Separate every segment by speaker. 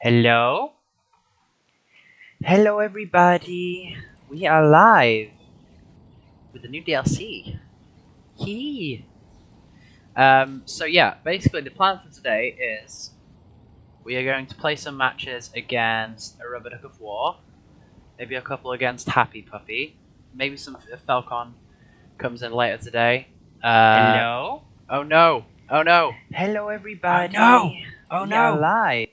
Speaker 1: Hello? Hello everybody! We are live with the new DLC. Hee! So yeah, basically the plan for today is we are going to play some matches against a Rubber Duck of War, maybe a couple against Happy Puppy, maybe some if Falcon comes in later today.
Speaker 2: Hello?
Speaker 1: Oh no! Oh no!
Speaker 2: Hello everybody.
Speaker 1: Oh no! Oh
Speaker 2: We
Speaker 1: no!
Speaker 2: are live.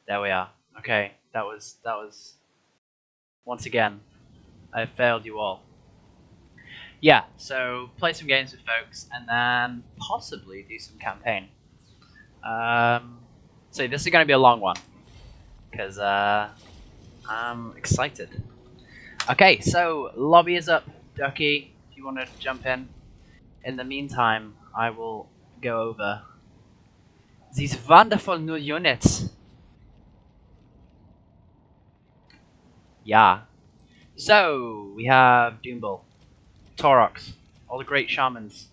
Speaker 1: There we are. Okay, that was once again, I failed you all. Yeah, so play some games with folks and then possibly do some campaign. So this is going to be a long one because I'm excited. Okay, so lobby is up, Ducky. If you want to jump in. In the meantime, I will go over these wonderful new units. Yeah. So we have Doombull, Taurox, all the great shamans.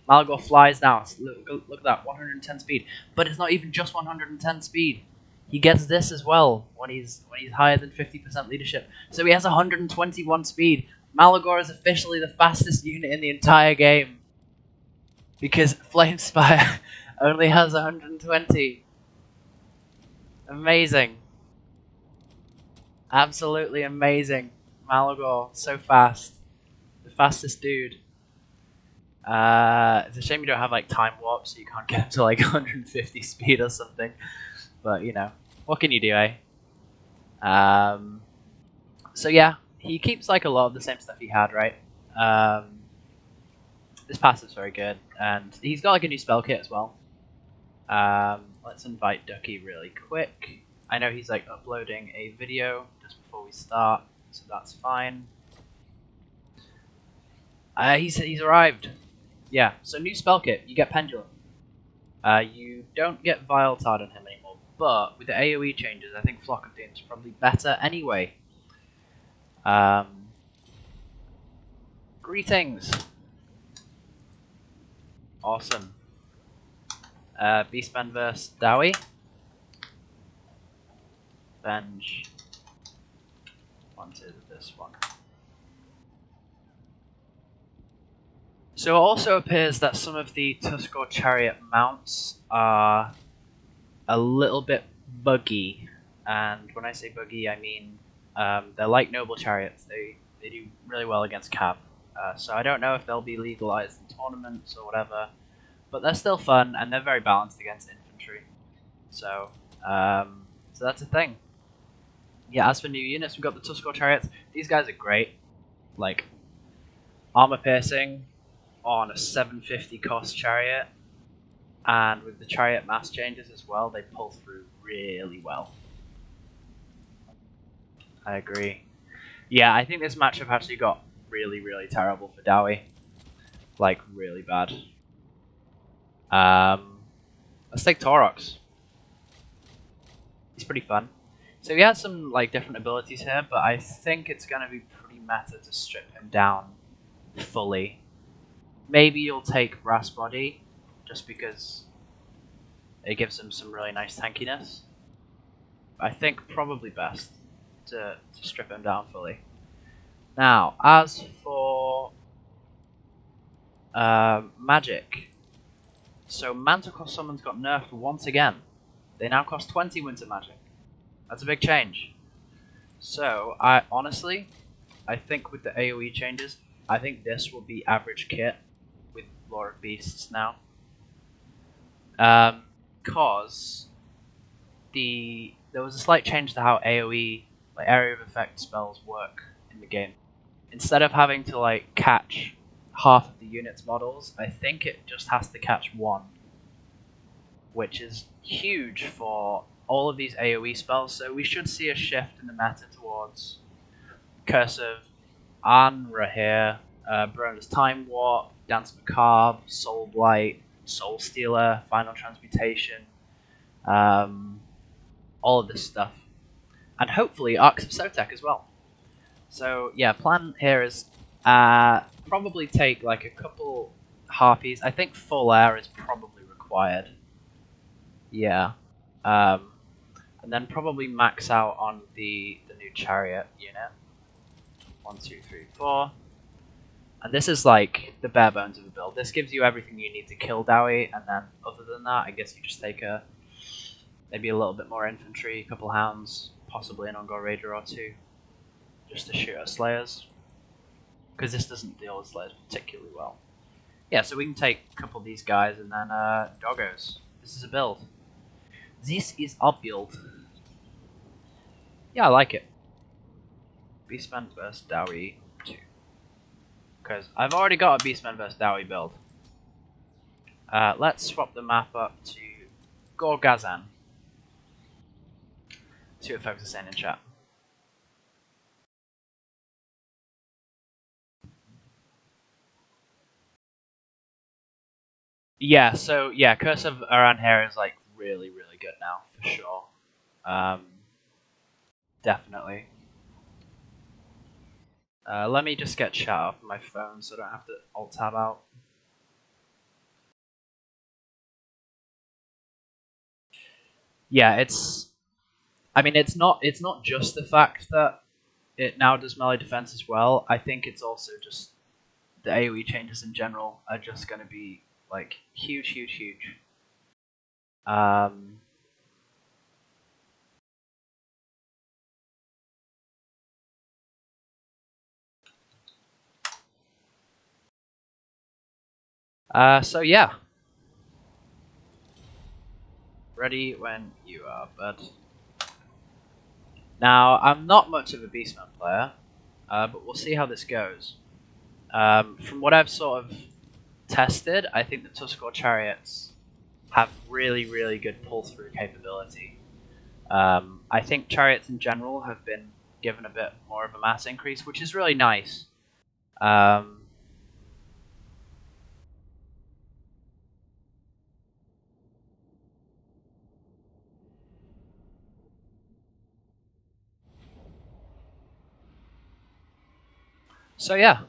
Speaker 1: Malgor flies now. Look at that, 110 speed. But it's not even just 110 speed. He gets this as well when he's higher than 50% leadership. So he has 121 speed. Malagor is officially the fastest unit in the entire game. Because Flamespire only has 120. Amazing. Absolutely amazing. Malagor, so fast. The fastest dude. It's a shame you don't have like time warp, so you can't get up to like 150 speed or something. But you know, what can you do, eh? So yeah, he keeps like a lot of the same stuff he had, right? This passive's very good, and he's got like a new spell kit as well. Let's invite Ducky really quick. I know he's like uploading a video just before we start, so that's fine. He's arrived. Yeah, so new spell kit. You get Pendulum. You don't get Vile Tard on him anymore, but with the AoE changes, I think Flock of Doom is probably better anyway. Greetings. Awesome. Beastmen vs. Dowie. Bench. Wanted this one. So it also appears that some of the Tuskor Chariot mounts are a little bit buggy, and when I say buggy, I mean they're like noble chariots. They do really well against cav. So I don't know if they'll be legalized in tournaments or whatever, but they're still fun and they're very balanced against infantry. So so that's a thing. Yeah, as for new units, we've got the Tuskor Chariots. These guys are great. Like armor piercing on a 750 cost chariot, and with the chariot mass changes as well, they pull through really well. I agree. Yeah, I think this matchup actually got really, really terrible for Dowie. Like, really bad. Let's take Taurox. He's pretty fun. So he has some like different abilities here, but I think it's gonna be pretty meta to strip him down fully. Maybe you'll take Brass Body, just because it gives him some really nice tankiness. I think probably best to strip him down fully. Now, as for magic, so Manticore Summons got nerfed once again. They now cost 20 Winter Magic. That's a big change. So, I think with the AoE changes, I think this will be average kit with Lore of Beasts now. Because there was a slight change to how AoE, like area of effect spells work in the game. Instead of having to like catch half of the unit's models, I think it just has to catch one, which is huge for all of these AoE spells. So we should see a shift in the meta towards Cursive, Anra here, Barona's Time Warp, Dance Macabre, Soul Blight, Soul Stealer, Final Transmutation, all of this stuff, and hopefully Arcs of Sotek as well. So yeah, plan here is probably take like a couple harpies. I think full air is probably required. Yeah, And then probably max out on the new chariot unit. 1, 2, 3, 4. And this is like the bare bones of the build. This gives you everything you need to kill Dowie, and then other than that, I guess you just take maybe a little bit more infantry, a couple hounds, possibly an Ungor Raider or two, just to shoot at Slayers. Because this doesn't deal with Slayers particularly well. Yeah, so we can take a couple of these guys and then doggos. This is a build. This is a build. Yeah, I like it. Beastmen vs Dowie 2. Because I've already got a Beastmen vs Dowie build. Let's swap the map up to Gorgazan. See what folks are saying in chat. Yeah, so yeah, Curse of Aran here is like really, really good now, for sure. Definitely. Let me just get chat off my phone so I don't have to alt tab out. Yeah, I mean, it's not just the fact that it now does melee defense as well. I think it's also just the AoE changes in general are just going to be like huge, huge, huge. So yeah. Ready when you are, bud. Now, I'm not much of a Beastman player, but we'll see how this goes. From what I've sort of tested, I think the Tuscarora chariots have really, really good pull-through capability. I think chariots in general have been given a bit more of a mass increase, which is really nice. So yeah,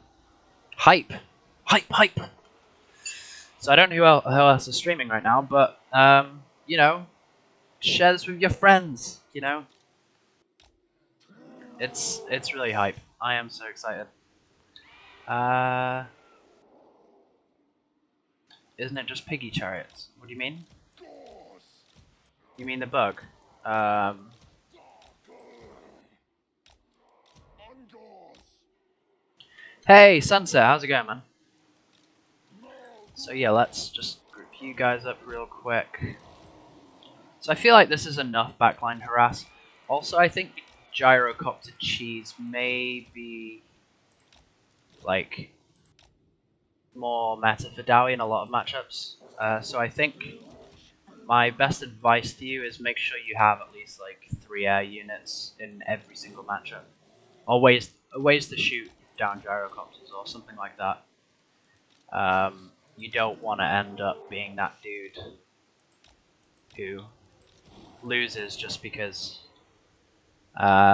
Speaker 1: hype, hype, hype. So I don't know who else is streaming right now, but you know, share this with your friends. You know, it's really hype. I am so excited. Isn't it just piggy chariots? What do you mean? You mean the bug? Hey, Sunset, how's it going, man? So yeah, let's just group you guys up real quick. So I feel like this is enough backline harass. Also, I think Gyrocopter Cheese may be like more meta for Dowie in a lot of matchups. So I think my best advice to you is make sure you have at least like 3 air units in every single matchup. Or ways to shoot down gyrocopters or something like that. You don't want to end up being that dude who loses just because of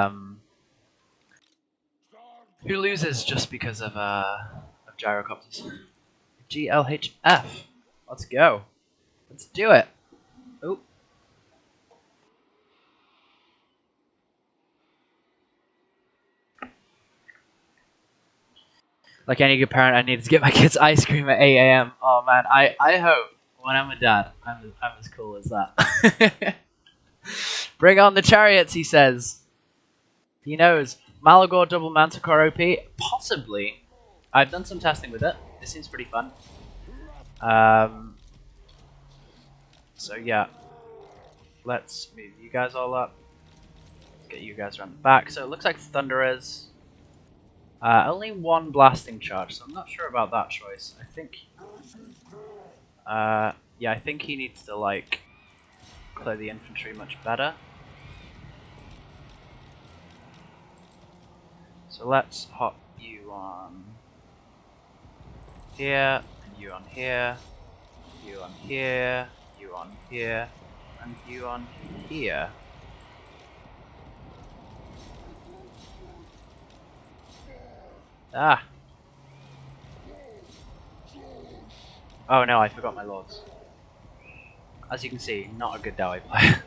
Speaker 1: gyrocopters. GLHF. Let's go. Let's do it. Oop. Like any good parent, I needed to get my kids ice cream at 8 a.m. Oh man, I hope when I'm a dad, I'm as cool as that. Bring on the chariots, he says. He knows. Malagor double Manticore OP? Possibly. I've done some testing with it. It seems pretty fun. So yeah. Let's move you guys all up. Get you guys around the back. So it looks like Thunderers. Only 1 blasting charge, so I'm not sure about that choice. I think... yeah, I think he needs to, like, clear the infantry much better. So let's hop you on here, and you on here, you on here, you on here, and you on here. Ah! Oh no, I forgot my lords. As you can see, not a good Dowie player.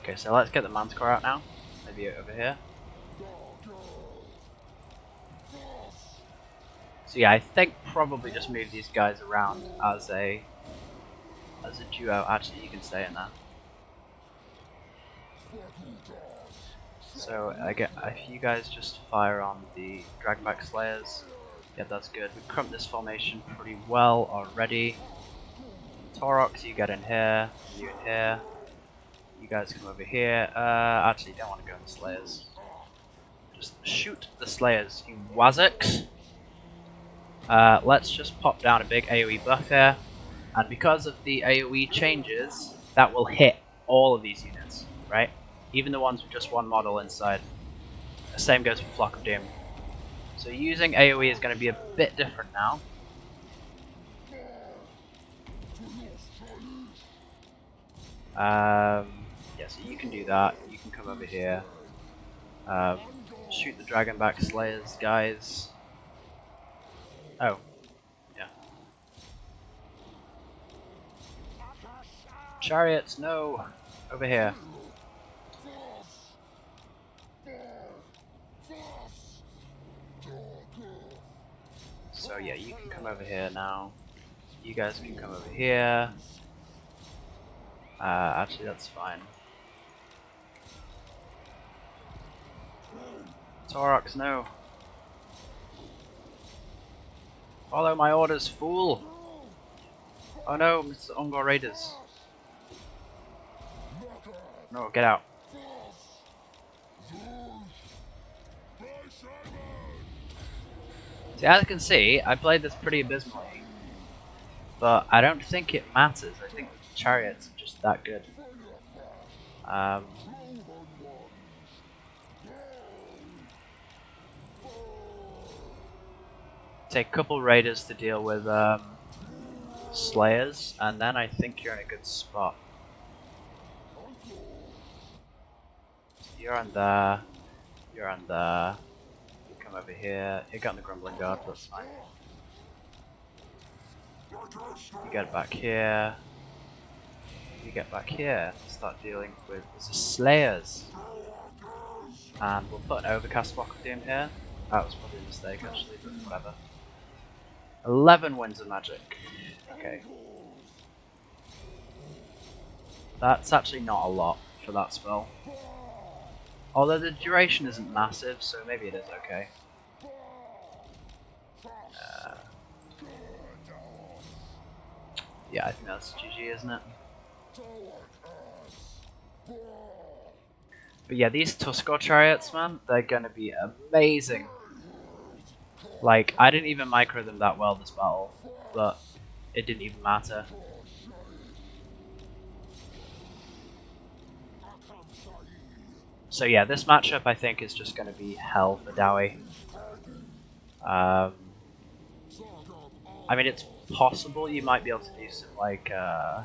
Speaker 1: Okay, so let's get the Manticore out now. Maybe over here. So yeah, I think probably just move these guys around as a duo. Actually, you can stay in there. So if you guys just fire on the Dragonback Slayers, yeah, that's good. We crumped this formation pretty well already. Taurox, you get in here. You in here. You guys come over here. Actually, you don't want to go in the Slayers. Just shoot the Slayers, you Wazzocks. Let's just pop down a big AoE buff here. And because of the AoE changes, that will hit all of these units, right? Even the ones with just one model inside. The same goes for Flock of Doom. So using AoE is going to be a bit different now. Yeah, so you can do that. You can come over here. Shoot the Dragonback Slayers, guys. Oh, yeah. Chariots, no! Over here. So yeah, you can come over here now. You guys can come over here. Actually, that's fine. Taurox, no. Follow my orders, fool! Oh no, Mr. Ungor Raiders. No, get out. See, as you can see, I played this pretty abysmally. But I don't think it matters. I think the chariots are just that good. Take a couple raiders to deal with Slayers, and then I think you're in a good spot. You're on there. You're on there. You come over here. You got on the Grumbling Guard, that's fine. You get back here. You get back here. Start dealing with the Slayers. And we'll put an Overcast Flock of Doom here. That was probably a mistake actually, but whatever. 11 Winds of Magic. Okay. That's actually not a lot for that spell. Although the duration isn't massive, so maybe it is okay. Yeah, I think that's GG, isn't it? But yeah, these Tuskor chariots, man, they're gonna be amazing. Like, I didn't even micro them that well this battle, but it didn't even matter. So yeah, this matchup I think is just going to be hell for Dowie. I mean, it's possible you might be able to do some, like, I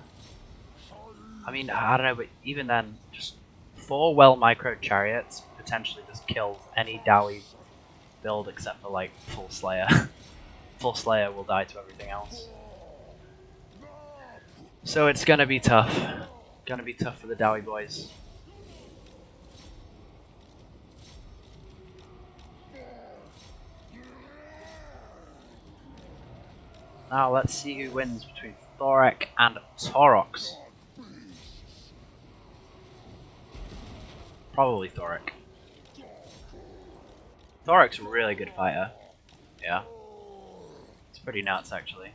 Speaker 1: mean, I don't know, but even then, just 4 well-microed chariots potentially just kills any Dowie build except for, like, Full Slayer. Full Slayer will die to everything else. So it's gonna be tough. Gonna be tough for the Dowie boys. Now let's see who wins between Thorek and Taurox. Probably Thorek. Thorek's a really good fighter. Yeah. It's pretty nuts actually.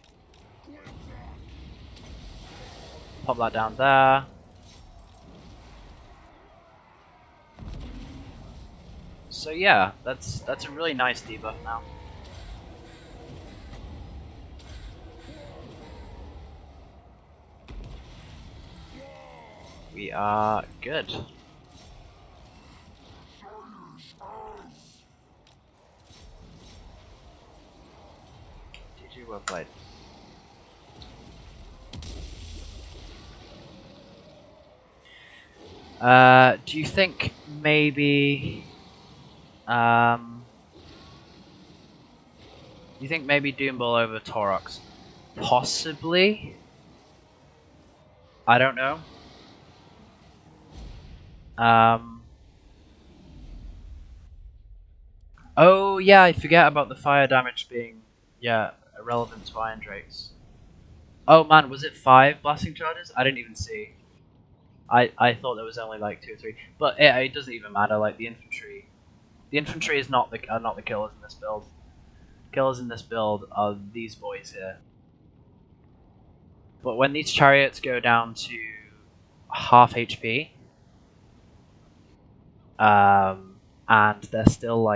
Speaker 1: Pop that down there. So yeah, that's a really nice debuff now. We are good. GG, well played. Do you think maybe you think maybe Doomball over Taurox? Possibly. I don't know. Um, oh yeah, I forget about the fire damage being irrelevant to Iron Drakes. Oh man, was it 5 blasting charges? I didn't even see. I thought there was only like 2 or 3, but it doesn't even matter. Like the infantry is not the killers in this build. Killers in this build are these boys here. But when these chariots go down to half HP, and they're still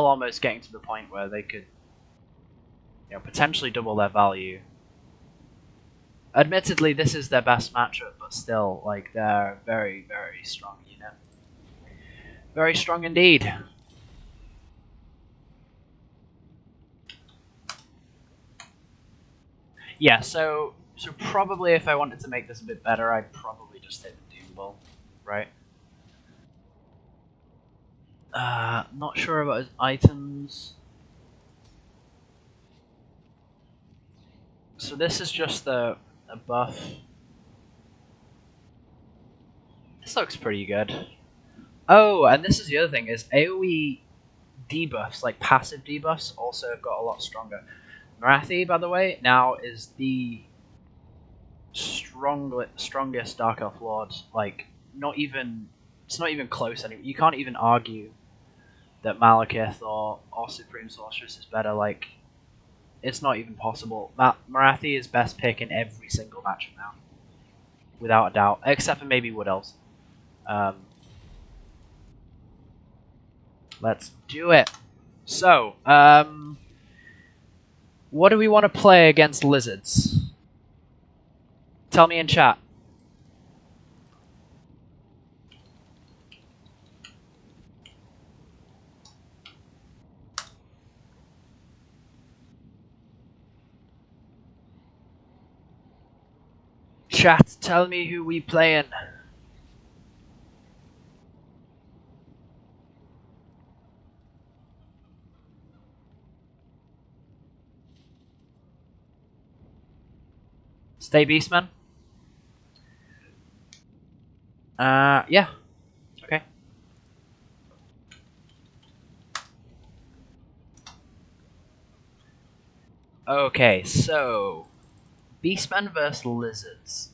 Speaker 1: almost getting to the point where they could, potentially double their value. Admittedly, this is their best matchup, but still, like, they're a very, very strong unit. Very strong indeed. Yeah, so probably if I wanted to make this a bit better, I'd probably just hit the Doom Ball, right? Not sure about his items. So this is just a buff. This looks pretty good. Oh, and this is the other thing, is AoE debuffs, like passive debuffs, also have got a lot stronger. Marathi, by the way, now is the strongest Dark Elf Lord. Like, it's not even close anymore. You can't even argue that Malekith or Supreme Sorceress is better. Like, it's not even possible. Marathi is best pick in every single matchup now, without a doubt, except for maybe Wood Elves. Let's do it. So, what do we want to play against lizards? Tell me in chat. Chat, tell me who we playing. Stay Beastmen? Yeah. Okay. Okay, so Beastmen versus lizards.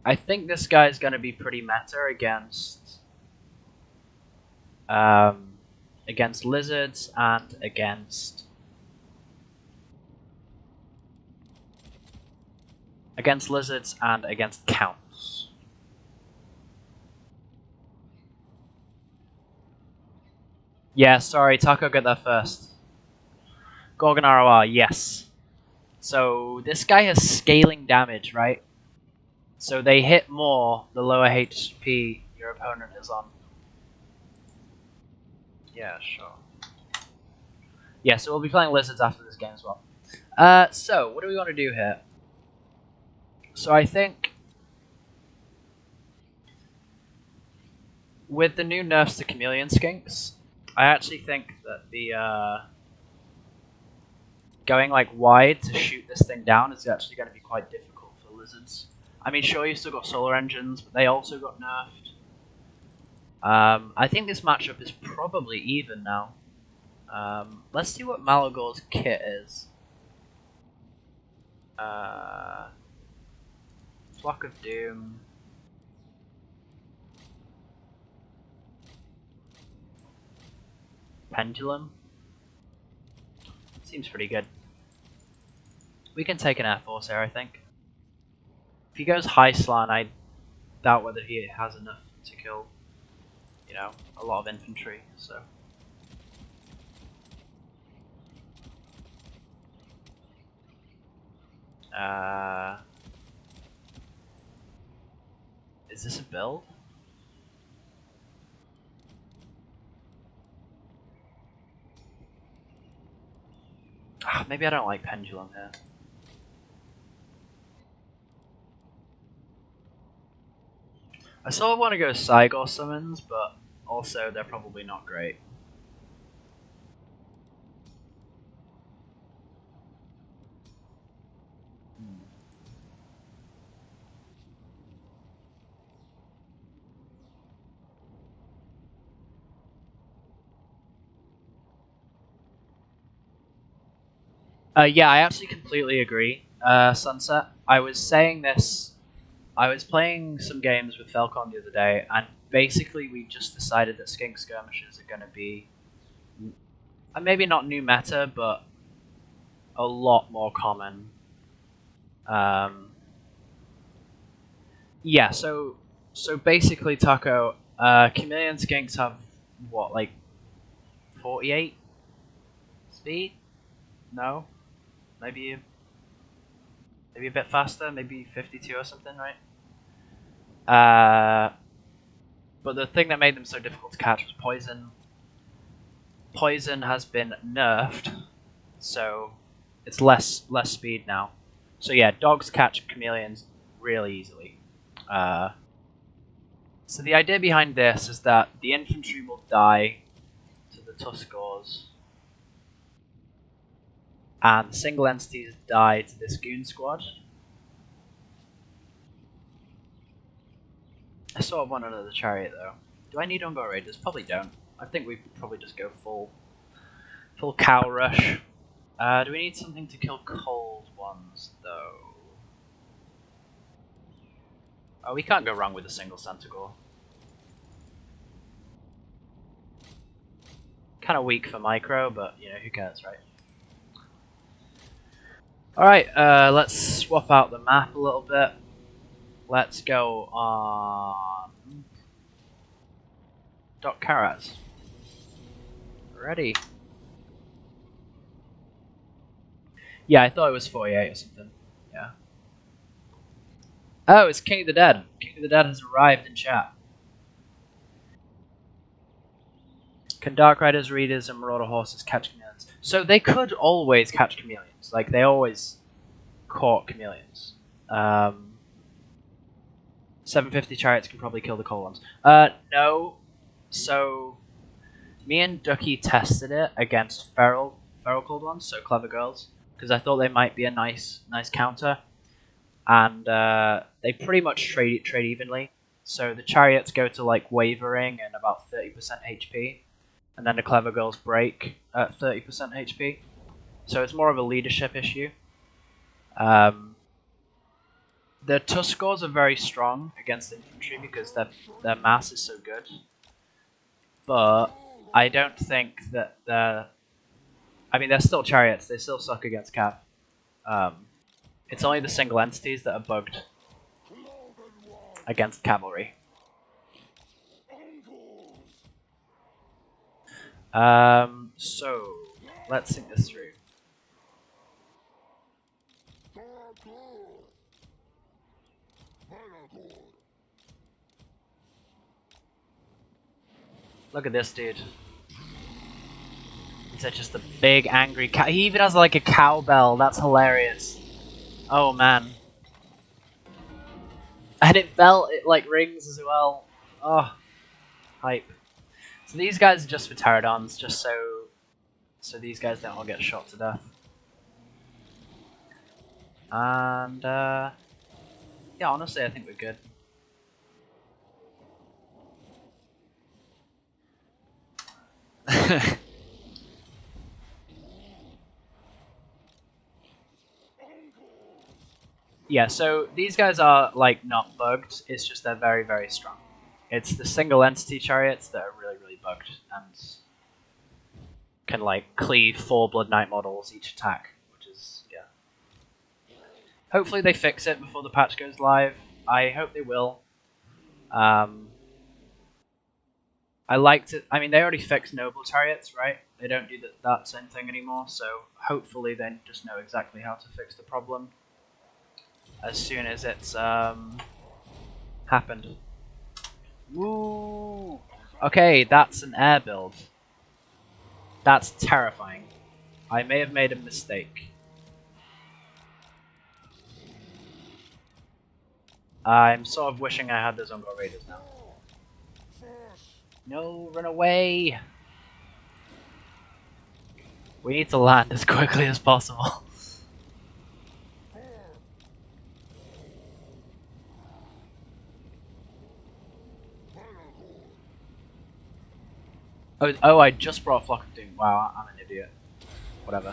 Speaker 1: I think this guy's gonna be pretty meta against lizards and against counts. Yeah, sorry, Taco got that first. Gorgon ROR, yes. So this guy has scaling damage, right? So they hit more the lower HP your opponent is on. Yeah, sure. Yeah, so we'll be playing lizards after this game as well. So what do we want to do here? So I think with the new nerfs to chameleon skinks, I actually think that the going like wide to shoot this thing down is actually going to be quite difficult for lizards. I mean, sure, you've still got solar engines, but they also got nerfed. I think this matchup is probably even now. Let's see what Malagor's kit is. Flock of Doom. Pendulum. Seems pretty good. We can take an Air Force here, I think. If he goes high slan, I doubt whether he has enough to kill, a lot of infantry, so. Is this a build? Maybe I don't like Pendulum here. I sort of want to go Cygor summons, but also they're probably not great. Yeah, I actually completely agree, Sunset. I was saying this. I was playing some games with Falcon the other day, and basically we just decided that skink skirmishes are going to be maybe not new meta, but a lot more common. Yeah, so basically, Taco, chameleon skinks have what, like 48 speed? No, maybe a bit faster, maybe 52 or something, right? But the thing that made them so difficult to catch was poison. Poison has been nerfed, so it's less speed now. So yeah, dogs catch chameleons really easily. So the idea behind this is that the infantry will die to the Tuskors, and single entities die to this goon squad. I sort of want another chariot though. Do I need Ungor Raiders? Probably don't. I think we probably just go full cow rush. Do we need something to kill cold ones though? Oh, we can't go wrong with a single Centaur. Kind of weak for micro, but you know, who cares, right? Alright, let's swap out the map a little bit. Let's go on Doc Karaz. Ready. Yeah, I thought it was 48 or something. Yeah. Oh, it's King of the Dead. King of the Dead has arrived in chat. Can Dark Riders, Readers, and Marauder Horses catch chameleons? So they could always catch chameleons. Like, they always caught chameleons. 750 chariots can probably kill the cold ones. No. So, me and Ducky tested it against feral cold ones, so clever girls, because I thought they might be a nice counter. And they pretty much trade evenly. So the chariots go to like wavering and about 30% HP, and then the clever girls break at 30% HP. So it's more of a leadership issue. The Tuskors are very strong against infantry because their mass is so good. But I don't think that they're... I mean, they're still chariots. They still suck against cav. It's only the single entities that are bugged against cavalry. So let's think this through. Look at this dude. He's just a big angry cow. He even has like a cowbell. That's hilarious. Oh man. And it like rings as well. Oh, hype. So these guys are just for pterodons, just so these guys don't all get shot to death. And yeah, honestly, I think we're good. Yeah, so these guys are like not bugged. It's just they're very, very strong. It's the single entity chariots that are really, really bugged and can like cleave 4 Blood Knight models each attack, which is yeah. Hopefully they fix it before the patch goes live. I hope they will. I liked it. I mean, they already fixed noble chariots, right? They don't do that same thing anymore, so hopefully they just know exactly how to fix the problem as soon as it's happened. Woo! Okay, that's an air build. That's terrifying. I may have made a mistake. I'm sort of wishing I had those Ungor Raiders now. No, run away! We need to land as quickly as possible. Oh, I just brought Flock of Doom. Wow, I'm an idiot. Whatever.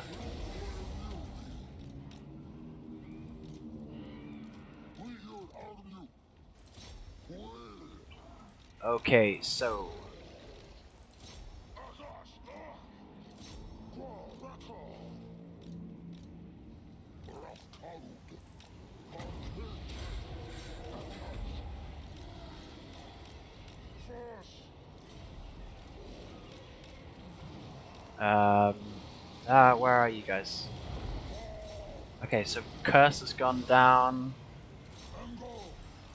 Speaker 1: Okay, so where are you guys? Okay, so Curse has gone down.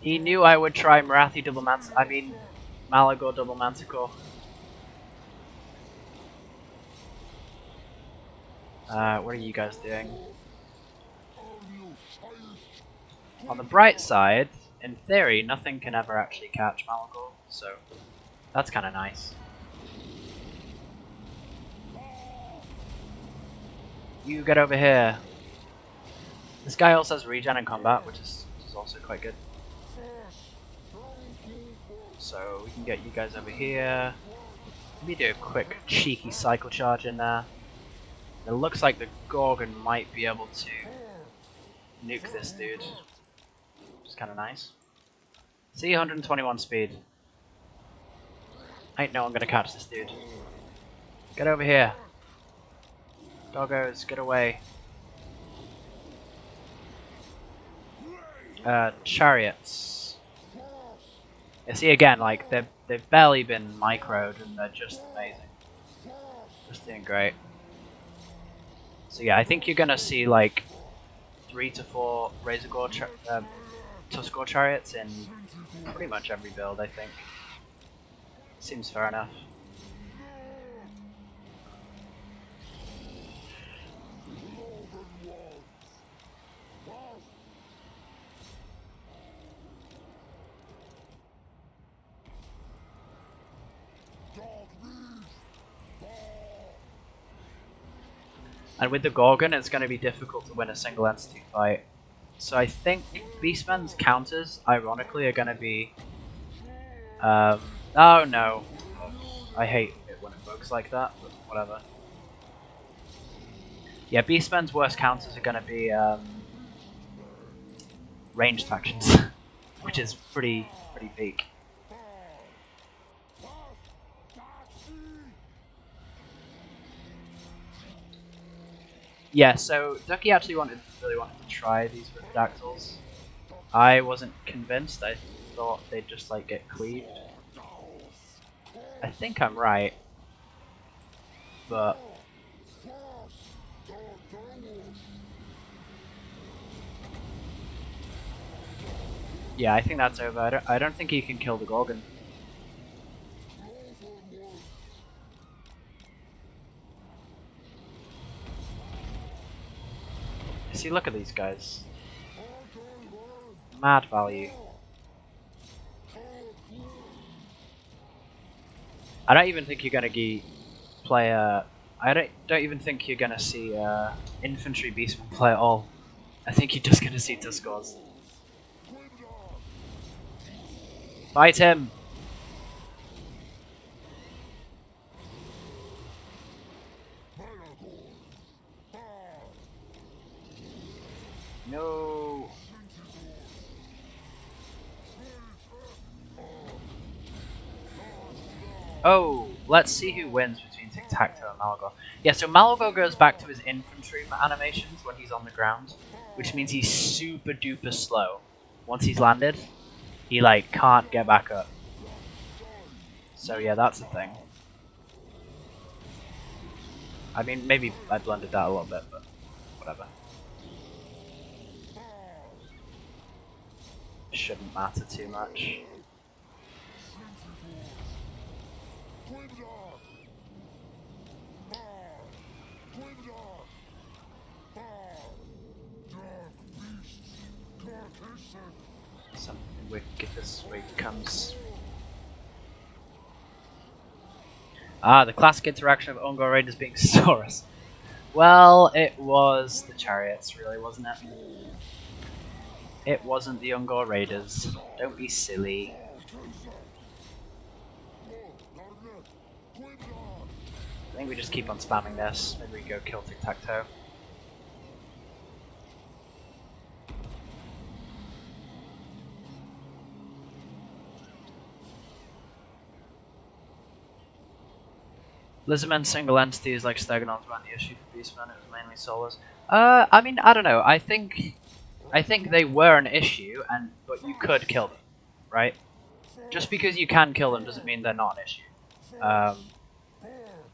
Speaker 1: He knew I would try Marathi double Malagor double Manticore. What are you guys doing? On the bright side, in theory, nothing can ever actually catch Malagor, so that's kind of nice. You get over here. This guy also has regen in combat, which is also quite good. So we can get you guys over here. Let me do a quick cheeky cycle charge in there. It looks like the Gorgon might be able to nuke this dude, which is kind of nice. See, 121 speed. Ain't no one gonna catch this dude. Get over here. Doggos, get away. Chariots. You see again, like they've barely been microed and they're just amazing. Just doing great. So yeah, I think you're gonna see like 3 to 4 Tuskor chariots in pretty much every build, I think. Seems fair enough. And with the Gorgon, it's going to be difficult to win a single entity fight. So I think Beastmen's counters, ironically, are going to be... oh no. I hate it when it works like that, but whatever. Yeah, Beastmen's worst counters are going to be ranged factions, which is pretty peak. Yeah, so Ducky actually really wanted to try these with Dactyls. I wasn't convinced. I thought they'd just like get cleaved. I think I'm right, but yeah, I think that's over. I don't think he can kill the Gorgon. See, look at these guys. Mad value. I don't even think you're gonna play a. I don't even think you're gonna see infantry beastmen play at all. I think you're just gonna see Tuskors. Fight him! No. Oh, let's see who wins between Tic-Tac-Toe and Malagor. Yeah, so Malagor goes back to his infantry animations when he's on the ground, which means he's super duper slow. Once he's landed, he like can't get back up. So yeah, that's the thing. I mean, maybe I blundered that a little bit, but whatever. Shouldn't matter too much. Something wicked this way comes. Ah, the classic interaction of Ungor Raiders being Saurus. Well, it was the chariots, really, wasn't it? It wasn't the Ungor Raiders. Don't be silly. I think we just keep on spamming this. Maybe we go kill Tic-Tac-Toe. Lizardmen single entities like Stegonons weren't the issue for Beastmen, it was mainly Solas. I mean, I don't know. I think they were an issue, but you could kill them, right? Just because you can kill them doesn't mean they're not an issue.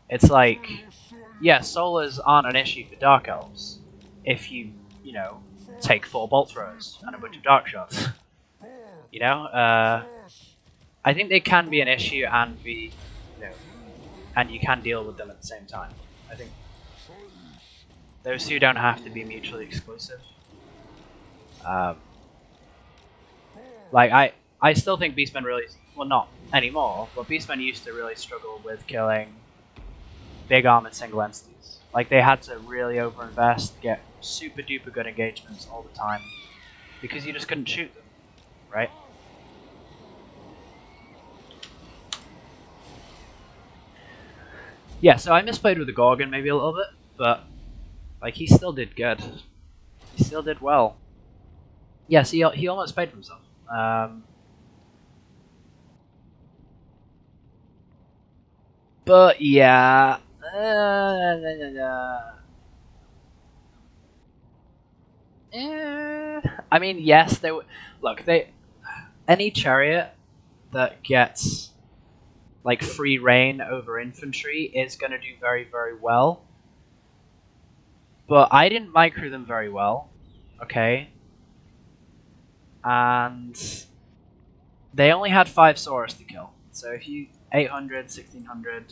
Speaker 1: It's like, yeah, Solas aren't an issue for Dark Elves if you know, take 4 bolt throws and a bunch of dark shots. You know, I think they can be an issue and be, and you can deal with them at the same time. I think those two don't have to be mutually exclusive. Like I still think Beastmen really, well, not anymore, but Beastmen used to really struggle with killing big armored single entities. Like they had to really overinvest, get super duper good engagements all the time, because you just couldn't shoot them, right? Yeah, so I misplayed with the Gorgon maybe a little bit, but like he still did good. He still did well. Yes, he almost paid for himself. But yeah, I mean, yes, they look. Any chariot that gets like free reign over infantry is going to do very, very well. But I didn't micro them very well, okay? And they only had 5 Saurus to kill. So if you 800, 1600,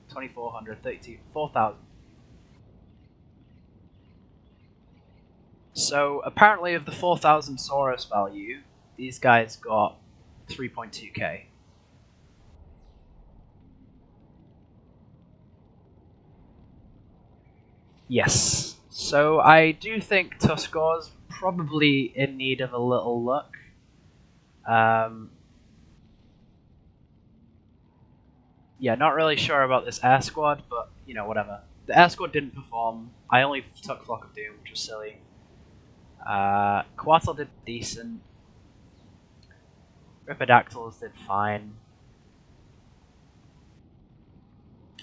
Speaker 1: 2400, 32, 4000. So apparently of the 4000 Saurus value, these guys got 3.2k. Yes. So I do think Tuskar's probably in need of a little luck. Yeah, not really sure about this air squad, but whatever. The air squad didn't perform. I only took Flock of Doom, which was silly. Coatl did decent. Ripidactyls did fine.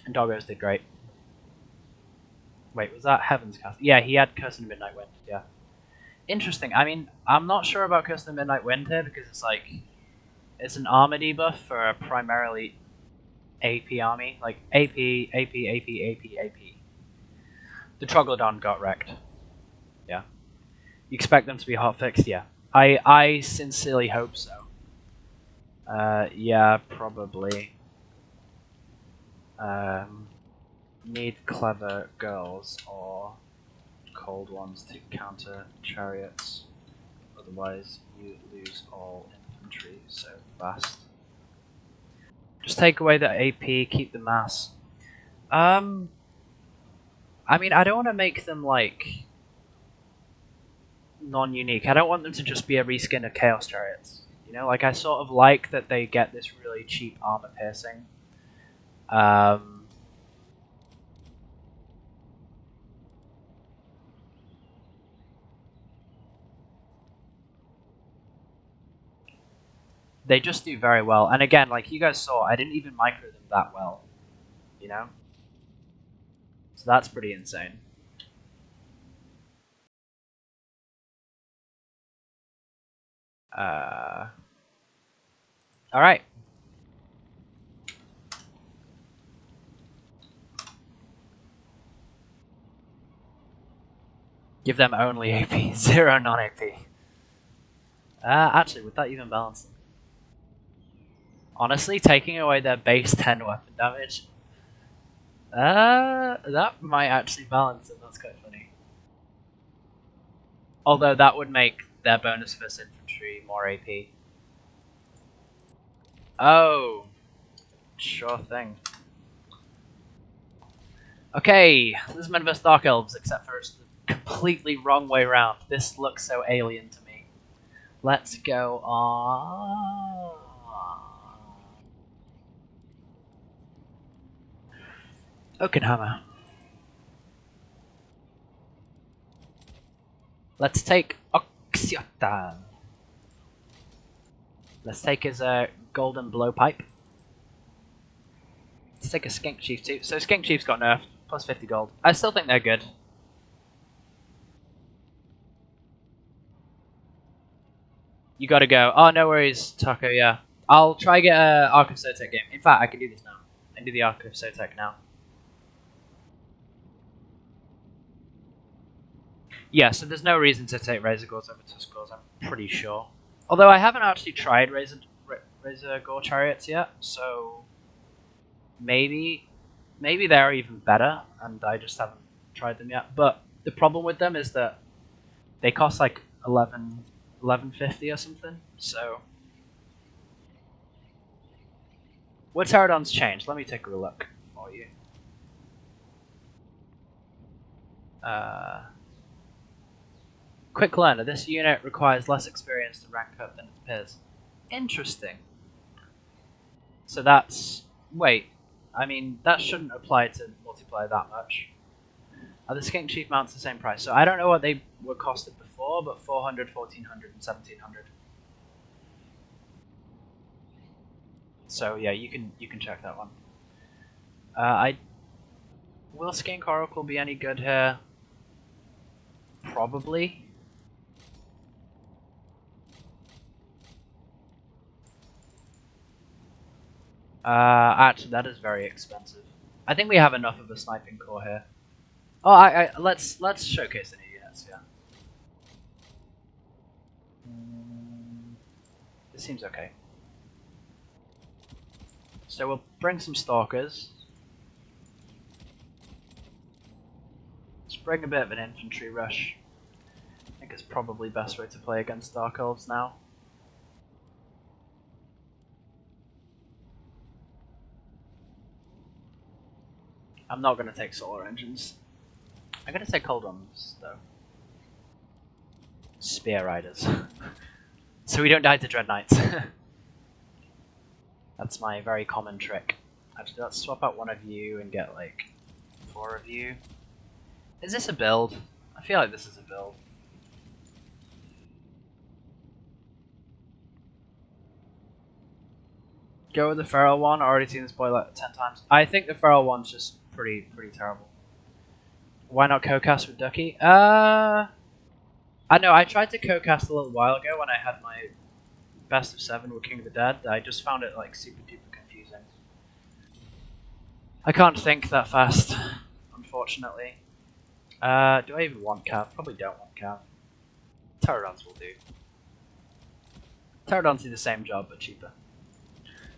Speaker 1: And Doggos did great. Wait, was that Heaven's Cast? Yeah, he had Curse of the Midnight Wind, yeah. Interesting. I mean, I'm not sure about Curse of the Midnight Wind here, because it's like, it's an armor debuff for a primarily AP army. Like, AP, AP, AP, AP, AP. The Troglodon got wrecked. Yeah. You expect them to be hotfixed? Yeah. I sincerely hope so. Yeah, probably. Need clever girls or cold ones to counter chariots. Otherwise, you lose all infantry so fast. Just take away the AP, keep the mass. I mean, I don't want to make them like non-unique. I don't want them to just be a reskin of Chaos Chariots. Like I sort of like that they get this really cheap armor piercing. They just do very well. And again, like you guys saw, I didn't even micro them that well. So that's pretty insane. Alright. Give them only AP, 0 non-AP. Actually, would that even balance them? Honestly, taking away their base 10 weapon damage, that might actually balance it. That's quite funny. Although that would make their bonus first infantry more AP. Oh, sure thing. Okay, Lizardmen vs Dark Elves, except for it's the completely wrong way around. This looks so alien to me. Let's go on. Oakenhammer. Let's take Oxyotan. Let's take his golden blowpipe. Let's take a Skink Chief too. So Skink Chief's got nerfed, plus 50 gold. I still think they're good. You gotta go. Oh, no worries, Taco, yeah. I'll try get a Ark of Sotek game. In fact, I can do this now. I can do the Ark of Sotek now. Yeah, so there's no reason to take Razor Gores over Tuskgores, I'm pretty sure. Although I haven't actually tried Razor Gore Chariots yet, so maybe they're even better, and I just haven't tried them yet. But the problem with them is that they cost like 11.50 or something. So what Pterodon's changed? Let me take a look for you. Quick learner. This unit requires less experience to rank up than its peers. Interesting. So that's... Wait. I mean, that shouldn't apply to multiplayer that much. Are the Skink Chief mounts the same price? So I don't know what they were costed before, but 400, 1400, and 1700. So yeah, you can check that one. Will Skink Oracle be any good here? Probably. Actually, that is very expensive. I think we have enough of a sniping core here. Oh, let's showcase the new units. Yeah. This seems okay. So we'll bring some stalkers. Let's bring a bit of an infantry rush. I think it's probably the best way to play against Dark Elves now. I'm not going to take solar engines. I'm going to take cold ones, though. Spear Riders. So we don't die to Dread Knights. That's my very common trick. Actually, let's swap out one of you and get, like, 4 of you. Is this a build? I feel like this is a build. Go with the feral one. I already seen this boy like 10 times. I think the feral one's just pretty terrible. Why not co-cast with Ducky? I know, I tried to co-cast a little while ago when I had my best of 7 with King of the Dead. I just found it like super duper confusing. I can't think that fast, unfortunately. Do I even want Cav? Probably don't want Cav. Pterodons will do. Pterodons do the same job but cheaper.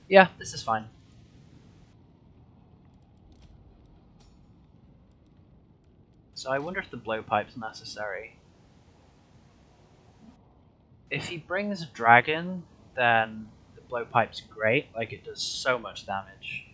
Speaker 1: Yeah, this is fine. So I wonder if the blowpipe's necessary. If he brings a dragon, then the blowpipe's great. Like, it does so much damage.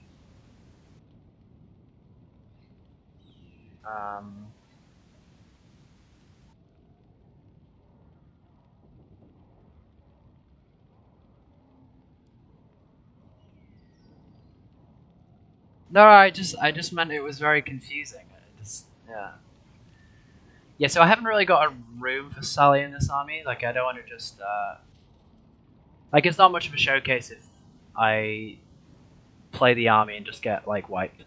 Speaker 1: No, I just meant it was very confusing. Yeah. Yeah, so I haven't really got a room for Sally in this army. Like, I don't want to just, like, it's not much of a showcase if I play the army and just get, like, wiped.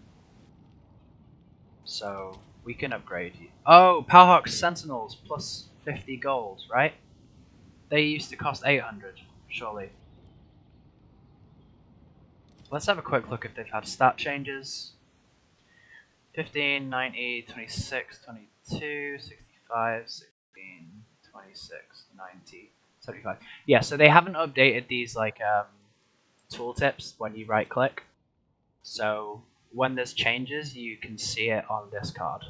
Speaker 1: So, we can upgrade you. Oh, Powerhawk Sentinels plus 50 gold, right? They used to cost 800, surely. Let's have a quick look if they've had stat changes. 15, 90, 26, 22, 65, 16, 26, 90, 75. Yeah, so they haven't updated these like tooltips when you right click. So when this changes, you can see it on this card.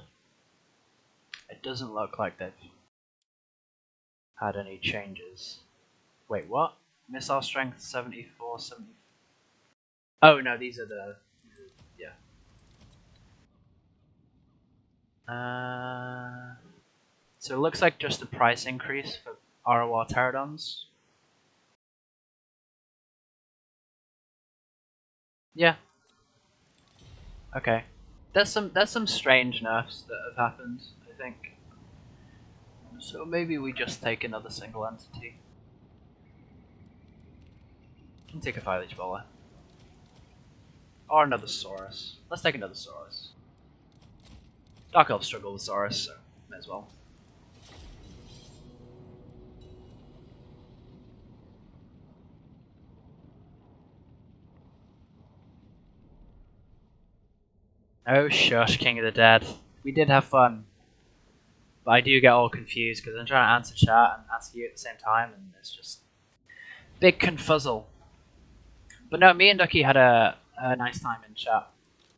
Speaker 1: It doesn't look like they've had any changes. Wait, what? Missile strength 74, 70. Oh no, these are the yeah. So it looks like just a price increase for ROR Pterodons. Yeah. Okay. There's some strange nerfs that have happened, I think. So maybe we just take another single entity. And take a file each bowler. Or another Saurus. Let's take another Saurus. Dark Elves struggle with Saurus, so may as well. Oh shush, King of the Dead. We did have fun. But I do get all confused because I'm trying to answer chat and answer you at the same time, and it's just big confuzzle. But no, me and Ducky had a nice time in chat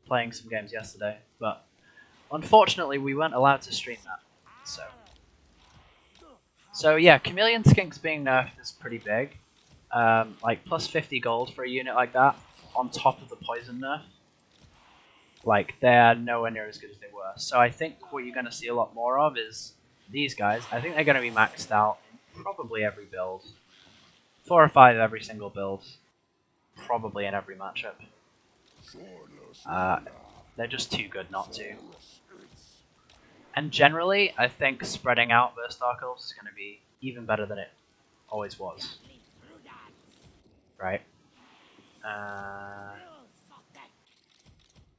Speaker 1: playing some games yesterday, but unfortunately we weren't allowed to stream that. So yeah, Chameleon Skinks being nerfed is pretty big. Like plus 50 gold for a unit like that on top of the poison nerf. Like, they're nowhere near as good as they were. So I think what you're going to see a lot more of is these guys. I think they're going to be maxed out in probably every build. 4 or 5 every single build. Probably in every matchup. They're just too good not to. And generally, I think spreading out versus Dark Elves is going to be even better than it always was. Right?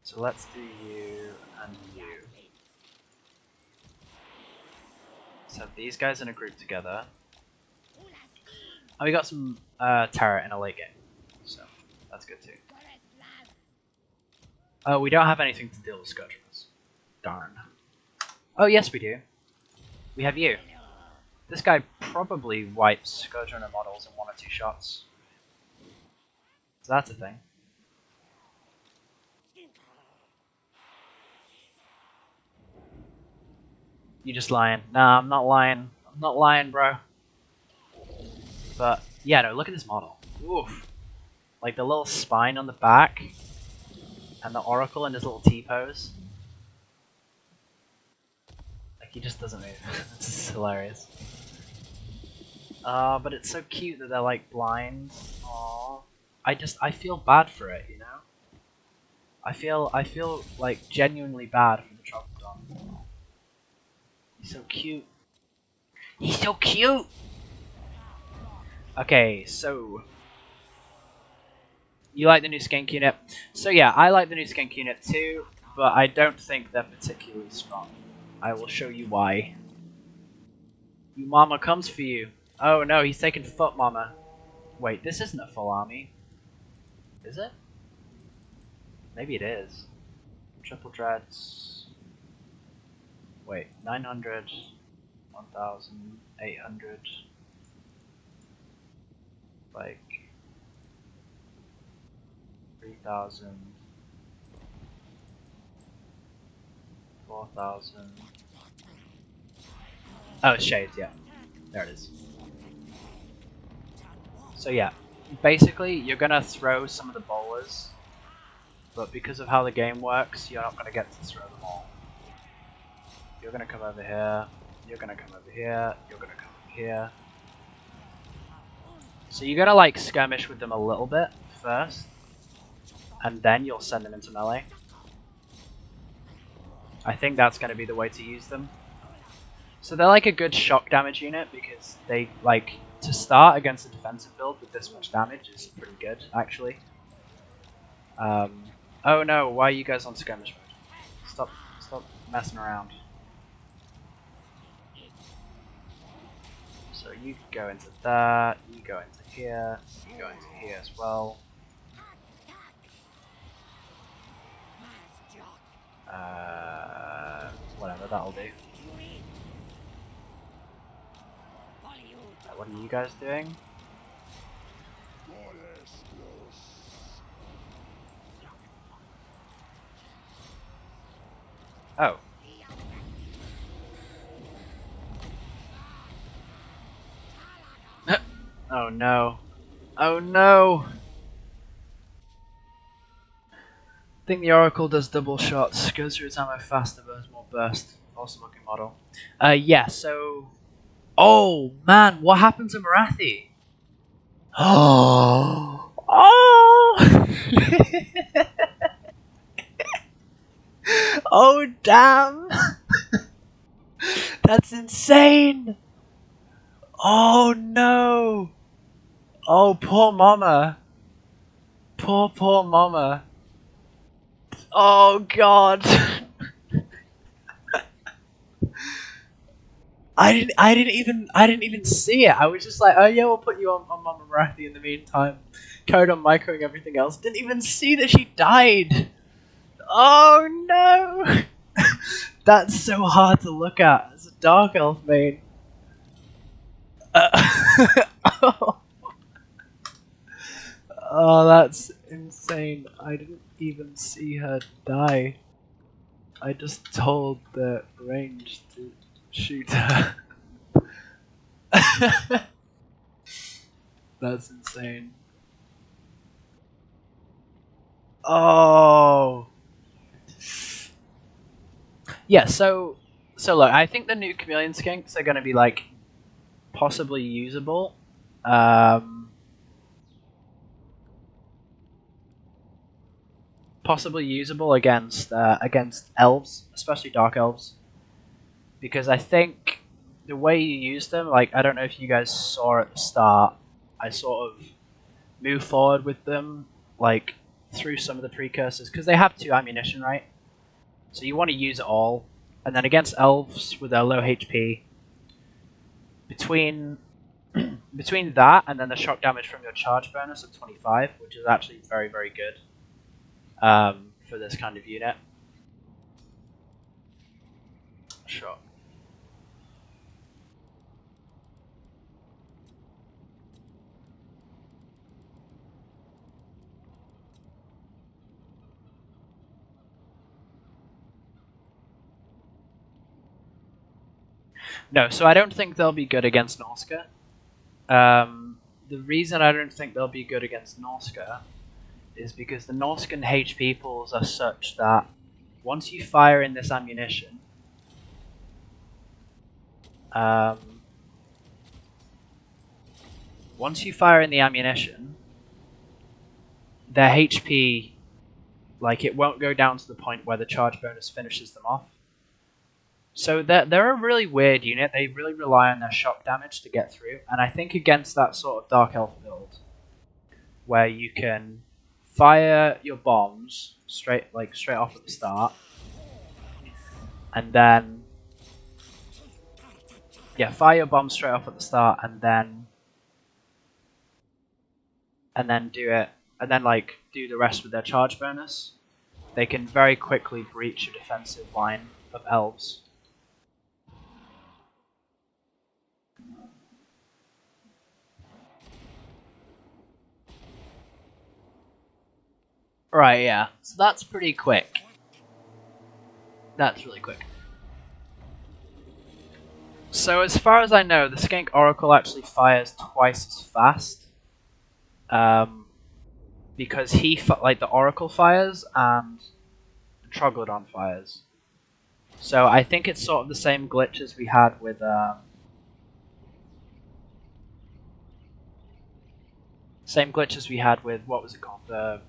Speaker 1: So let's do you and you. Let's have these guys in a group together. And we got some Terror in a late game, so that's good too. Oh, we don't have anything to deal with Scourgers. Darn. Oh, yes we do. We have you. This guy probably wipes Scourger models in 1 or 2 shots. So that's a thing. You just lying. Nah, I'm not lying. I'm not lying, bro. But, yeah, no, look at this model. Oof. Like the little spine on the back. And the Oracle in his little T-pose. Like, he just doesn't move. This is hilarious. But it's so cute that they're, like, blind. Aww. I feel bad for it, you know? I feel, like, genuinely bad for the Trogodon. He's so cute. He's so cute! Okay, so... You like the new Skink unit? So yeah, I like the new Skink unit too, but I don't think they're particularly strong. I will show you why. You mama comes for you. Oh no, he's taking foot mama. Wait, this isn't a full army. Is it? Maybe it is. Triple dreads. Wait, 900, 1,800, like 3,000, 4,000. Oh, it's shades, yeah. There it is. So yeah, basically you're gonna throw some of the bowlers, but because of how the game works, you're not gonna get to throw them all. You're gonna come over here, you're gonna come over here, you're gonna come over here. So you're gonna like skirmish with them a little bit first, and then you'll send them into melee. I think that's gonna be the way to use them. So they're like a good shock damage unit because they like to start against a defensive build with this much damage is pretty good actually. Oh no, why are you guys on skirmish mode? Stop messing around. So you go into that, you go into here, you go into here as well. Whatever, that'll do. What are you guys doing? Oh. Oh no. Oh no! I think the Oracle does double shots, goes through its ammo faster, burns more burst. Awesome looking model. Yeah, so... Oh man, what happened to Marathi? Oh! Oh! Oh damn! That's insane! Oh no! Oh poor mama! Poor mama! Oh god. I didn't even see it. I was just like, oh yeah, we'll put you on Mama Marathi in the meantime. Carried on microing everything else. Didn't even see that she died. Oh no! That's so hard to look at as a Dark Elf main. Oh. Oh, that's insane. I didn't even see her die. I just told the range to shoot her. That's insane. Oh. Yeah, so look, I think the new chameleon skinks are gonna be like possibly usable. Possibly usable against elves, especially dark elves. Because I think the way you use them, like I don't know if you guys saw at the start, I sort of move forward with them like through some of the precursors because they have 2 ammunition, right? So you want to use it all, and then against elves with their low HP, between between that and then the shock damage from your charge bonus of 25, which is actually very very good for this kind of unit. Sure. No, so I don't think they'll be good against Norska. The reason I don't think they'll be good against Norska is because the Norskan HP pools are such that once you fire in this ammunition, once you fire in the ammunition, their HP, like it won't go down to the point where the charge bonus finishes them off. So they're a really weird unit. They really rely on their shock damage to get through, and I think against that sort of Dark Elf build, where you can fire your bombs straight off at the start, and then fire your bombs straight off at the start, and then do it, and then like do the rest with their charge bonus. They can very quickly breach a defensive line of elves. Right, yeah. So that's pretty quick. That's really quick. So as far as I know, the Skink Oracle actually fires twice as fast. Because like the Oracle fires and the Troglodon fires. So I think it's sort of the same glitch as we had with what was it called,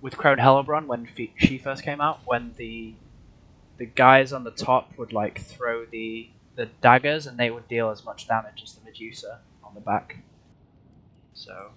Speaker 1: with Crone Hellebron when she first came out, when the guys on the top would like throw the daggers and they would deal as much damage as the Medusa on the back. So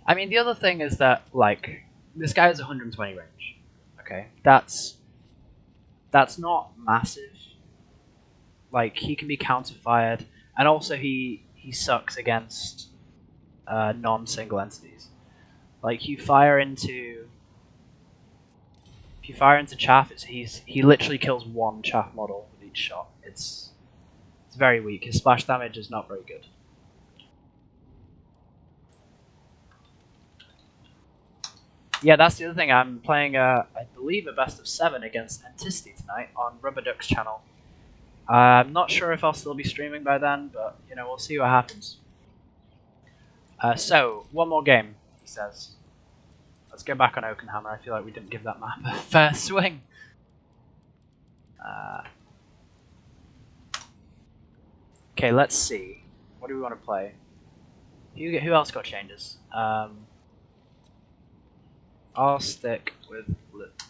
Speaker 1: I mean, the other thing is that like this guy has 120 range. Okay, that's not massive. Like he can be counter-fired, and also he sucks against non-single entities. Like you fire into chaff, he literally kills 1 chaff model with each shot. It's very weak. His splash damage is not very good. Yeah, that's the other thing. I'm playing, I believe, a best of 7 against Antisti tonight on Rubber Duck's channel. I'm not sure if I'll still be streaming by then, but you know, we'll see what happens. So, one more game, he says. Let's go back on Oakenhammer. I feel like we didn't give that map a fair swing. Okay, let's see. What do we want to play? Who else got changes? I'll stick with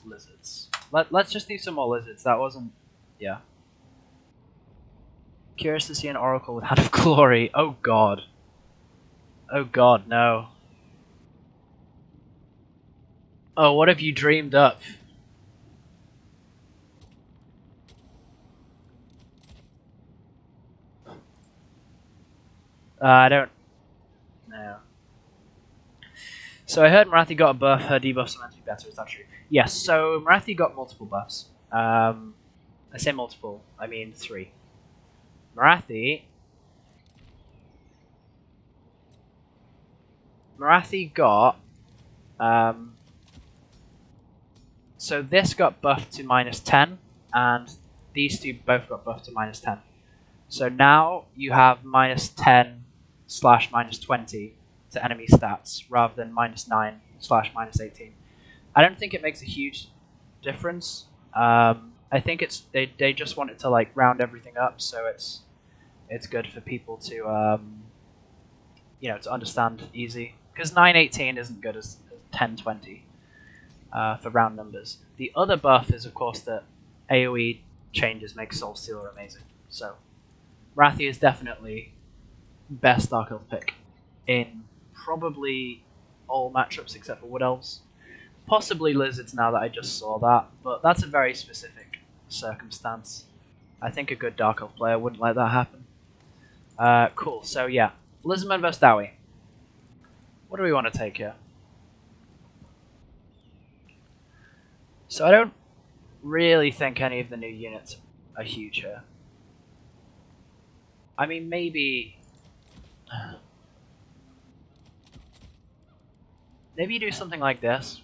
Speaker 1: lizards. Let's just do some more lizards. That wasn't... Yeah. Curious to see an oracle with Hand of Glory. Oh god. Oh god, no. Oh, what have you dreamed up? I don't know. So I heard Marathi got a buff, her debuffs are meant to be better, is that true? Yes, so Marathi got multiple buffs. I say multiple, I mean 3. Marathi got... so this got buffed to -10, and these two both got buffed to -10. So now you have -10/-20 to enemy stats, rather than -9/-18. I don't think it makes a huge difference. I think they just want it to like round everything up, so it's good for people to to understand easy. Because 9/18 isn't good as 10/20 for round numbers. The other buff is of course that AoE changes make Soul Stealer amazing. So Wrathy is definitely best Dark Elf pick in probably all matchups except for Wood Elves. Possibly Lizards now that I just saw that, but that's a very specific circumstance. I think a good Dark Elf player wouldn't let that happen. Cool, so yeah. Lizardmen vs Dowie. What do we want to take here? So I don't really think any of the new units are huge here. I mean, maybe... Maybe you do something like this.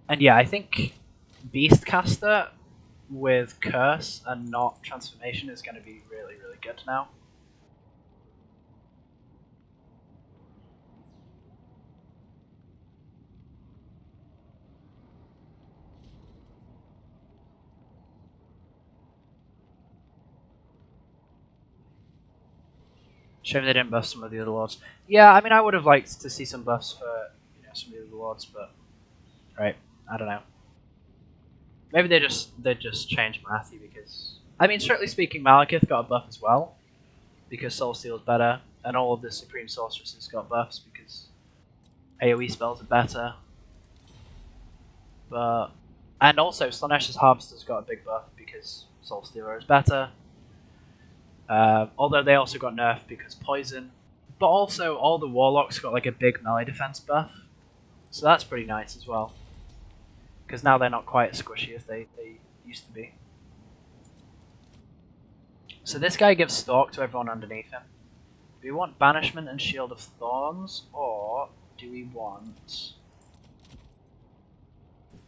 Speaker 1: And yeah, I think Beastcaster with Curse and not Transformation is going to be really, really good now. Shame they didn't buff some of the other lords. Yeah, I mean, I would have liked to see some buffs for some of the other lords, but right, I don't know. Maybe they just changed Marathi because I mean, strictly speaking, Malekith got a buff as well because Soul Steal is better, and all of the Supreme Sorceresses got buffs because AoE spells are better. But and also Slanesh's Harvester's got a big buff because Soul Stealer is better. Although they also got nerfed because poison. But also all the Warlocks got like a big melee defense buff. So that's pretty nice as well. Because now they're not quite as squishy as they used to be. So this guy gives Stalk to everyone underneath him. Do we want Banishment and Shield of Thorns? Or do we want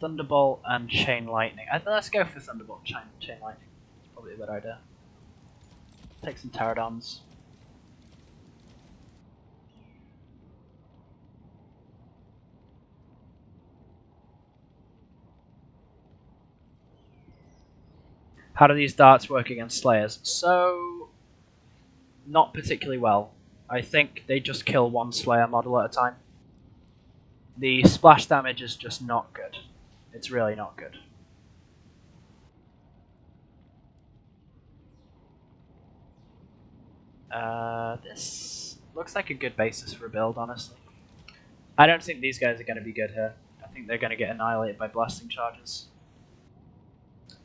Speaker 1: Thunderbolt and Chain Lightning? Let's go for Thunderbolt and Chain Lightning. It's probably a better idea. Take some Pterodons. How do these darts work against Slayers? So, not particularly well. I think they just kill one Slayer model at a time. The splash damage is just not good. It's really not good. This looks like a good basis for a build, honestly. I don't think these guys are going to be good here. I think they're going to get annihilated by blasting charges.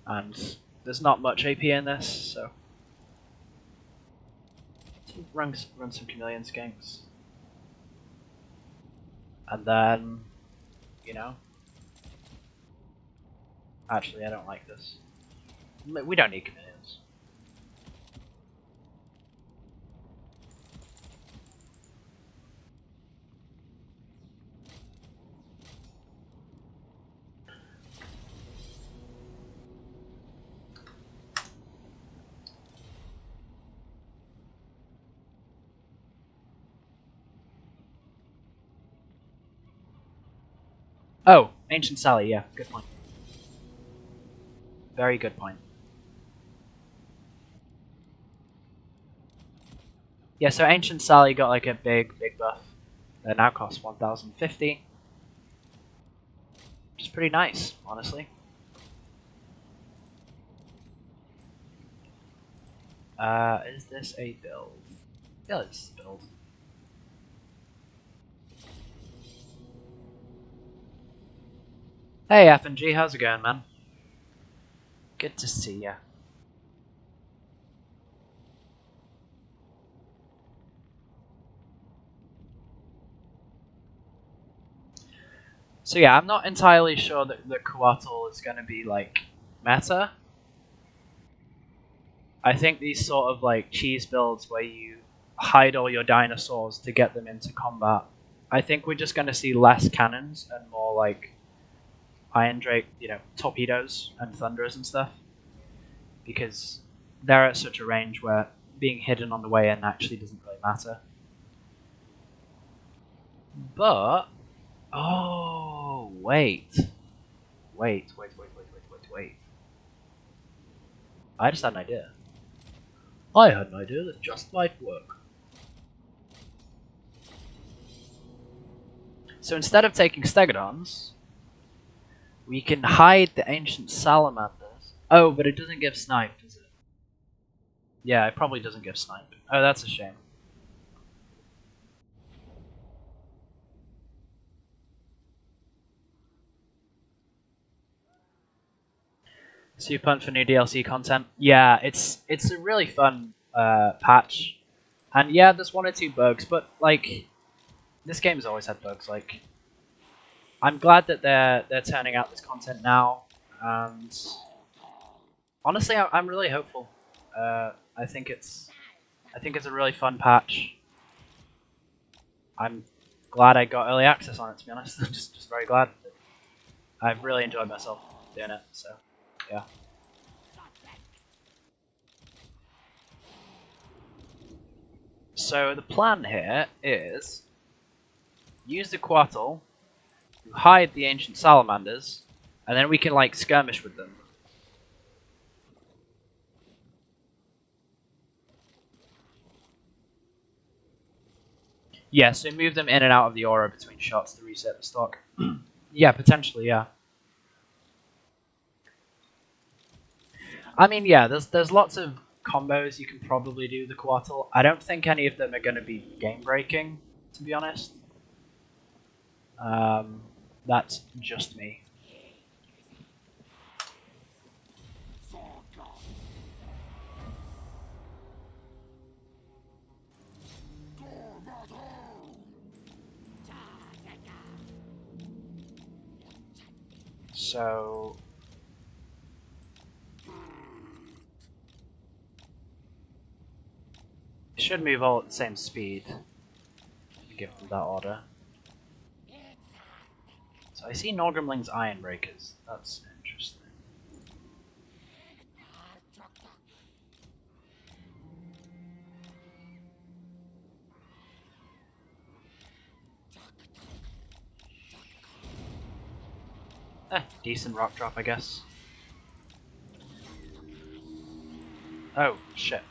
Speaker 1: And there's not much AP in this, so... Run some Chameleon Skinks. And then... Actually, I don't like this. We don't need Chameleons. Oh, Ancient Sally, yeah, good point. Very good point. Yeah, so Ancient Sally got like a big buff. That now costs 1,050. Which is pretty nice, honestly. Is this a build? Yeah, it's a build. Hey F&G, how's it going, man? Good to see ya. So yeah, I'm not entirely sure that the Coatl is going to be like meta. I think these sort of like cheese builds where you hide all your dinosaurs to get them into combat. I think we're just going to see less cannons and more like Iron Drake, torpedoes and thunderers and stuff, because they're at such a range where being hidden on the way in actually doesn't really matter. But oh wait. I just had an idea. I had an idea that just might work. So instead of taking Stegodons, we can hide the ancient salamanders. Oh, but it doesn't give snipe, does it? Yeah, it probably doesn't give snipe. Oh, that's a shame. So you punt for new DLC content? Yeah, it's a really fun patch, and yeah, there's one or two bugs, but like this game's always had bugs. Like, I'm glad that they're turning out this content now, and honestly, I'm really hopeful. I think it's a really fun patch. I'm glad I got early access on it. To be honest, I'm just very glad. I've really enjoyed myself doing it. So, yeah. So the plan here is use the Coatl, hide the ancient salamanders, and then we can like skirmish with them. Yeah, so move them in and out of the aura between shots to reset the stock. Yeah, potentially, yeah. I mean, yeah, there's lots of combos you can probably do with the Coatl. I don't think any of them are going to be game breaking, to be honest. That's just me. So it should move all at the same speed. Give them that order. So I see Norgrimling's Iron Breakers. That's interesting. Decent rock drop, I guess. Oh, shit.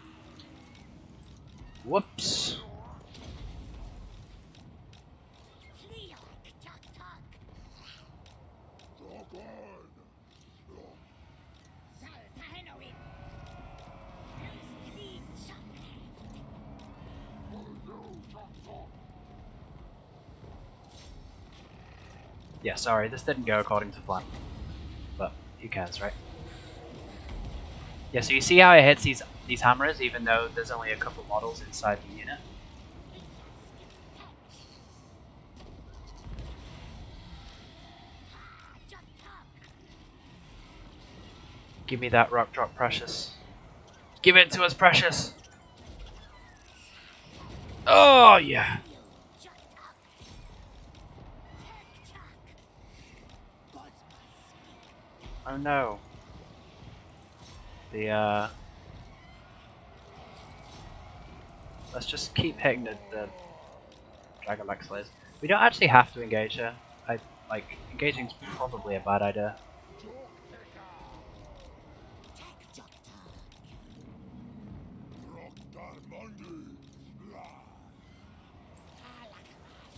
Speaker 1: Whoops. Yeah, sorry, this didn't go according to plan. But who cares, right? Yeah, so you see how it hits these hammers even though there's only a couple models inside the unit? Give me that rock drop, Precious. Give it to us, Precious! Oh, yeah! Oh no. Let's just keep hitting the Dragonback Slayers. We don't actually have to engage her. I like, engaging's probably a bad idea.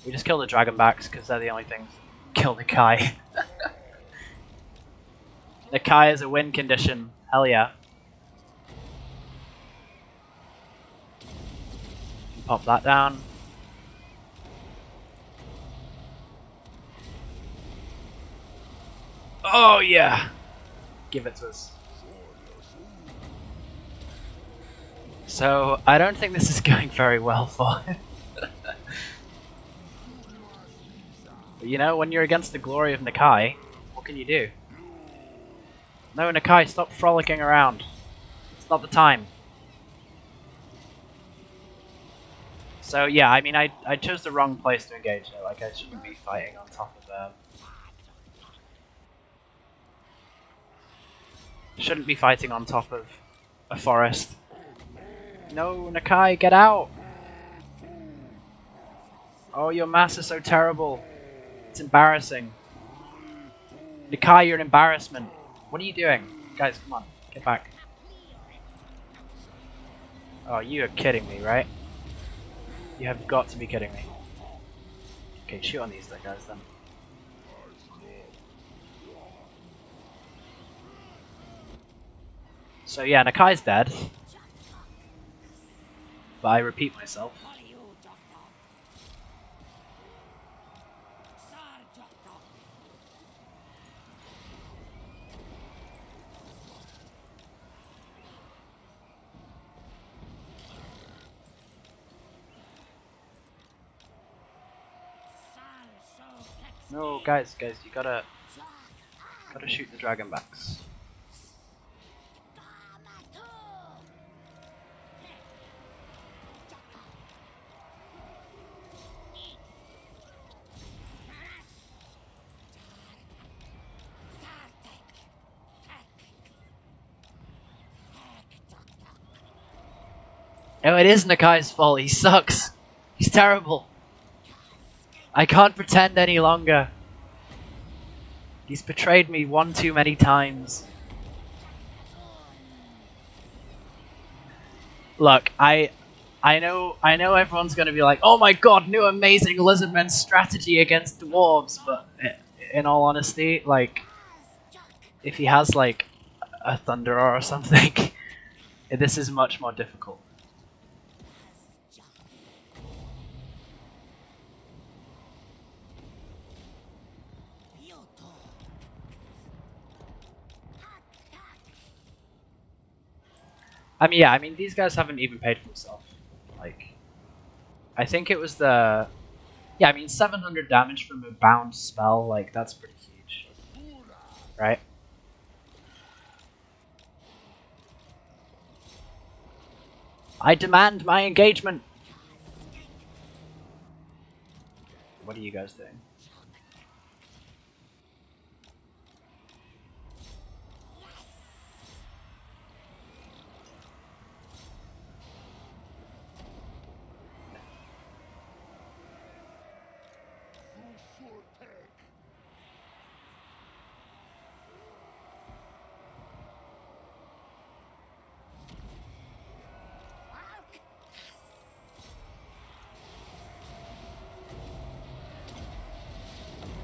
Speaker 1: We just kill the dragonbacks because they're the only things that kill Nakai. Nakai is a win condition. Hell yeah. Pop that down. Oh yeah! Give it to us. So, I don't think this is going very well for him. But you know, when you're against the glory of Nakai, what can you do? No, Nakai, stop frolicking around. It's not the time. So yeah, I mean, I chose the wrong place to engage there. Like, I shouldn't be fighting on top of them. Shouldn't be fighting on top of a forest. No, Nakai, get out! Oh, your mass is so terrible. It's embarrassing. Nakai, you're an embarrassment. What are you doing? Guys, come on, get back. Oh, you are kidding me, right? You have got to be kidding me. Okay, shoot on these guys then. So yeah, Nakai's dead. But I repeat myself. No, guys, you gotta shoot the dragonbacks. No, it is Nakai's fault. He sucks. He's terrible. I can't pretend any longer. He's betrayed me one too many times. Look, I know everyone's gonna be like, oh my god, new amazing Lizardmen strategy against Dwarves, but in all honesty, like, if he has like a Thunderer or something, this is much more difficult. I mean, these guys haven't even paid for themselves. Like, I think it was the... Yeah, I mean, 700 damage from a bound spell, like, that's pretty huge. Right? I demand my engagement! What are you guys doing?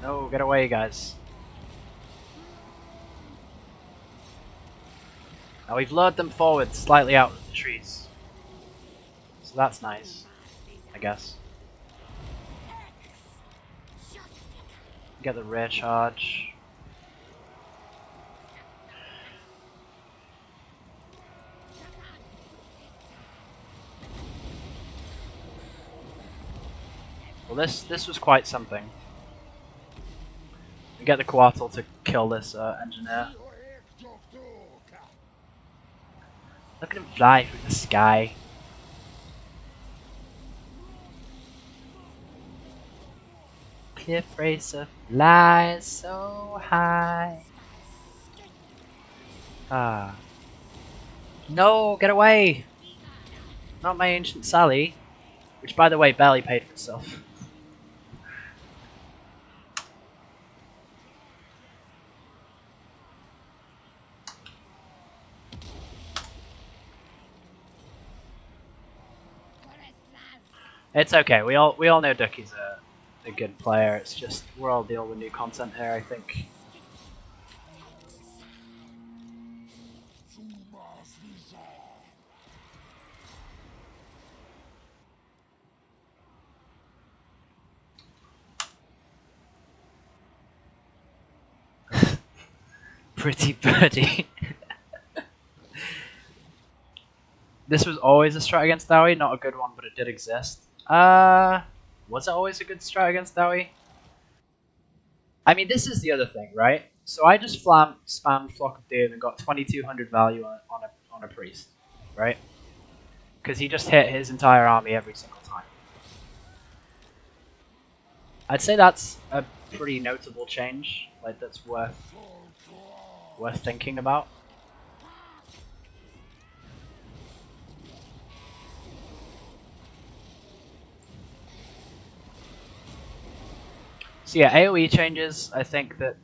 Speaker 1: No, get away, guys. Now we've lured them forward slightly out of the trees. So that's nice, I guess. Get the rear charge. Well, this was quite something. We get the Coatl to kill this engineer. Look at him fly through the sky. Cliff racer flies so high. Ah. No, get away! Not my ancient Sally. Which, by the way, barely paid for itself. It's okay. We all know Ducky's a good player. It's just we're all dealing with new content here, I think. Pretty birdie. This was always a strat against Dowie, not a good one, but it did exist. Was it always a good strat against Dowie? I mean, this is the other thing, right? So I just spammed Flock of Doom and got 2200 value on a priest, right? Because he just hit his entire army every single time. I'd say that's a pretty notable change, like that's worth thinking about. So yeah, AoE changes. I think that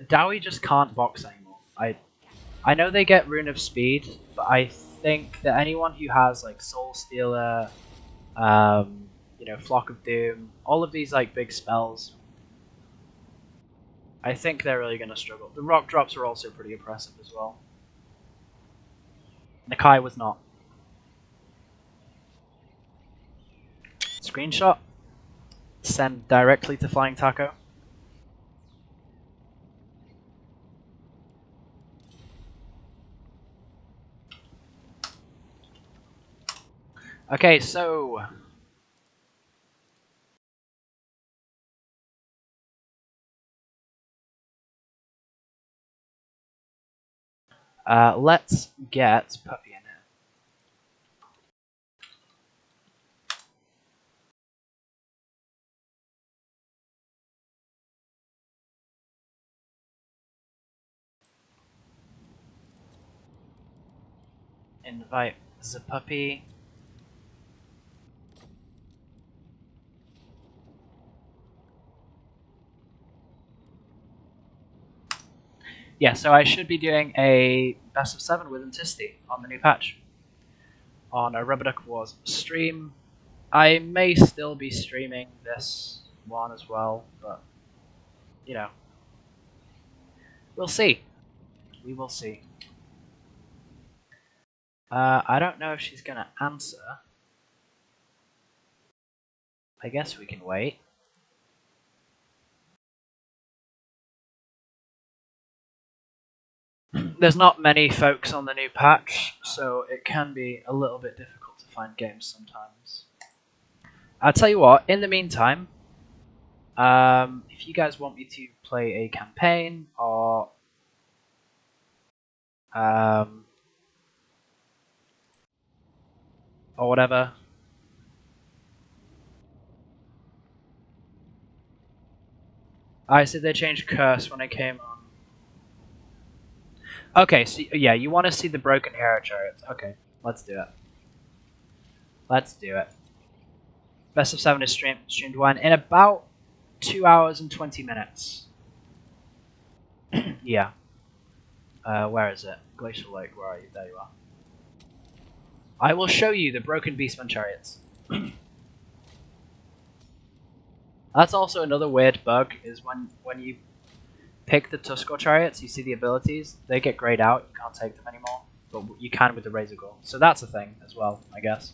Speaker 1: Dowie just can't box anymore. I know they get Rune of Speed, but I think that anyone who has like Soul Stealer, Flock of Doom, all of these like big spells, I think they're really going to struggle. The rock drops are also pretty impressive as well. Nakai was not. Screenshot. Send directly to Flying Taco. Okay, so let's get Puppy in here. Invite the puppy. Yeah, so I should be doing a best of 7 with Antisti on the new patch. On a Rubber Duck Wars stream. I may still be streaming this one as well, but you know. We'll see. We will see. I don't know if she's gonna answer. I guess we can wait. There's not many folks on the new patch, so it can be a little bit difficult to find games sometimes. I'll tell you what, in the meantime, if you guys want me to play a campaign or whatever. I said they changed Curse when I came on. Okay, so yeah, you want to see the Broken Hero Chariots. Okay, let's do it. Let's do it. Best of 7 is streamed one in about 2 hours and 20 minutes. Yeah. Where is it? Glacial Lake, where are you? There you are. I will show you the broken Beastmen chariots. That's also another weird bug, is when you pick the Tuskor chariots, you see the abilities, they get grayed out, you can't take them anymore, but you can with the Razor Gore. So that's a thing as well, I guess.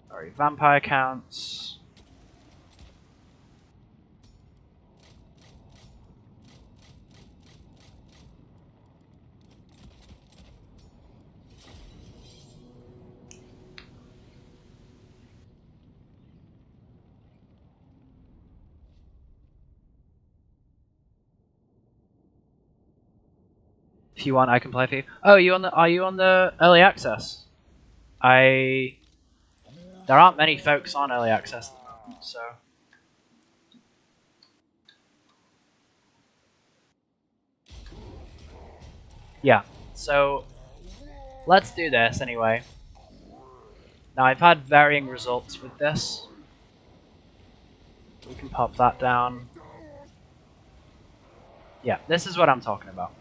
Speaker 1: Sorry, vampire counts. If you want, I can play for you. Oh, are you on the early access? There aren't many folks on early access at the moment, so. Yeah, so let's do this anyway. Now I've had varying results with this. We can pop that down. Yeah, this is what I'm talking about.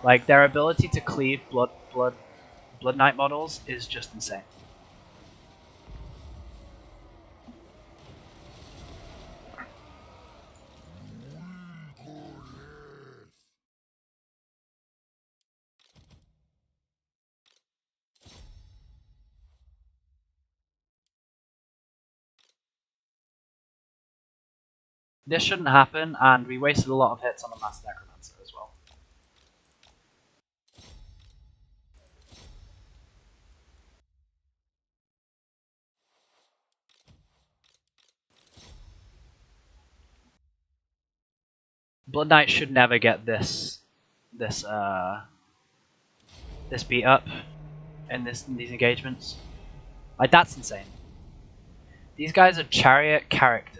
Speaker 1: Like, their ability to cleave Blood Knight models is just insane. This shouldn't happen, and we wasted a lot of hits on the Master Necromancer as well. Blood Knight should never get this beat up in these engagements. Like, that's insane. These guys are chariot characters.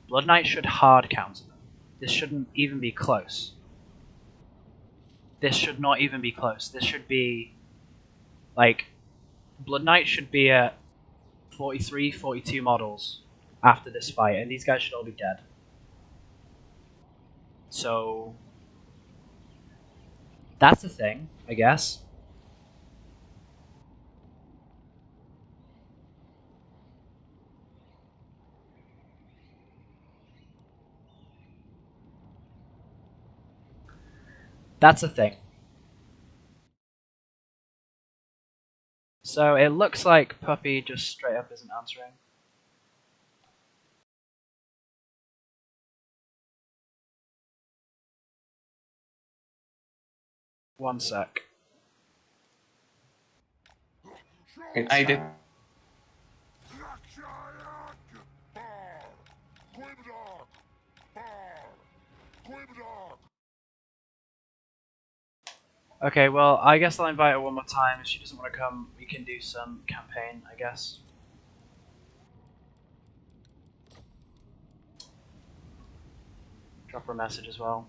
Speaker 1: Blood Knight should hard counter them. This shouldn't even be close. This should not even be close. This should be like Blood Knight should be at 43, 42 models after this fight, and these guys should all be dead. So that's a thing, I guess. That's a thing. So it looks like Puppy just straight up isn't answering. One sec.
Speaker 3: I did.
Speaker 1: Okay, well, I guess I'll invite her one more time. If she doesn't want to come, we can do some campaign, I guess. Drop her a message as well.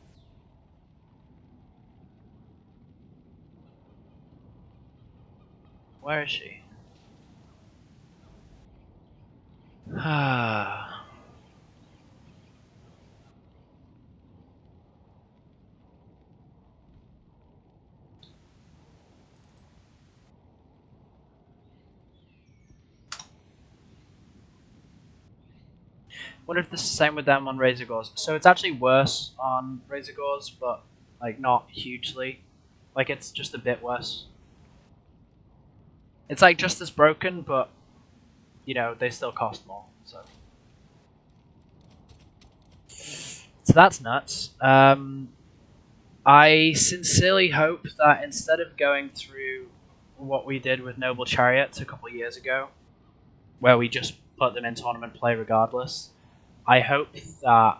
Speaker 1: Where is she? Wonder if this is the same with them on Razor Gores. So it's actually worse on Razor Gores, but like not hugely. Like it's just a bit worse. It's like just as broken, but you know they still cost more. So that's nuts. I sincerely hope that instead of going through what we did with Noble Chariots a couple of years ago, where we just put them in tournament play regardless, I hope that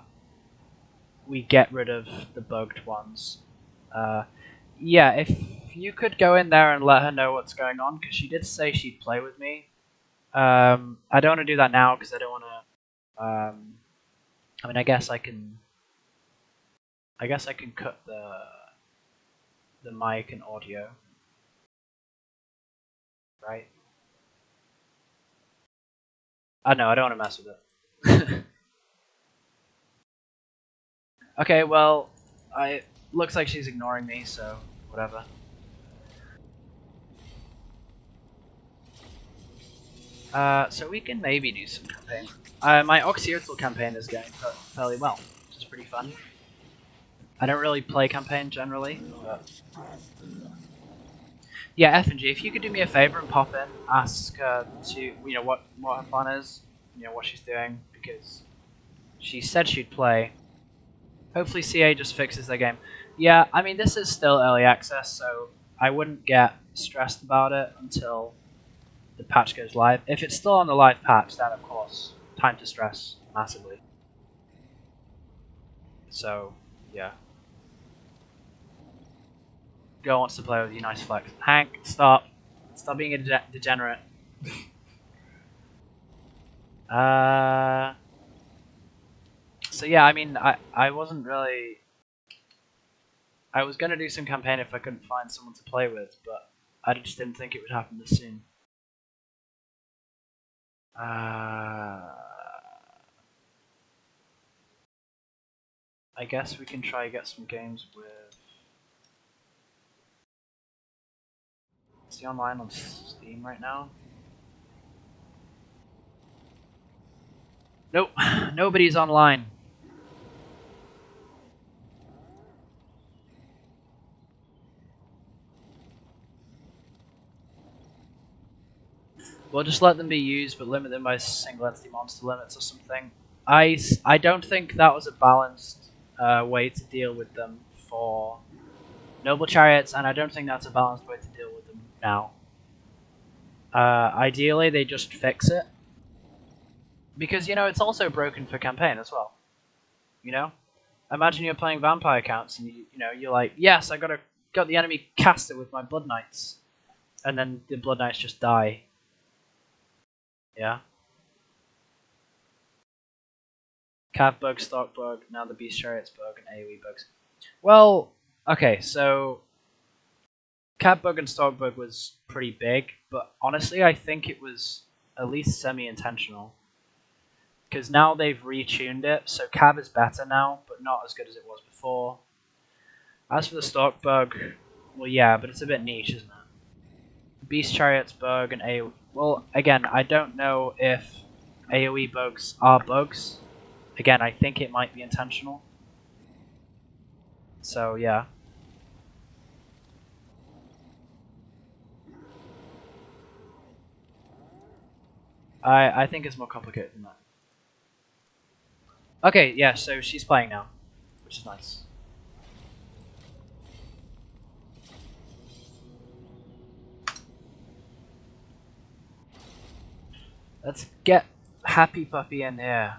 Speaker 1: we get rid of the bugged ones. Yeah, if you could go in there and let her know what's going on, because she did say she'd play with me. I don't want to do that now because I don't want to. I mean, I guess I can. I guess I can cut the mic and audio, right? I know I don't want to mess with it. Okay, well, I looks like she's ignoring me, so whatever. So we can maybe do some campaign. My Oxyrtal campaign is going fairly well, which is pretty fun. I don't really play campaign generally, but yeah, F and G. If you could do me a favor and pop in, ask her to what her plan is, what she's doing, because she said she'd play. Hopefully, CA just fixes their game. Yeah, I mean this is still early access, so I wouldn't get stressed about it until the patch goes live. If it's still on the live patch, then of course, time to stress massively. So, yeah. Girl wants to play with you, nice flex. Hank, stop. Stop being a degenerate. So yeah, I mean, I wasn't really... I was going to do some campaign if I couldn't find someone to play with, but I just didn't think it would happen this soon. I I guess we can try to get some games with... Is he online on Steam right now? Nope, nobody's online. We'll just let them be used, but limit them by single entity monster limits or something. I don't think that was a balanced way to deal with them for noble chariots, and I don't think that's a balanced way to deal with them now. Ideally, they just fix it. Because, you know, it's also broken for campaign as well. You know? Imagine you're playing vampire counts and you're like, yes, I got the enemy cast it with my blood knights. And then the blood knights just die. Yeah? Cav bug, stock bug, now the beast chariots bug, and AoE bugs. Well, okay, so Cav bug and stock bug was pretty big, but honestly I think it was at least semi-intentional. Because now they've retuned it, so Cav is better now, but not as good as it was before. As for the stock bug, well yeah, but it's a bit niche, isn't it? Beast chariots bug and AoE. Well, again, I don't know if AoE bugs are bugs. Again, I think it might be intentional. So, yeah. I think it's more complicated than that. Okay, yeah, so she's playing now, which is nice. Let's get Happy Puppy in here.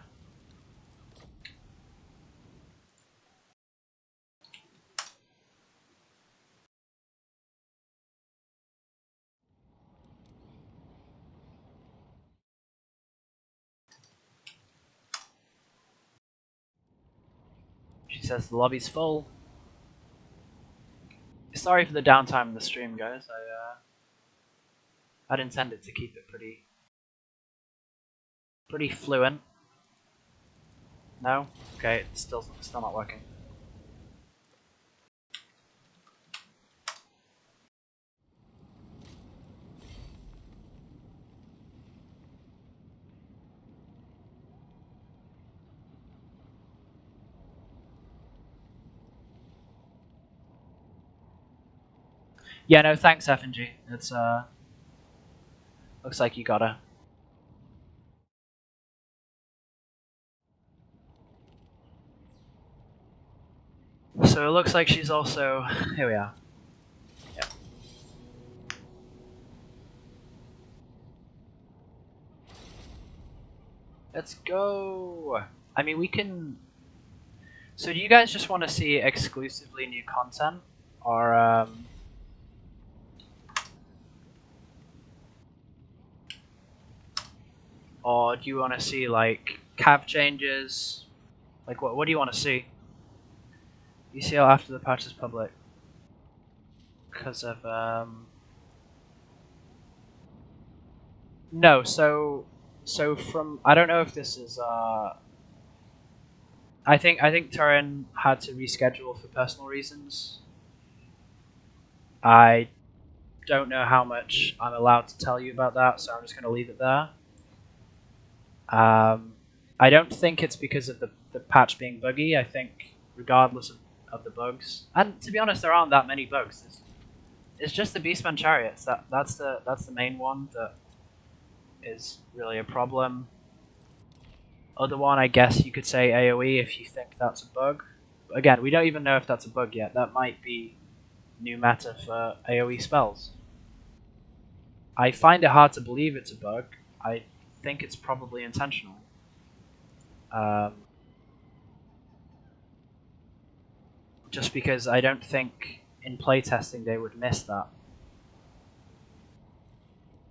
Speaker 1: She says the lobby's full. Sorry for the downtime in the stream, guys. I'd intended to keep it pretty fluent. No? Okay, it's still not working. Yeah, no, thanks, FNG. It's looks like you got her. So it looks like she's also... Here we are. Yeah. Let's go! I mean, we can... So do you guys just want to see exclusively new content? Or, Or do you want to see, like, cav changes? Like, what do you want to see? ECL after the patch is public. Because of, No, so from... I don't know if this is, I think Turin had to reschedule for personal reasons. I don't know how much I'm allowed to tell you about that, so I'm just going to leave it there. I don't think it's because of the patch being buggy. I think regardless of the bugs, and to be honest, there aren't that many bugs. It's just the Beastmen chariots. That's the main one that is really a problem. Other one, I guess you could say AoE if you think that's a bug. But again, we don't even know if that's a bug yet. That might be new meta for AoE spells. I find it hard to believe it's a bug. I think it's probably intentional. Just because I don't think in playtesting they would miss that.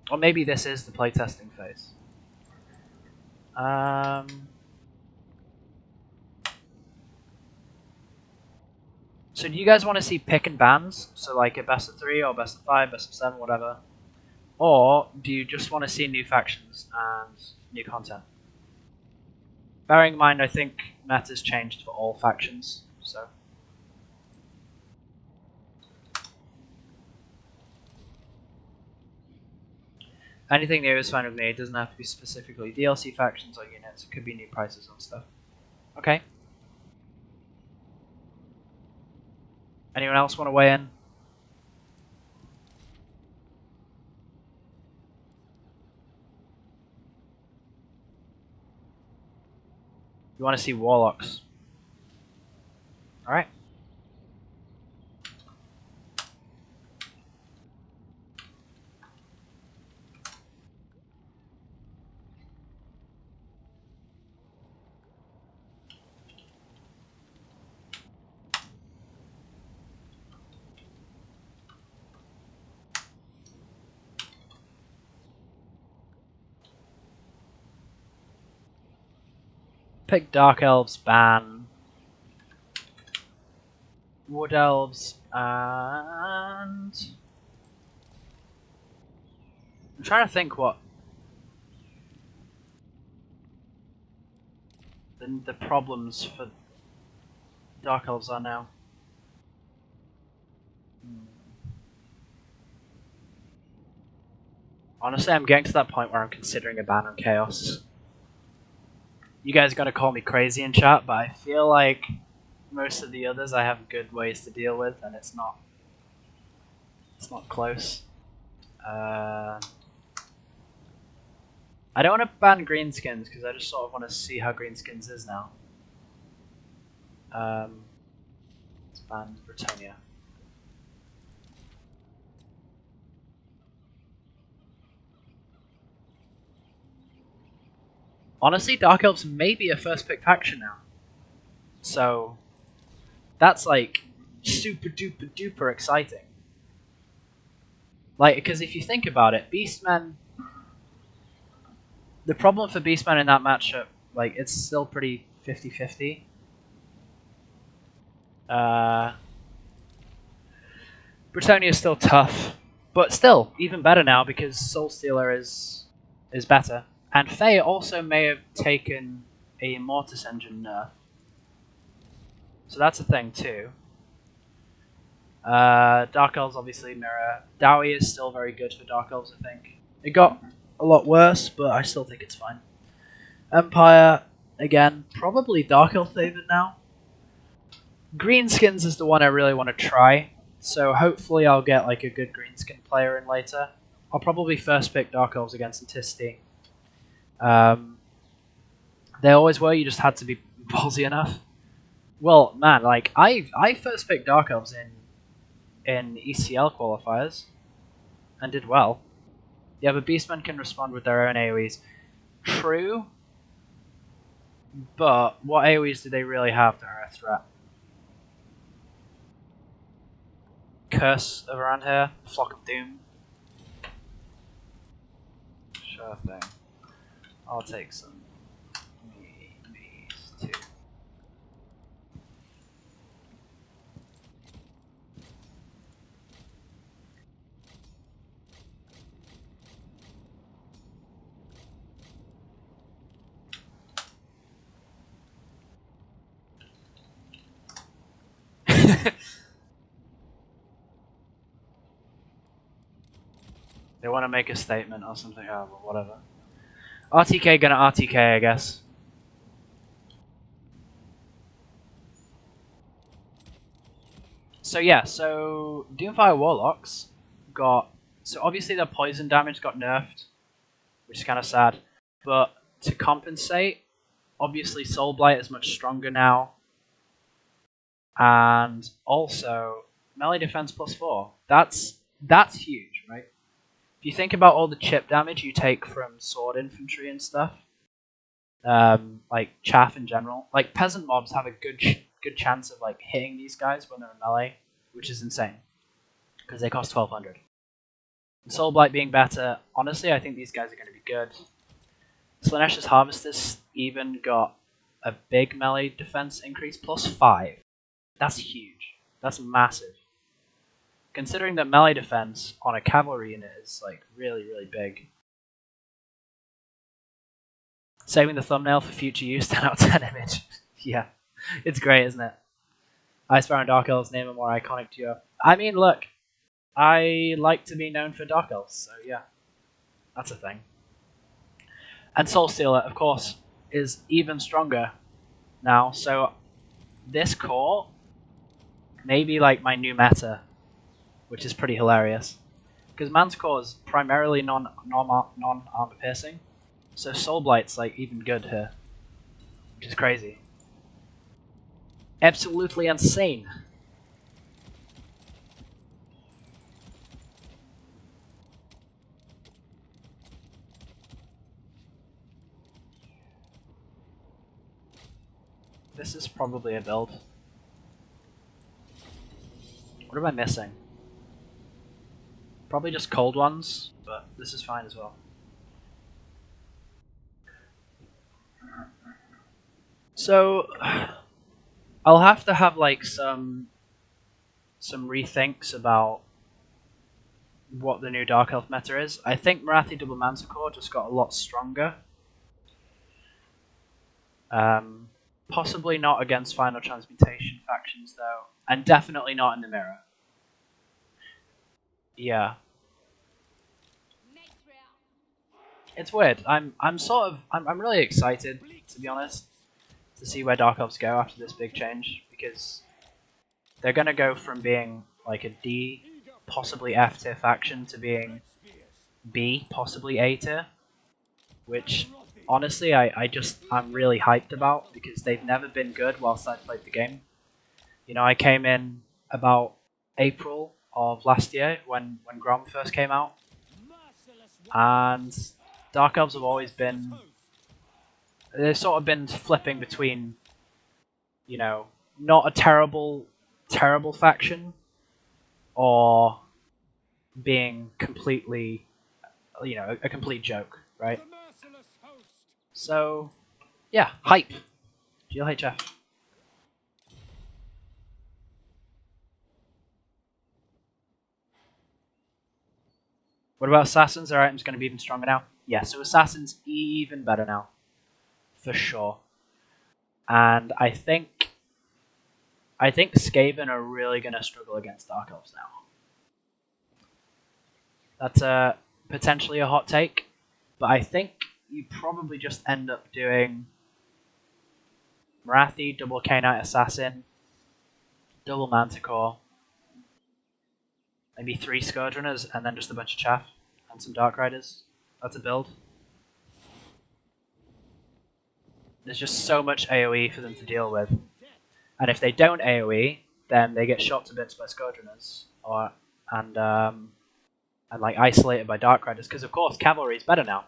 Speaker 1: Or maybe this is the playtesting phase. So do you guys want to see pick and bans? So like a best of 3 or best of 5, best of 7, whatever? Or do you just want to see new factions and new content? Bearing in mind, I think meta's changed for all factions, so. Anything new is fine with me. It doesn't have to be specifically DLC factions or units. It could be new prices on stuff. Okay. Anyone else want to weigh in? You want to see warlocks? All right. Pick Dark Elves, ban Wood Elves, and I'm trying to think what the problems for Dark Elves are now. Honestly, I'm getting to that point where I'm considering a ban on Chaos. You guys gotta call me crazy in chat, but I feel like most of the others I have good ways to deal with, and it's not close. I don't want to ban greenskins because I just sort of want to see how greenskins is now. Let's ban Britannia. Honestly, Dark Elves may be a first pick faction now. So that's like super duper duper exciting. Like, because if you think about it, Beastmen. The problem for Beastmen in that matchup, like, it's still pretty 50-50. Britannia is still tough, but still even better now because Soul Stealer is better. And Faye also may have taken a Mortis engine nerf, so that's a thing too. Dark Elves obviously mirror. Dowie is still very good for Dark Elves, I think. It got a lot worse, but I still think it's fine. Empire, again, probably Dark Elf favored now. Greenskins is the one I really want to try, so hopefully I'll get like a good greenskin player in later. I'll probably first pick Dark Elves against Antisti. They always were, you just had to be ballsy enough. Well, man, like, I first picked Dark Elves in ECL qualifiers, and did well. Yeah, but Beastmen can respond with their own AoEs. True, but what AoEs do they really have that are a threat? Curse around here, Flock of Doom. Sure thing. I'll take some me's too. They want to make a statement or something, oh, well, whatever. RTK gonna RTK, I guess. So yeah, so Doomfire Warlocks got... So obviously their poison damage got nerfed, which is kind of sad. But to compensate, obviously Soul Blight is much stronger now. And also, melee defense +4. That's huge, right? If you think about all the chip damage you take from sword infantry and stuff, like chaff in general, like peasant mobs have a good chance of like hitting these guys when they're in melee, which is insane because they cost 1200. Soul Blight being better, honestly, I think these guys are going to be good. Slaanesha's Harvesters even got a big melee defense increase, +5. That's huge. That's massive. Considering that melee defense on a cavalry unit is like really, really big. Saving the thumbnail for future use. 10 out of 10 image. Yeah, it's great, isn't it? Icefire and Dark Elves name a more iconic duo. I mean, look, I like to be known for Dark Elves, so yeah, that's a thing. And Soulstealer, of course, is even stronger now. So this core may be like my new meta, which is pretty hilarious. Because Manticore is primarily non-armor piercing, so Soul Blight's like even good here, which is crazy. Absolutely insane. This is probably a build. What am I missing? Probably just cold ones, but this is fine as well. So I'll have to have like some rethinks about what the new Dark Elf meta is. I think Marathi Double Manticore just got a lot stronger. Possibly not against Final Transmutation factions though, and definitely not in the mirror. Yeah. It's weird. I'm really excited, to be honest, to see where Dark Elves go after this big change, because they're gonna go from being like a D, possibly F tier faction to being B, possibly A tier, which honestly I'm really hyped about, because they've never been good whilst I played the game. You know, I came in about April of last year when Grom first came out, and Dark Elves have always been, they've sort of been flipping between, you know, not a terrible faction, or being completely, you know, a complete joke, right? So, yeah, hype. GLHF. What about Assassins? Their item's going to be even stronger now? Yeah, so Assassin's even better now. For sure. And I think Skaven are really going to struggle against Dark Elves now. That's potentially a hot take, but I think you probably just end up doing Marathi, double K-Knight Assassin, double Manticore, maybe 3 Scourge Runners, and then just a bunch of chaff and some Dark Riders. That's a build. There's just so much AoE for them to deal with. And if they don't AoE, then they get shot to bits by Scourge Runners, and like isolated by Dark Riders, because of course Cavalry is better now.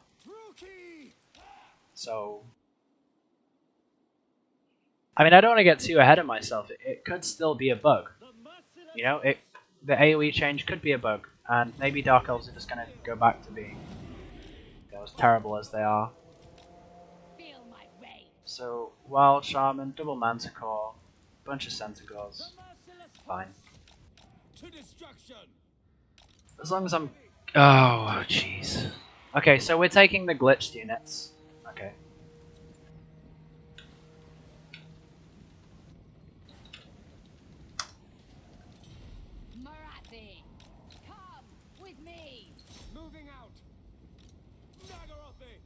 Speaker 1: So, I mean, I don't want to get too ahead of myself. It could still be a bug. You know, the AoE change could be a bug, and maybe Dark Elves are just going to go back to being, you know, as terrible as they are. So, Wild Shaman, double Manticore, bunch of Centaurs, fine. As long as I'm... Oh, jeez. Okay, so we're taking the glitched units. Okay.
Speaker 4: Marathi, come with me. Moving out. Nagarothi,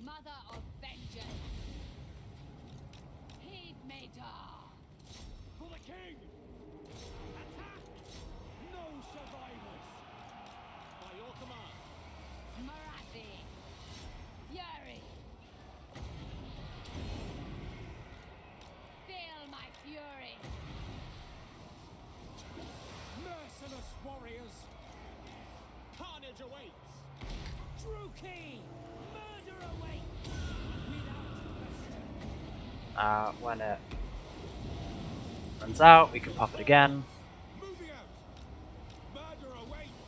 Speaker 4: mother of vengeance. Heed Matar. For the king. Attack. No survivors. By your command. Marathi. Fury. Feel my fury. Merciless warriors. Carnage awaits. Druki. Murder awaits. Without question.
Speaker 1: When it runs out, we can pop it again.
Speaker 4: Moving out. Murder awaits.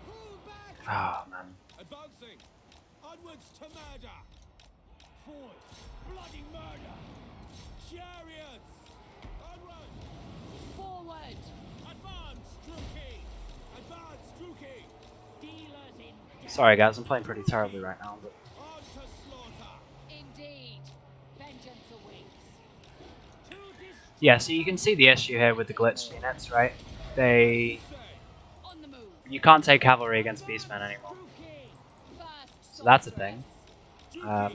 Speaker 4: Pull back.
Speaker 1: Oh, man.
Speaker 4: Advancing. Onwards to murder. Forward. Bloody murder. Chariots. Onward. Forward. Advance, Druki. Advance, Druki. Dealers in death.
Speaker 1: Sorry guys, I'm playing pretty terribly right now, but
Speaker 4: On to slaughter. Indeed.
Speaker 1: Yeah, so you can see the issue here with the glitched units, right?
Speaker 4: On the move.
Speaker 1: You can't take cavalry against Beastmen anymore.
Speaker 4: First
Speaker 1: So that's a thing.
Speaker 4: sorceress.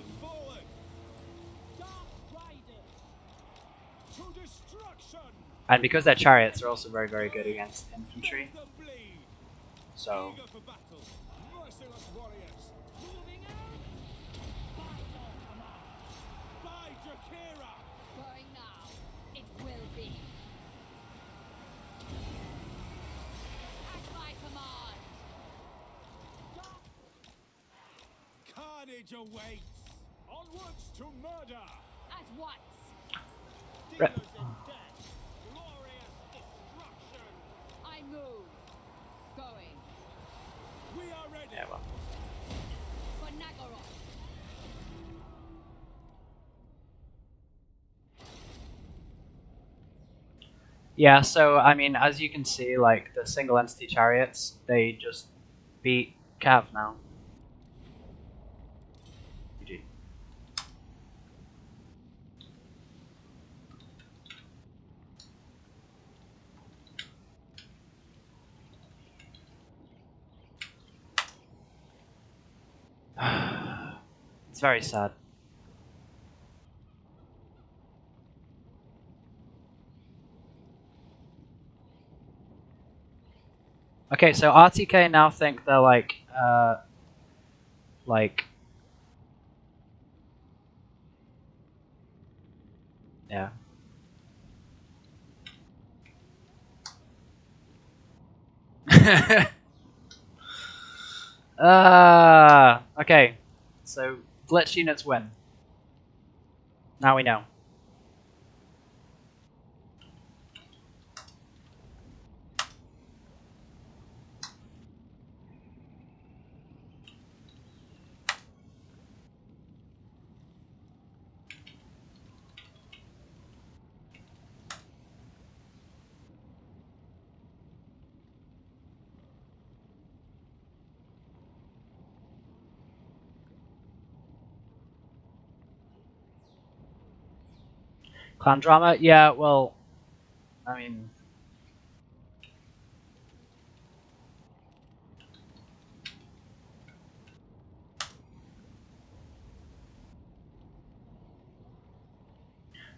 Speaker 1: And because they're chariots, they're also very, very good against infantry. So,
Speaker 4: Moving out. Going now. It will be. At my command.
Speaker 5: Carnage awaits! Onwards to murder!
Speaker 4: At once.
Speaker 1: Rip.
Speaker 5: Dealers in death! Glorious destruction!
Speaker 4: I move. Going.
Speaker 5: We are ready!
Speaker 1: yeah, well.
Speaker 4: For Nagoroth.
Speaker 1: Yeah, so, I mean, as you can see, like, the single entity chariots, they just beat Cav now. GG. It's very sad. Okay, so RTK now think they're like, yeah. Okay, so glitch units win. Now we know. Clan drama? Yeah, well, I mean...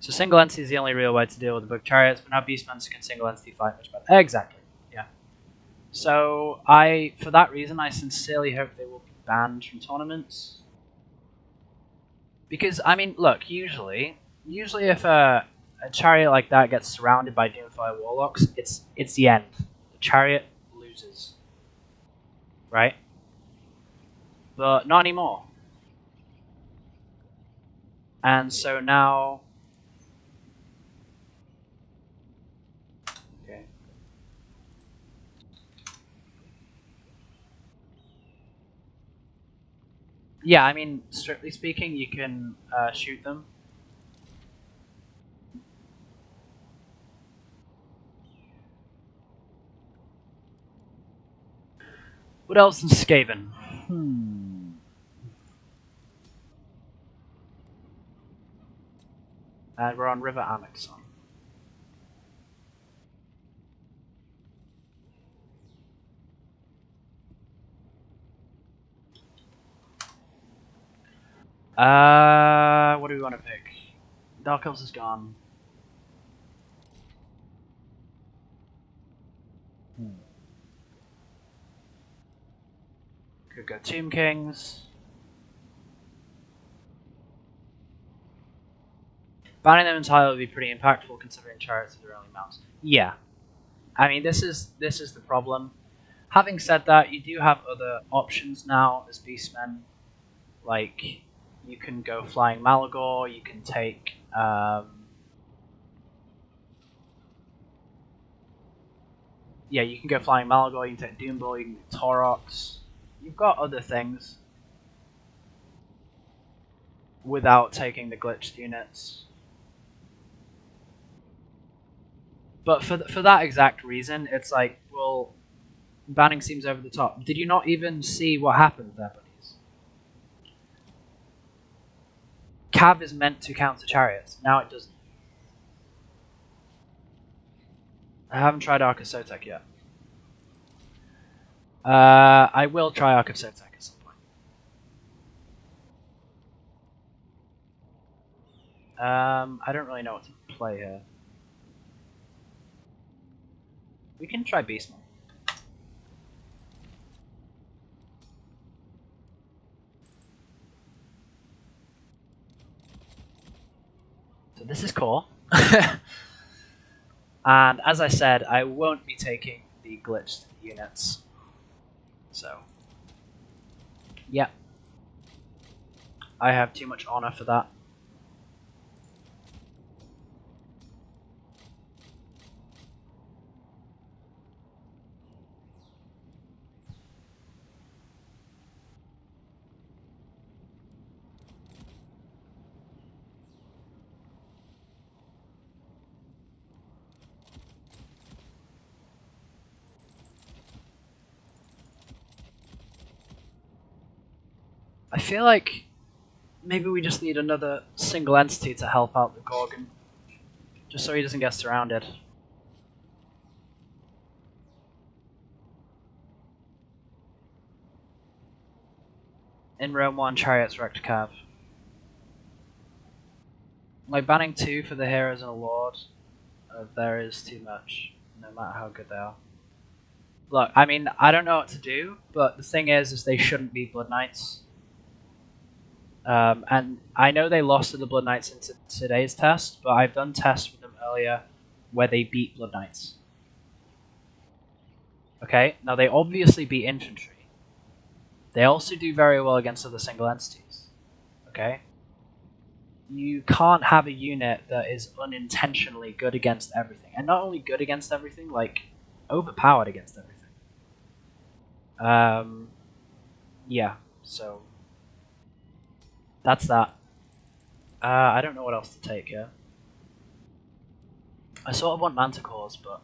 Speaker 1: So single entity is the only real way to deal with the bug chariots, but now Beastmen can single entity fight much better. Exactly, yeah. So, for that reason, I sincerely hope they will be banned from tournaments. Because, I mean, look, usually if a chariot like that gets surrounded by Doomfire Warlocks, it's the end. The chariot loses. Right? But not anymore. And so now... Okay. Yeah, I mean, strictly speaking, you can shoot them. What else in Skaven? And we're on River Amexon. What do we want to pick? Dark Elves is gone. Could go Tomb Kings. Banning them entirely would be pretty impactful considering chariots are their only mounts. Yeah. I mean, this is the problem. Having said that, you do have other options now as Beastmen. Like, you can go Flying Malagor, you can take... yeah, you can go Flying Malagor, you can take Doomball, you can do Taurox. You've got other things without taking the glitched units. But for that exact reason, it's like, well, banning seems over the top. Did you not even see what happened there, buddies? Cav is meant to counter chariots. Now it doesn't. I haven't tried Arc of Sotek yet. I will try Arc of Sotek at some point. I don't really know what to play here. We can try Beastmen. So this is cool. And as I said, I won't be taking the glitched units. So, yeah. I have too much honor for that. I feel like maybe we just need another single entity to help out the Gorgon. Just so he doesn't get surrounded. In Rome 1, Chariots wrecked Cav. Like, banning 2 for the heroes and a lord there is too much, no matter how good they are. Look, I mean, I don't know what to do, but the thing is they shouldn't be Blood Knights. And I know they lost to the Blood Knights in today's test, but I've done tests with them earlier where they beat Blood Knights. Okay, now they obviously beat infantry. They also do very well against other single entities. Okay? You can't have a unit that is unintentionally good against everything. And not only good against everything, like, overpowered against everything. Yeah, so that's that. I don't know what else to take here. I sort of want Manticores, but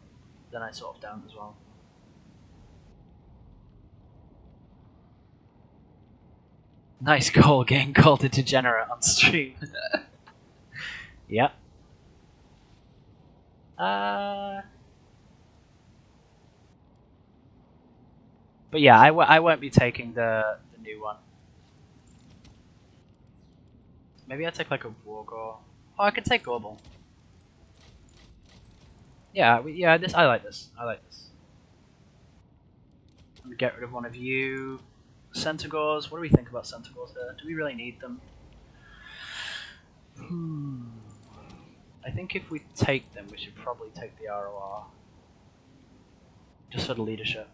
Speaker 1: then I sort of don't as well. Nice goal, getting called a degenerate on stream. Yep. But yeah, I won't be taking the new one. Maybe I take like a Wargore. Oh, I could take Gorbel. Yeah, I like this. I like this. I'm gonna get rid of one of you. Centaurs. What do we think about Centaurs here? Do we really need them? I think if we take them, we should probably take the ROR. Just for the leadership.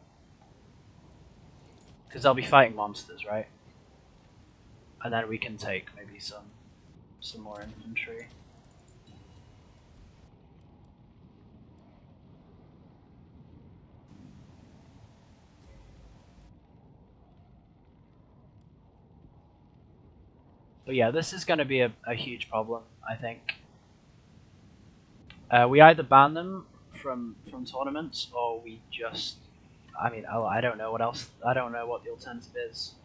Speaker 1: Because they'll be fighting monsters, right? And then we can take maybe some more infantry. But yeah, this is going to be a huge problem, I think. We either ban them from tournaments, or we just... I mean, I don't know what else... I don't know what the alternative is.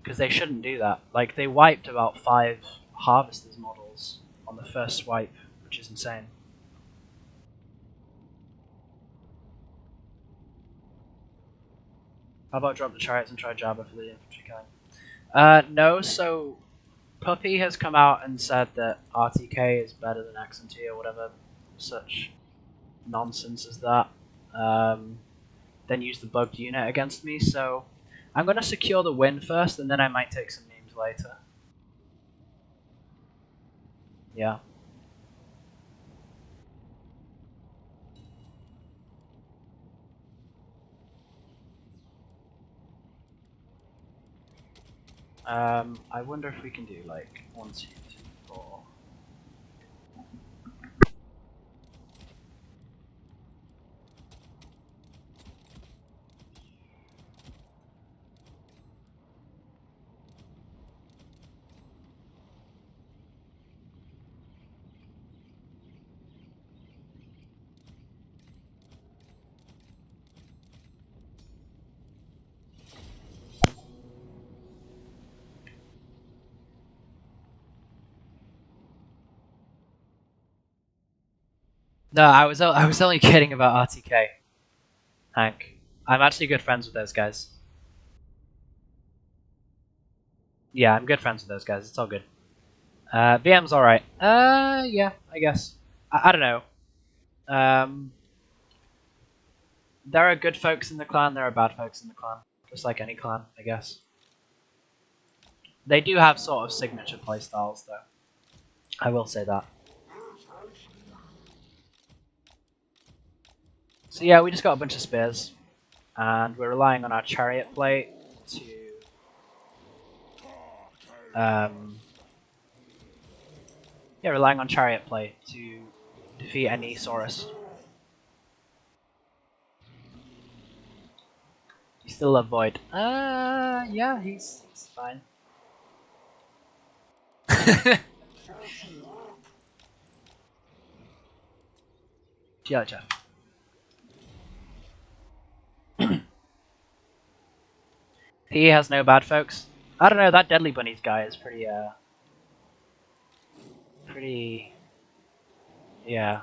Speaker 1: Because they shouldn't do that. Like, they wiped about 5 Harvesters models on the first swipe, which is insane. How about drop the chariots and try Jabba for the infantry killing? No, so Puppy has come out and said that RTK is better than XMT or whatever such nonsense as that. Then use the bugged unit against me, so I'm going to secure the win first, and then I might take some memes later. Yeah. I wonder if we can do like 1, 2, 3, 4. No, I was only kidding about RTK, Hank. I'm actually good friends with those guys. Yeah, I'm good friends with those guys. It's all good. BM's alright. Yeah, I guess. I don't know. There are good folks in the clan, there are bad folks in the clan. Just like any clan, I guess. They do have sort of signature playstyles, though. I will say that. So yeah, we just got a bunch of spears. And we're relying on our chariot plate to... yeah, relying on chariot plate to defeat any Saurus. You still love Void? Yeah, he's fine. Yeah, Jeff. He has no bad folks. I don't know, that Deadly Bunnies guy is pretty, yeah.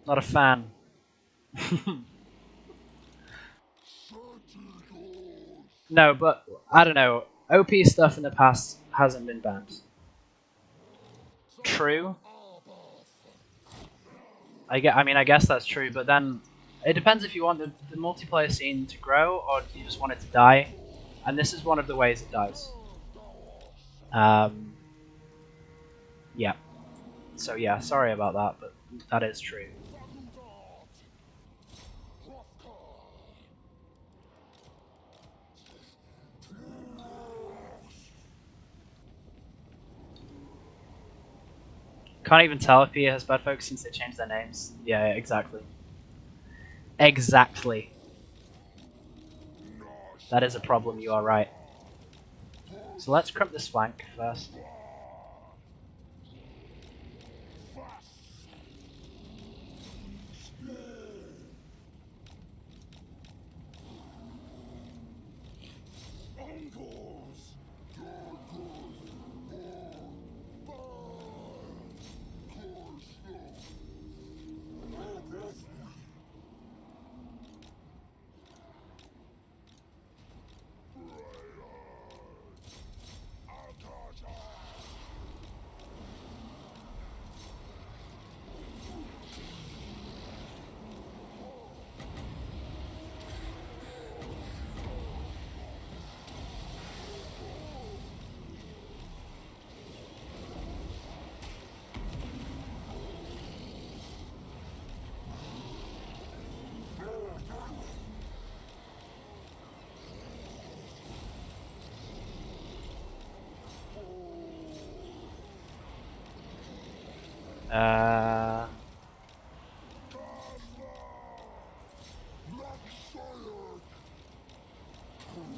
Speaker 1: Not a fan. No, but, I don't know, OP stuff in the past hasn't been banned. True. I mean, I guess that's true, but then it depends if you want the multiplayer scene to grow or if you just want it to die. And this is one of the ways it dies. Yeah. So yeah, sorry about that, but that is true. Can't even tell if he has bad folks since they changed their names. Yeah, exactly. Exactly. That is a problem, you are right. So let's crimp this flank first.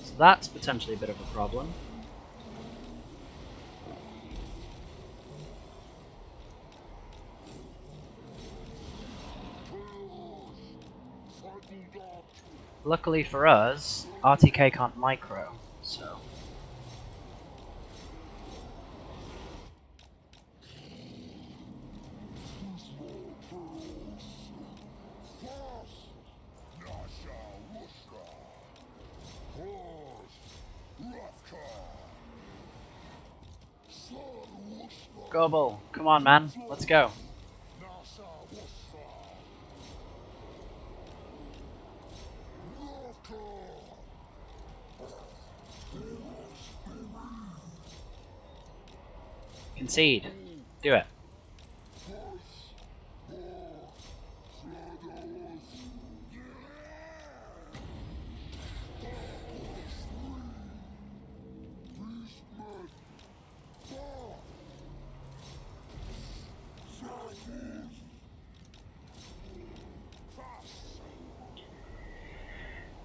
Speaker 1: So that's potentially a bit of a problem. Luckily for us, RTK can't micro, so... Gobble, come on man, let's go. Concede. Do it.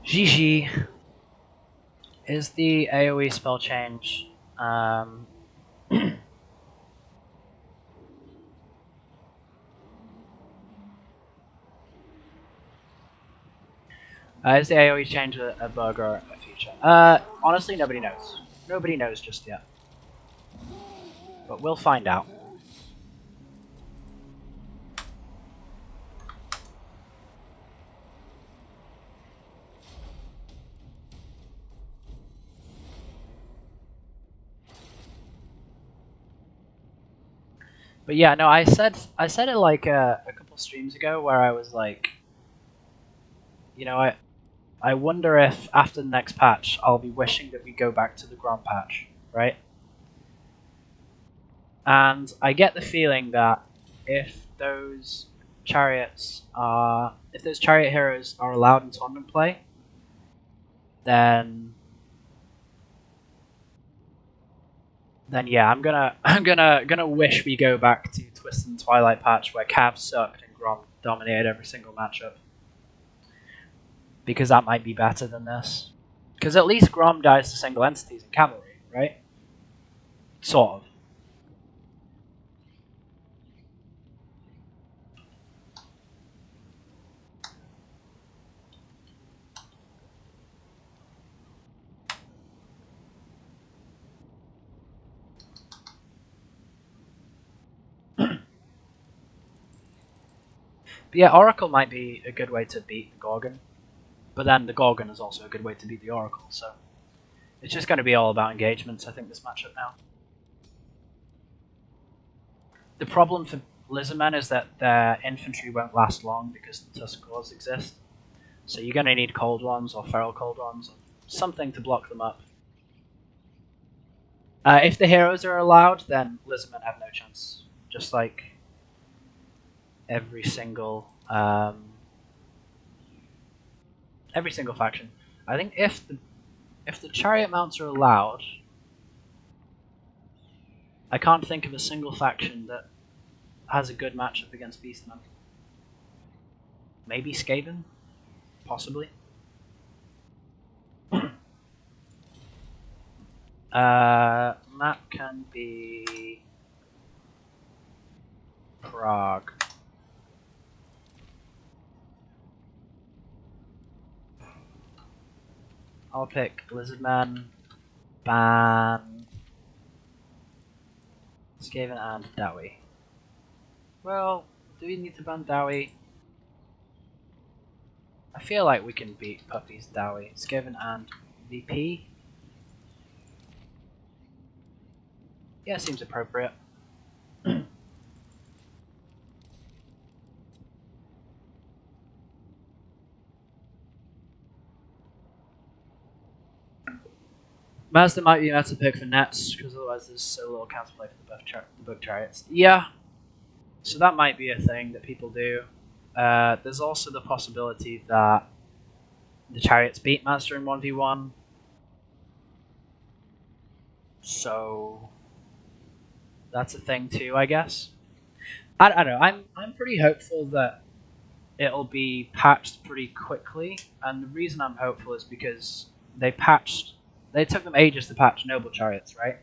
Speaker 1: GG is the AoE spell change. Is the AoE change a bug or a feature? Honestly, nobody knows. Nobody knows just yet. But we'll find out. But yeah, no, I said it like a couple streams ago where I was like, you know, I wonder if after the next patch I'll be wishing that we go back to the Grom patch, right? And I get the feeling that if those if those chariot heroes are allowed in tournament play, then yeah, I'm gonna wish we go back to Twist and Twilight patch where Cav sucked and Grom dominated every single matchup. Because that might be better than this. Because at least Grom dies to single entities and cavalry, right? Sort of. But yeah, Oracle might be a good way to beat the Gorgon. But then the Gorgon is also a good way to beat the Oracle, so it's just going to be all about engagements, I think, this matchup now. The problem for Lizardmen is that their infantry won't last long because the Tuskors exist. So you're going to need Cold Ones or Feral Cold Ones, or something to block them up. If the heroes are allowed, then Lizardmen have no chance. Just like every single faction. I think if the chariot mounts are allowed, I can't think of a single faction that has a good matchup against Beastmen. Maybe Skaven? Possibly. Map can be Prague. I'll pick Lizardman, Ban, Skaven, and Dowie. Well, do we need to ban Dowie? I feel like we can beat Puppy's Dowie, Skaven, and VP. Yeah, seems appropriate. Mazda might be a better pick for Nets, because otherwise there's so little counterplay for the book chariots. Yeah, so that might be a thing that people do. There's also the possibility that the chariots beat Mazda in 1v1. So that's a thing too, I guess. I don't know. I'm pretty hopeful that it'll be patched pretty quickly, and the reason I'm hopeful is because they took them ages to patch Noble Chariots, right?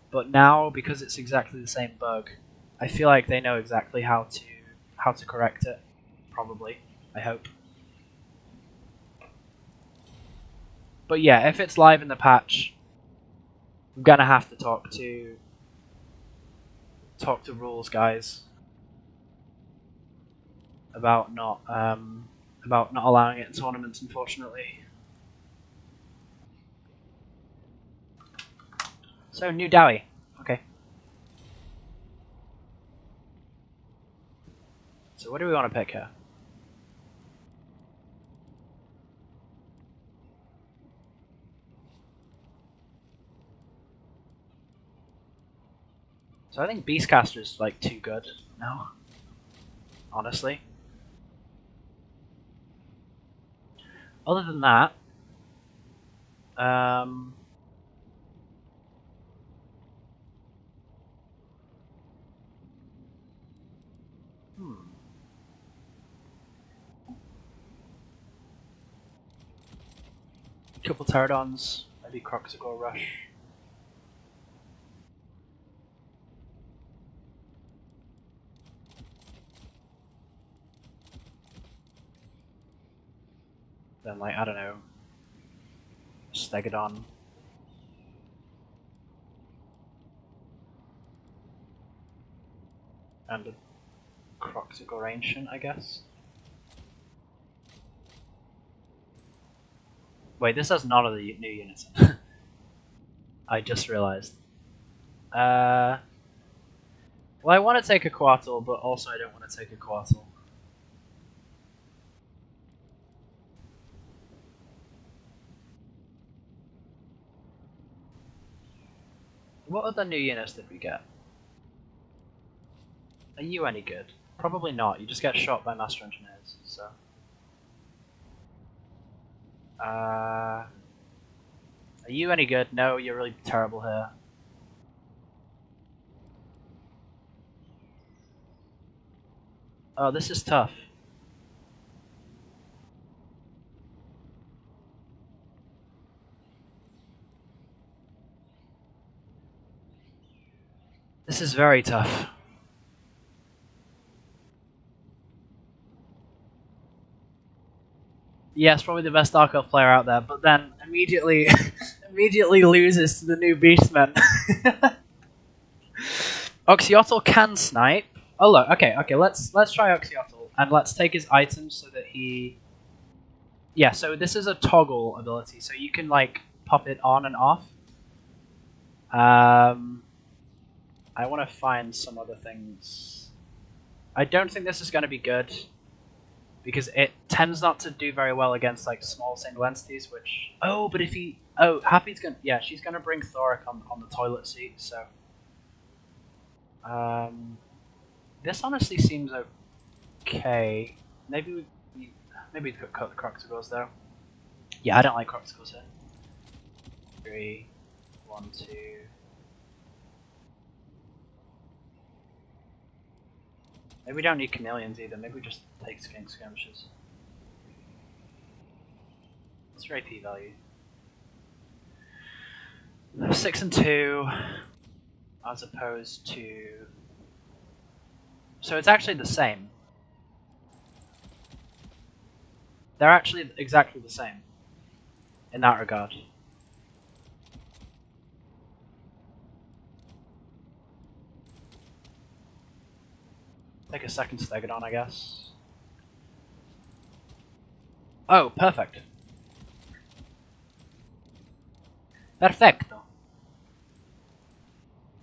Speaker 1: But now, because it's exactly the same bug, I feel like they know exactly how to correct it. Probably, I hope. But yeah, if it's live in the patch, I'm gonna have to talk to rules guys about not allowing it in tournaments, unfortunately. So new Dowie, okay. So what do we want to pick here? So I think Beastcaster is like too good now, honestly. Other than that, couple Pterodons, maybe Croxagore Rush. Then like, I don't know, Stegodon. And a Croxagore Ancient, I guess. Wait, this has none of the new units. I just realized. Well, I want to take a Quartal, but also I don't want to take a Quartal. What other new units did we get? Are you any good? Probably not. You just get shot by Master Engineers, so. Are you any good? No, you're really terrible here. Oh, this is tough. This is very tough. Yes, probably the best Dark Elf player out there, but then immediately immediately loses to the new Beastmen. Oxyotl can snipe. Oh look, okay, let's try Oxyotl and let's take his items so that he. Yeah, so this is a toggle ability, so you can like pop it on and off. I want to find some other things. I don't think this is going to be good because it tends not to do very well against like small single entities. Which but if he Happy's gonna she's gonna bring Thoric on the toilet seat. So this honestly seems okay. Maybe we could cut the Croxagores though. Yeah, I don't like Croxagores here. 3, 1, 2. Maybe we don't need chameleons either. Maybe we just take skink skirmishes. What's your AP value? 6 and 2, as opposed to. So it's actually the same. They're actually exactly the same in that regard. Take a second Stegodon, I guess. Oh, perfect. Perfecto.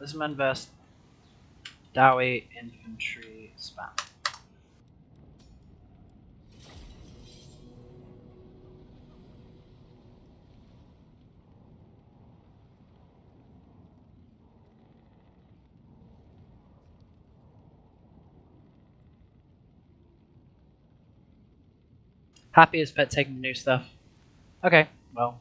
Speaker 1: Lizardmen vs. Dowie infantry spam. Happy as pet taking the new stuff. Okay, well.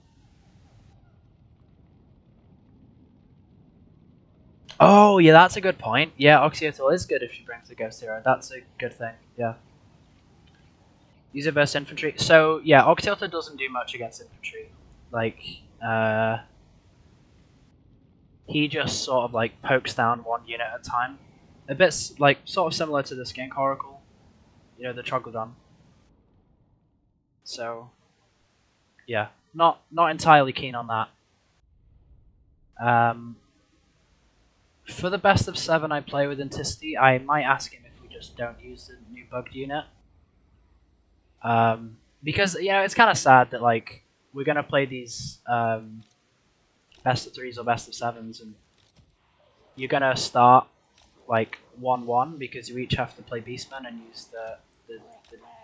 Speaker 1: Oh, yeah, that's a good point. Yeah, Oxyotl is good if she brings the Ghost Hero. That's a good thing, yeah. User burst infantry. So, yeah, Oxyotl doesn't do much against infantry. Like, he just sort of, like, pokes down one unit at a time. A bit, like, sort of similar to the Skink Oracle. You know, the Troglodon. So, yeah, not entirely keen on that. For the best of 7 I play with Anticity, I might ask him if we just don't use the new bugged unit. Because, you know, it's kind of sad that, like, we're going to play these best of 3s or best of 7s, and you're going to start, like, 1-1 because you each have to play Beastmen and use the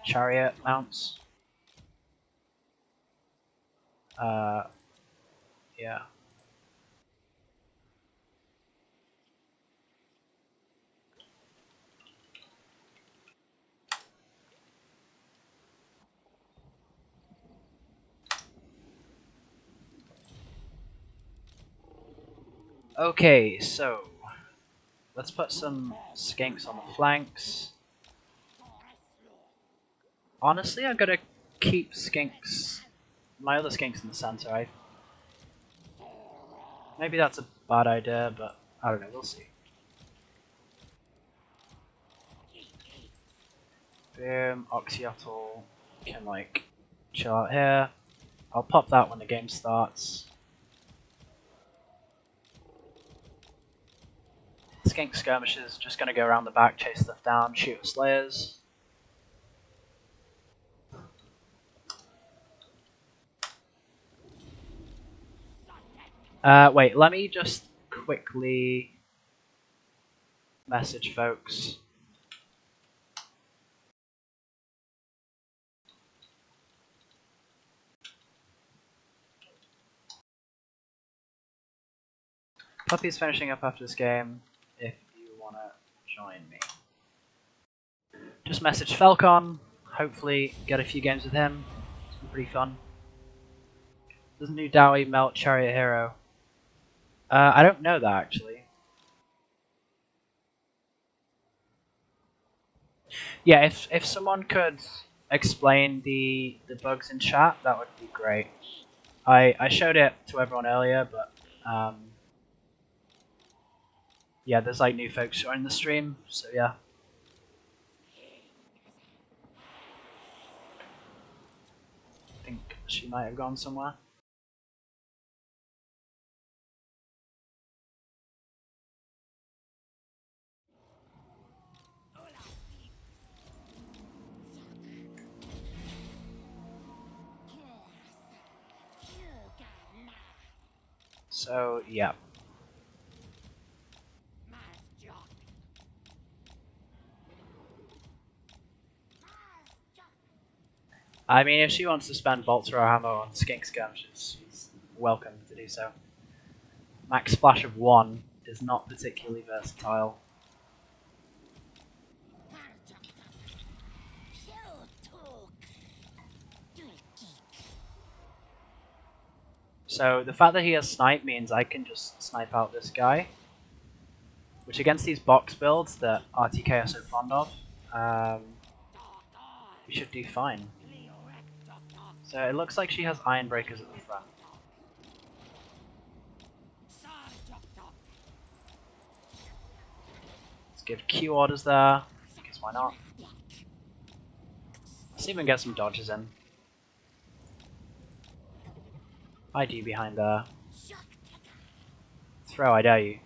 Speaker 1: chariot mounts. Yeah. Okay, so let's put some skinks on the flanks. Honestly, I'm gonna keep skinks, my other skinks in the center. Maybe that's a bad idea, but I don't know. We'll see. Boom, Oxyotl can like chill out here. I'll pop that when the game starts. Skink skirmishes, just gonna go around the back, chase stuff down, shoot at slayers. Wait, let me just quickly message folks. Puppy's finishing up after this game, if you want to join me. Just message Falcon, hopefully get a few games with him. It's been pretty fun. Doesn't new Dowie melt Chariot Hero? I don't know that actually. Yeah, if someone could explain the bugs in chat, that would be great. I showed it to everyone earlier, but yeah, there's like new folks joining the stream, so yeah. I think she might have gone somewhere. So yeah. I mean, if she wants to spend Bolt Throw Ammo on Skink Scum, she's welcome to do so. Max Splash of 1 is not particularly versatile. So the fact that he has Snipe means I can just snipe out this guy. Which against these box builds that RTK are so fond of, we should do fine. So it looks like she has Iron Breakers at the front. Let's give Q orders there, because why not? Let's even get some dodges in. ID behind there. Throw, I dare you.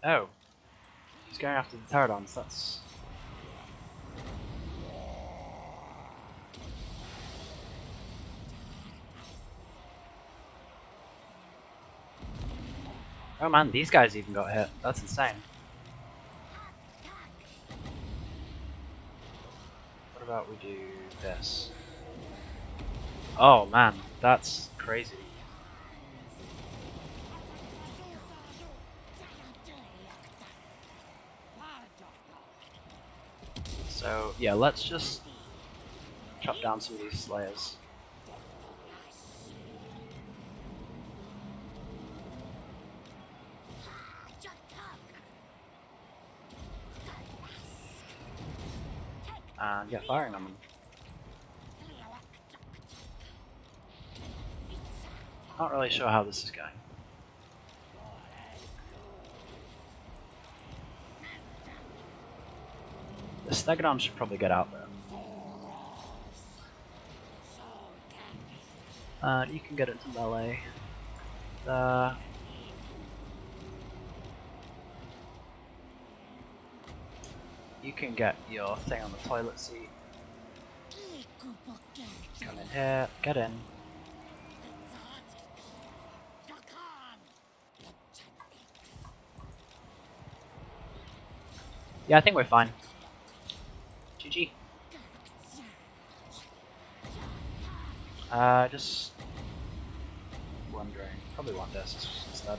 Speaker 1: Oh. He's going after the Pterodons, that's... Oh man, these guys even got hit. That's insane. What about we do this? Oh man, that's crazy. So yeah, let's just chop down some of these slayers. And get firing on them. Not really sure how this is going. The Stegodon should probably get out there. You can get into melee. You can get your thing on the toilet seat. Come in here, get in. Yeah, I think we're fine. GG. Just wondering. Probably want this instead.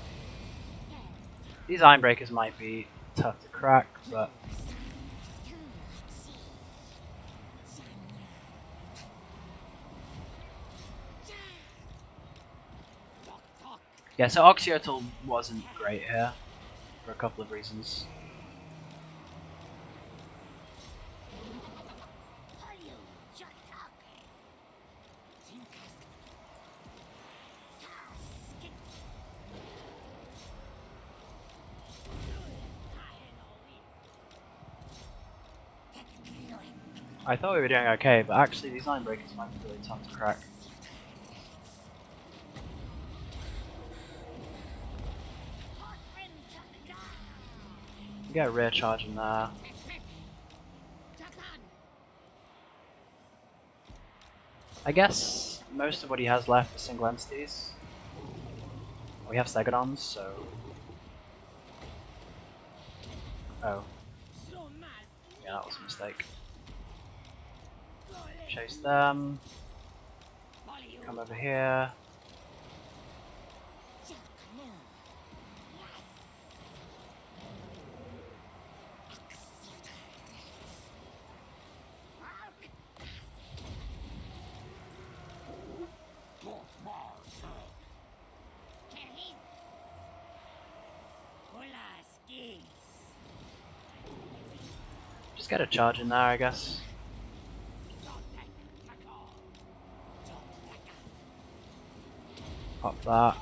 Speaker 1: These Iron Breakers might be tough to crack, but yeah, so Oxyotl wasn't great here for a couple of reasons. I thought we were doing okay, but actually these iron breakers might be really tough to crack. Get a rear charge in there. I guess most of what he has left is single entities. We have Stegodons, so... Oh. Yeah, that was a mistake. Chase them. Come over here. Just get a charge in there, I guess. Pop that.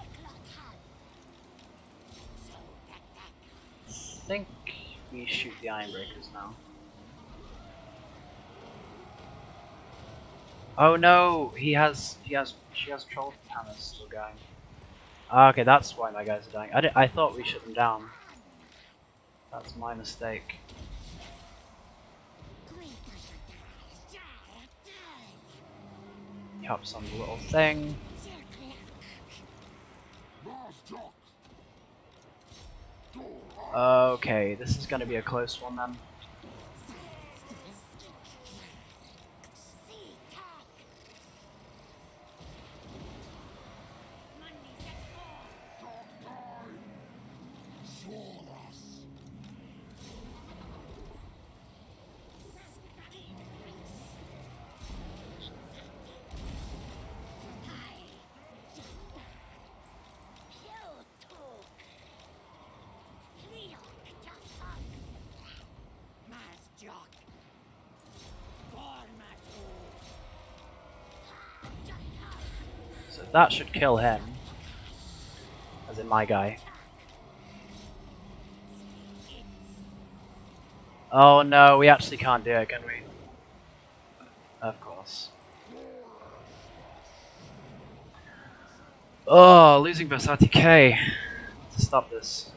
Speaker 1: I think we shoot the iron breakers now. Oh no, she has troll hammers still going. Okay, that's why my guys are dying. I thought we shut them down. That's my mistake. He hops on the little thing. Okay, this is gonna be a close one then. So that should kill him. As in my guy. Oh no, we actually can't do it, can we? Of course. Oh, losing Versati K to stop this.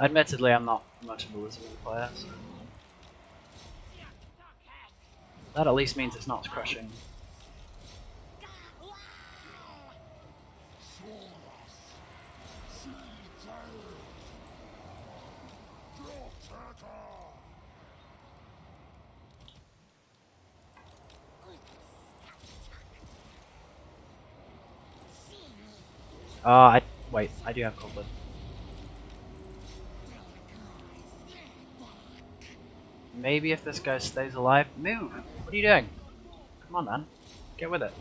Speaker 1: Admittedly, I'm not much of a Lizardmen player, so that at least means it's not crushing. Wait, I do have Cold Blood. Maybe if this guy stays alive, move! What are you doing? Come on, man, get with it.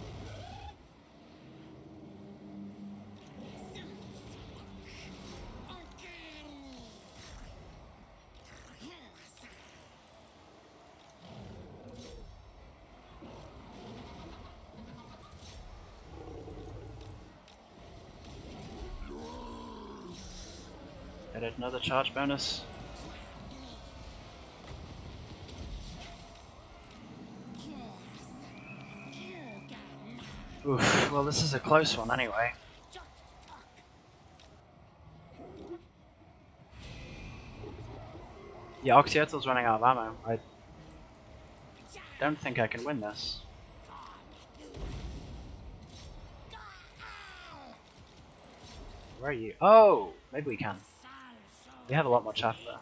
Speaker 1: Added another charge bonus. Oof, well this is a close one anyway. Yeah, Oxyurtle's running out of ammo. I don't think I can win this. Where are you? Oh! Maybe we can. We have a lot more chaff there.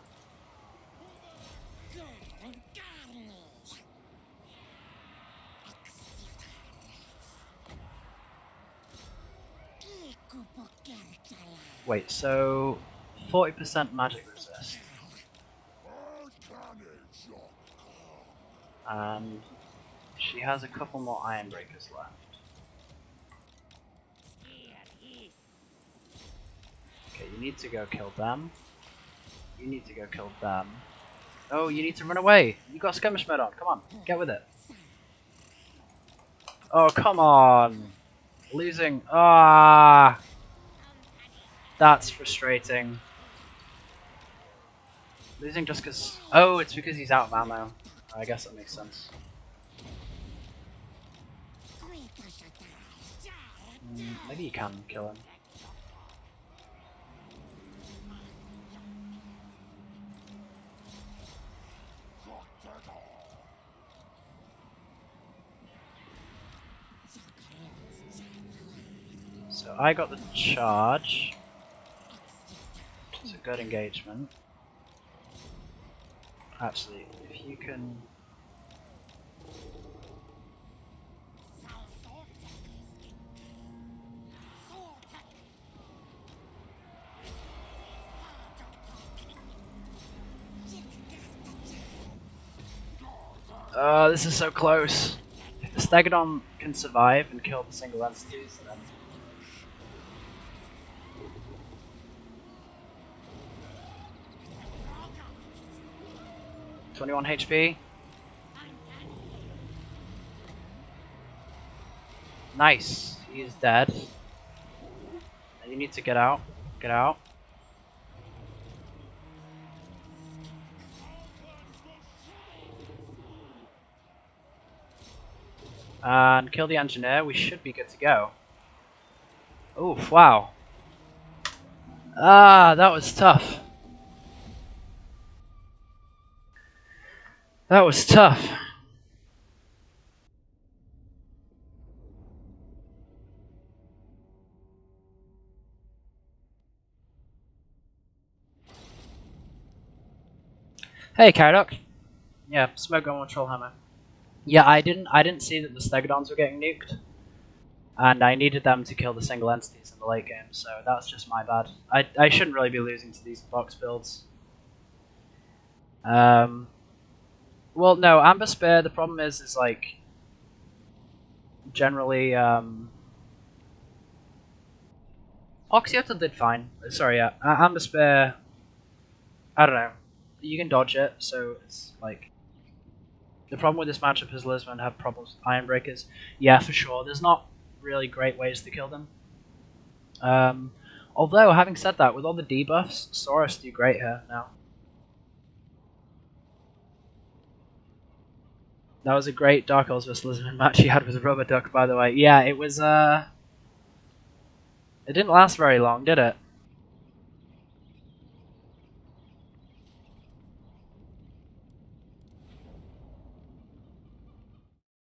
Speaker 1: Wait, so 40% magic resist. And she has a couple more iron breakers left. Okay, you need to go kill them. You need to go kill them. Oh, you need to run away! You got skirmish mode on, come on, get with it. Oh, come on! Losing. Ah, that's frustrating. Losing just because. Oh, it's because he's out of ammo. I guess that makes sense. Maybe you can kill him. So I got the charge. It's a good engagement. Actually, if you can. This is so close. If the Stegodon can survive and kill the single entities, then. (21 HP. Nice. He is dead. You need to get out. Get out. And kill the engineer. We should be good to go. Oof, wow. Ah, that was tough. That was tough. Hey, Caradoc. Yeah, smoke gun with troll hammer. Yeah, I didn't see that the Stegodons were getting nuked, and I needed them to kill the single entities in the late game, so that's just my bad. I shouldn't really be losing to these box builds. Well, no, Amber Spear. The problem is like generally Oxyotl did fine. Sorry, yeah, Amber Spear. I don't know. You can dodge it, so it's like the problem with this matchup is Lizardmen have problems with Iron Breakers. Yeah, for sure. There's not really great ways to kill them. Although, having said that, with all the debuffs, Saurus do great here now. That was a great Dark Elves vs Lizardmen match you had with Rubber Duck, by the way. Yeah, it was, it didn't last very long, did it?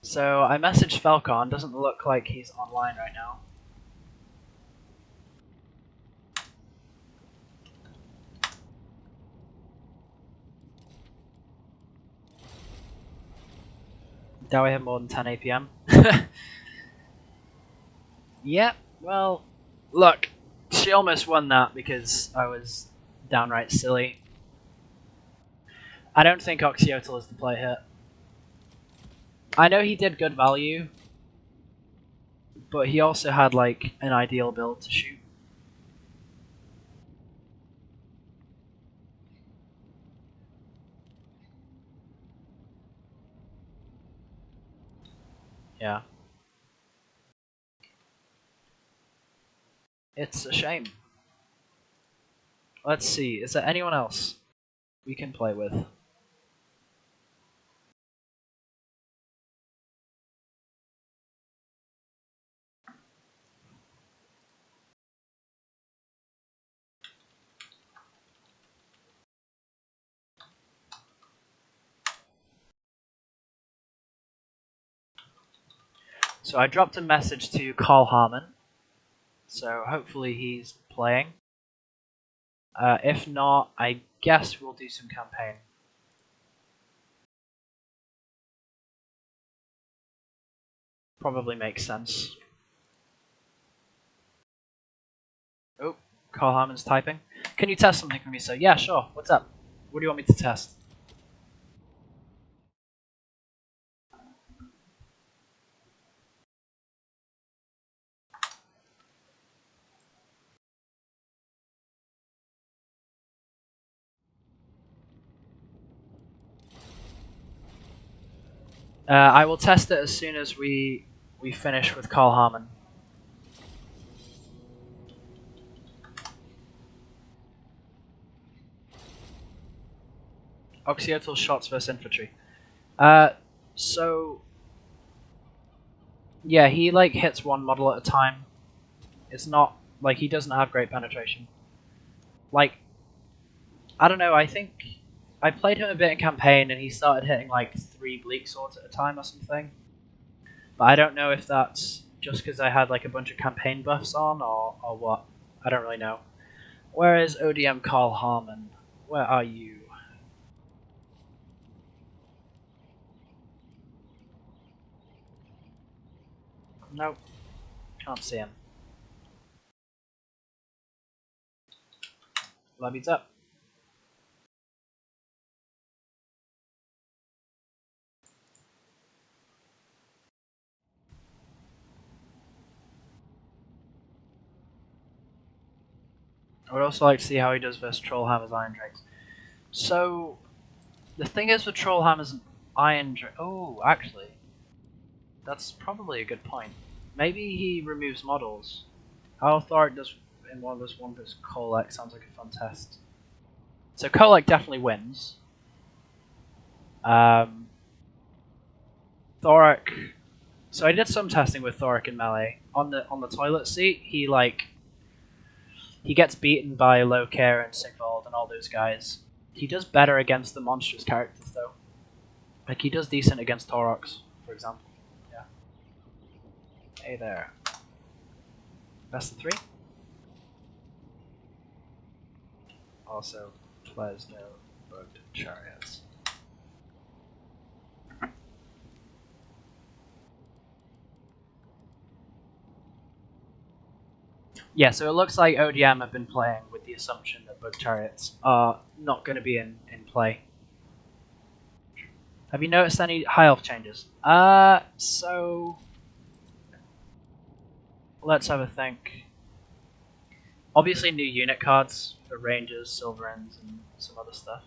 Speaker 1: So, I messaged Falcon, doesn't look like he's online right now. Doubt we have more than 10 APM. Yep, well, look, she almost won that because I was downright silly. I don't think Oxyotl is the play here. I know he did good value, but he also had like an ideal build to shoot. Yeah. It's a shame. Let's see, is there anyone else we can play with? So I dropped a message to Carl Harmon, so hopefully he's playing. If not, I guess we'll do some campaign. Probably makes sense. Oh, Carl Harmon's typing. Can you test something for me, sir? Yeah, sure. What's up? What do you want me to test? I will test it as soon as we finish with Carl Harmon. Occidental shots versus infantry. So yeah, he like hits one model at a time. It's not like he doesn't have great penetration. Like, I don't know. I think I played him a bit in campaign, and he started hitting like 3 bleak swords at a time or something. But I don't know if that's just because I had like a bunch of campaign buffs on, or what. I don't really know. Where is ODM Carl Harmon? Where are you? Nope, can't see him. Lobby's up. I would also like to see how he does versus Trollhammer's Iron Drakes. So, the thing is with Trollhammer's Iron Drake. Oh, actually, that's probably a good point. Maybe he removes models. How Thoric does in one of those one versus Kolek sounds like a fun test. So Kolek definitely wins. Thoric. So I did some testing with Thoric in melee. On the toilet seat, he gets beaten by Lokar and Sigvald and all those guys. He does better against the monstrous characters though. Like he does decent against Taurox, for example. Yeah. Hey there. Best of 3. Also, Plesno bugged chariots. Yeah, so it looks like ODM have been playing with the assumption that bug chariots are not going to be in play. Have you noticed any high elf changes? So let's have a think. Obviously, new unit cards for rangers, silverins, and some other stuff.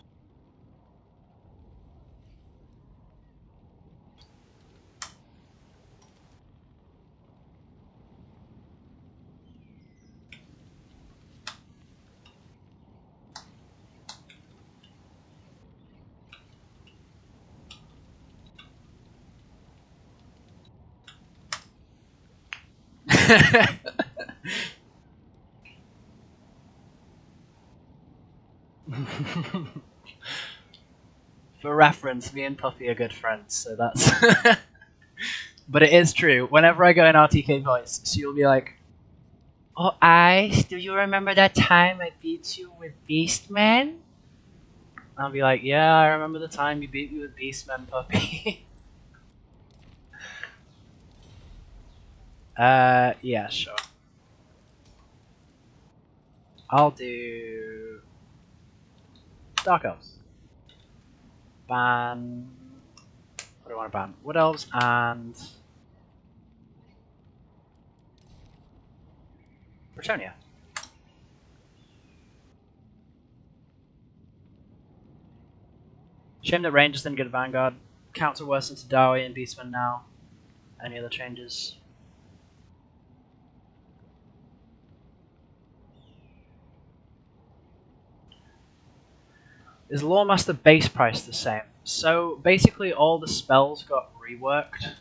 Speaker 1: For reference, me and Puffy are good friends, so that's. But it is true. Whenever I go in RTK voice, she'll be like, "Oh, Ice, do you remember that time I beat you with Beastmen?" I'll be like, "Yeah, I remember the time you beat me with Beastmen, Puppy." Yeah, sure. I'll do Dark Elves. Ban. What do I want to ban? Wood Elves and Bretonia. Shame that Rangers didn't get a Vanguard. Counter worse into Dawi and Beastmen now. Any other changes? Is Lawmaster base price the same? So basically all the spells got reworked.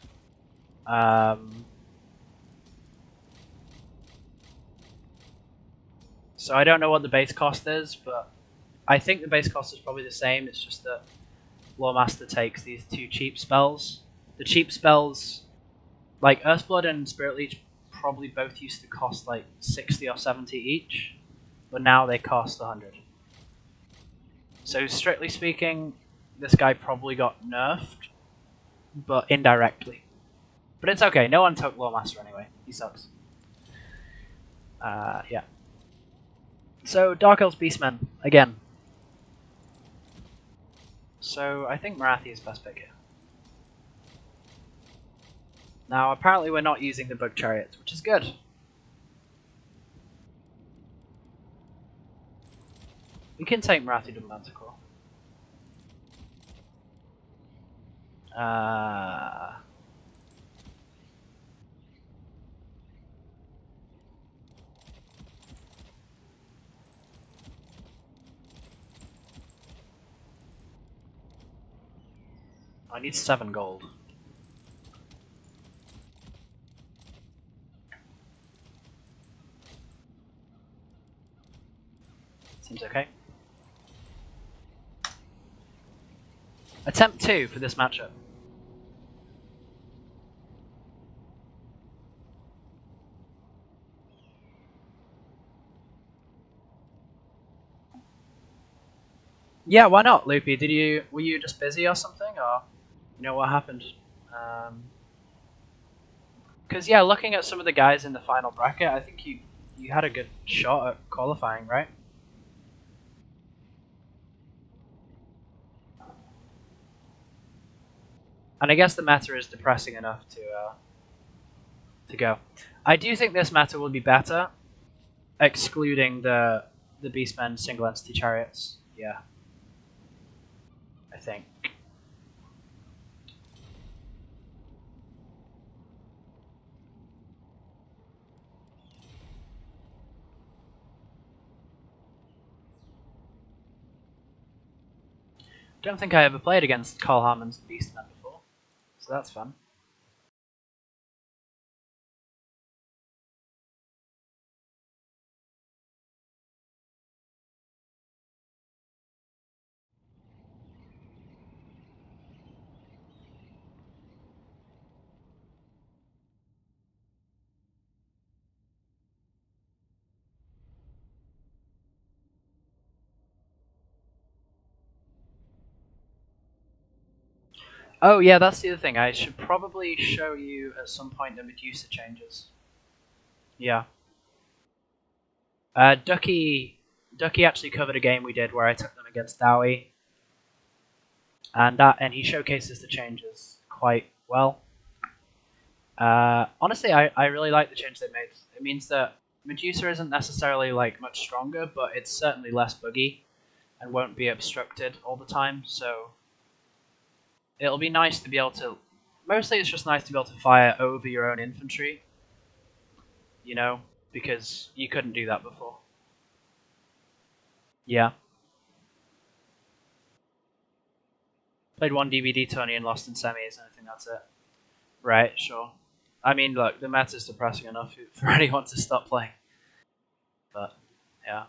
Speaker 1: So I don't know what the base cost is, but I think the base cost is probably the same. It's just that Lawmaster takes these 2 cheap spells. The cheap spells, like Earthblood and Spirit Leech, probably both used to cost like 60 or 70 each, but now they cost 100. So strictly speaking, this guy probably got nerfed, but indirectly. But it's okay, no one took Lawmaster anyway. He sucks. Yeah. So, Dark Elves Beastmen, again. So, I think Marathi is best pick here. Now, apparently we're not using the Bug Chariots, which is good. We can take Marathi to Manticore. I need 7 gold. Seems okay. Attempt 2 for this matchup. Yeah, why not, Loopy? Were you just busy or something, or you know what happened? Because yeah, looking at some of the guys in the final bracket, I think you had a good shot at qualifying, right? And I guess the meta is depressing enough to go. I do think this meta will be better, excluding the Beastmen single entity chariots. Yeah, I think. Don't think I ever played against Carl Harmon's Beastmen before, so that's fun. Oh yeah, that's the other thing. I should probably show you at some point the Medusa changes. Yeah. Ducky actually covered a game we did where I took them against Dowie, and he showcases the changes quite well. Honestly, I really like the change they made. It means that Medusa isn't necessarily like much stronger, but it's certainly less buggy and won't be obstructed all the time. So it'll be nice to be able to. Mostly, it's just nice to be able to fire over your own infantry. You know, because you couldn't do that before. Yeah. Played one DVD tourney and lost in semis, and I think that's it. Right, sure. I mean, look, the meta's depressing enough for anyone to stop playing. But, yeah.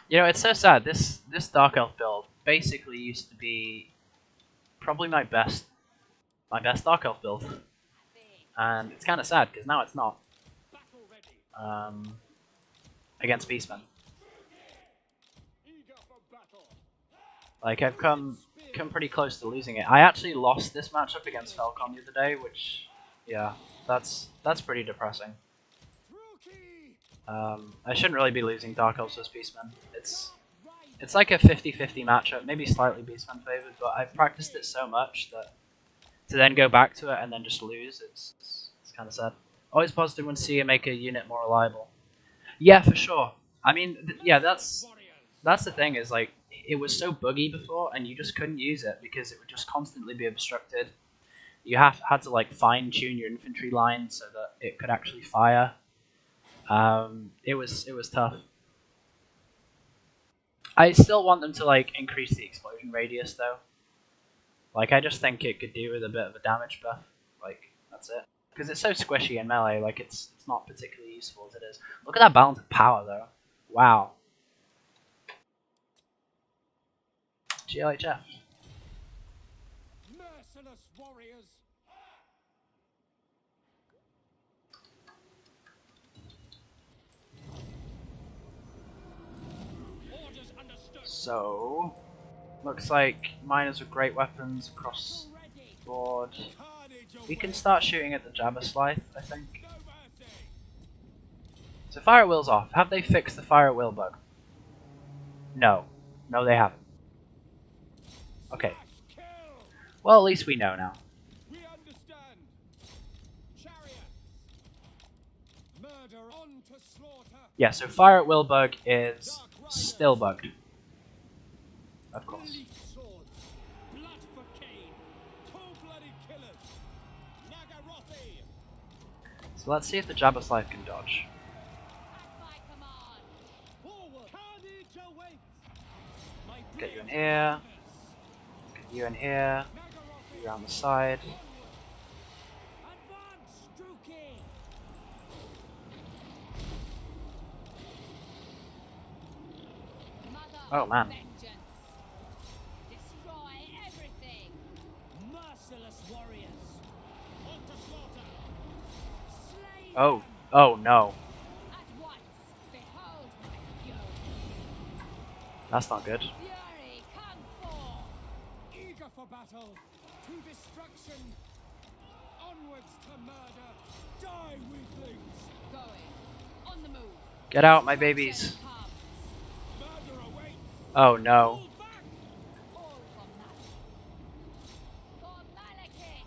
Speaker 1: You know, it's so sad. This Dark Elf build basically used to be probably my best Dark Elf build, and it's kind of sad because now it's not. Against Beastmen. Like I've come pretty close to losing it. I actually lost this matchup against Falcon the other day, which, yeah, that's pretty depressing. I shouldn't really be losing Dark Elves vs Beastmen. It's like a 50-50 matchup, maybe slightly Beastmen favored, but I've practiced it so much that to then go back to it and then just lose, it's kind of sad. Always positive when seeing make a unit more reliable. Yeah, for sure. I mean, yeah, that's the thing is like it was so buggy before, and you just couldn't use it because it would just constantly be obstructed. You had to like fine tune your infantry line so that it could actually fire. It was tough. I still want them to like increase the explosion radius though. Like I just think it could do with a bit of a damage buff. Like that's it. Because it's so squishy in melee, like it's not particularly useful as it is. Look at that balance of power though. Wow. GLHF.
Speaker 5: Merciless warriors. Orders understood.
Speaker 1: So, looks like miners with great weapons across the board. We can start shooting at the Jabba Scythe, I think.
Speaker 5: No mercy.
Speaker 1: So fire at will's off. Have they fixed the fire at will bug? No. No, they haven't. Okay.
Speaker 5: Kill.
Speaker 1: Well, at least we know now.
Speaker 5: We understand. Chariots. Murder on to slaughter.
Speaker 1: Yeah, so fire at will bug is still bugged. Of course.
Speaker 5: Elite swords. Blood for Cain. Cold-blooded killers. Nagarothi.
Speaker 1: So let's see if the Jabba Scythe can dodge. Get you in here. Get you in here. You around the side.
Speaker 5: Advance, Druki!
Speaker 4: Mother
Speaker 1: Oh,
Speaker 4: of
Speaker 1: man.
Speaker 4: vengeance. Destroy everything.
Speaker 5: Merciless warriors! On to slaughter! Slay
Speaker 1: Oh.
Speaker 5: them!
Speaker 1: Oh no.
Speaker 4: At once, behold my fury.
Speaker 1: That's not good.
Speaker 4: Fury, come forth.
Speaker 5: Eager for battle! To destruction! Onwards to murder! Die, weaklings!
Speaker 4: Going. On the move.
Speaker 1: Get out, my babies.
Speaker 4: Comes.
Speaker 5: Murder awaits!
Speaker 1: Oh no.
Speaker 5: Pull back!
Speaker 4: All for Maliki. For Maliki.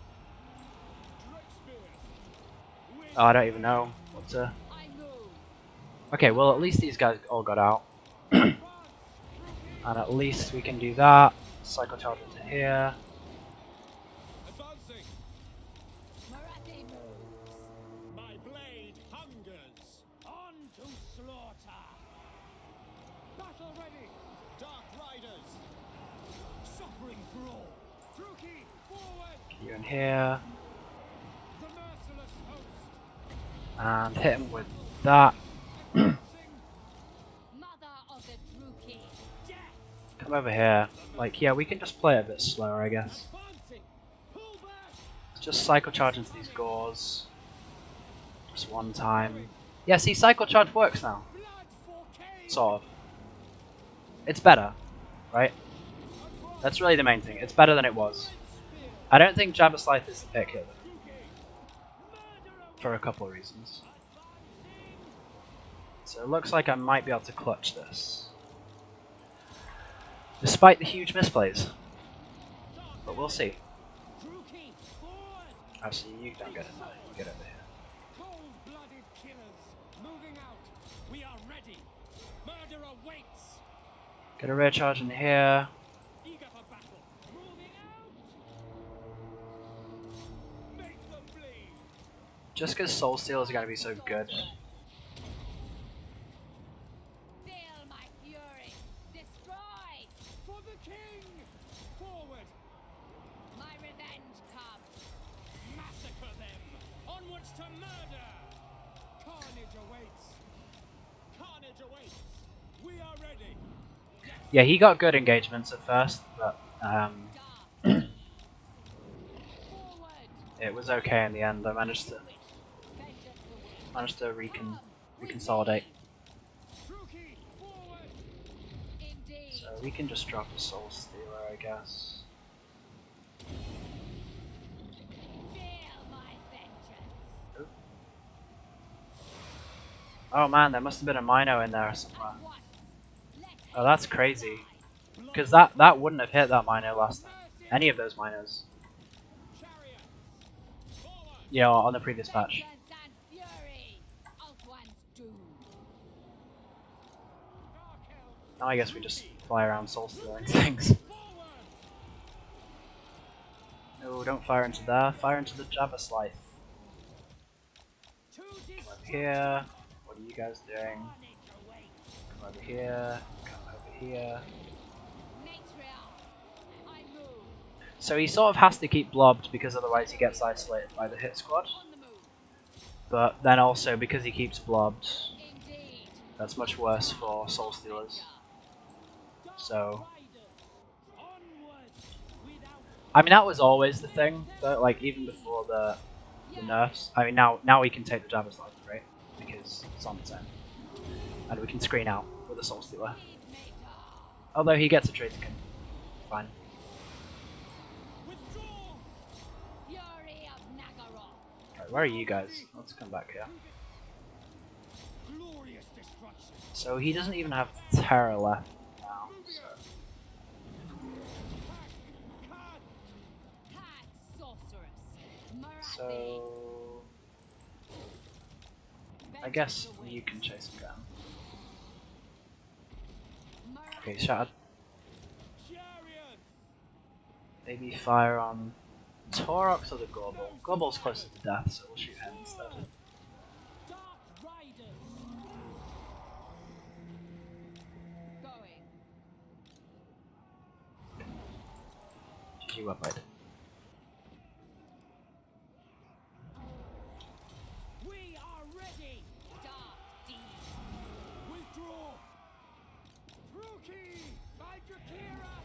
Speaker 5: Drake spears! With
Speaker 1: Oh, I don't even know what to.
Speaker 4: I move.
Speaker 1: Okay, well, at least these guys all got out.
Speaker 5: advance, Druki!
Speaker 1: And at least we can do that. Cycle charge into here.
Speaker 5: Advancing!
Speaker 4: Marathi moves.
Speaker 5: My blade hungers! On to slaughter! Battle ready! Dark Riders! Suffering for all! Druki, forward!
Speaker 1: You in here.
Speaker 5: The merciless host!
Speaker 1: And hit him with that.
Speaker 5: Advancing!
Speaker 4: Mother of the Druki.
Speaker 5: Death!
Speaker 1: Come over here. Like, yeah, we can just play it a bit slower, I guess.
Speaker 5: Advancing! Pull back!
Speaker 1: Just cycle charge into these gores. Just one time. Yeah, see, cycle charge works now.
Speaker 5: Blood for Cain!
Speaker 1: Sort of. It's better, right? That's really the main thing. It's better than it was. I don't think Jabba Scythe is the pick here, though, for a couple of reasons. So it looks like I might be able to clutch this. Despite the huge misplays. But we'll see.
Speaker 5: Druki, forward!
Speaker 1: Actually, you don't get in there. You get over here.
Speaker 5: Cold-blooded killers, moving out. We are ready. Murder awaits.
Speaker 1: Get a rear charge in here.
Speaker 5: Eager for battle. Moving out. Make them bleed.
Speaker 1: Just because Soul Steal is going to be so good.
Speaker 4: Feel my fury. Destroy.
Speaker 5: For the king. Forward.
Speaker 4: My revenge comes.
Speaker 5: Massacre them. Onwards to murder. Carnage awaits. Carnage awaits. We are ready.
Speaker 1: Yeah, he got good engagements at first, but
Speaker 4: Dark. Forward.
Speaker 1: it was okay in the end. I managed to
Speaker 4: Vengeance awaits.
Speaker 1: reconsolidate.
Speaker 5: Druki, forward.
Speaker 4: Indeed.
Speaker 1: So we can just drop a Soul Stealer, I guess.
Speaker 4: Feel my vengeance.
Speaker 1: Oh man, there must have been a Mino in there somewhere.
Speaker 4: At once. Let
Speaker 1: Oh, that's crazy. Because that wouldn't have hit that Mino last time. Any of those Minos.
Speaker 5: Chariot. Forward.
Speaker 1: Yeah, on the previous patch.
Speaker 4: vengeance and fury. Of one's doom.
Speaker 5: Dark Elves.
Speaker 1: Now I guess we just fly around Soul Stealing things.
Speaker 5: Forward.
Speaker 1: No, don't fire into there. Fire into the Jabba Scythe.
Speaker 5: To
Speaker 1: Come over
Speaker 5: destruction.
Speaker 1: here. What are you guys doing?
Speaker 5: Carnage awaits.
Speaker 1: Come over here. Come over here.
Speaker 4: Matriarch. I move.
Speaker 1: So he sort of has to keep blobbed because otherwise he gets isolated by the hit squad.
Speaker 4: On the move.
Speaker 1: But then also because he keeps blobbed,
Speaker 4: Indeed.
Speaker 1: that's much worse for Soul Stealers. So,
Speaker 5: Riders. Onward. Without
Speaker 1: I mean that was always the thing, but like even before the nerfs. I mean now we can take the Jabba Scythe, right? Because it's on its own. And we can screen out with a Soul Stealer. Although he gets a trade token. Fine.
Speaker 5: withdraw.
Speaker 4: Fury of Nagaroth.
Speaker 1: Right, where are you guys? Let's come back here.
Speaker 5: Glorious destruction.
Speaker 1: So he doesn't even have Terror left now. So.
Speaker 4: Cat sorceress. Marathi.
Speaker 1: So I guess you can chase him down. Okay, shattered.
Speaker 5: Chariot.
Speaker 1: Maybe fire on Taurox or the Gorbel. Gorbel's closer to death, so we'll shoot him instead.
Speaker 5: Dark Riders.
Speaker 4: Going.
Speaker 1: you up, bud.
Speaker 4: We are ready. Dark deeds.
Speaker 5: Withdraw. Rookie by Drakira.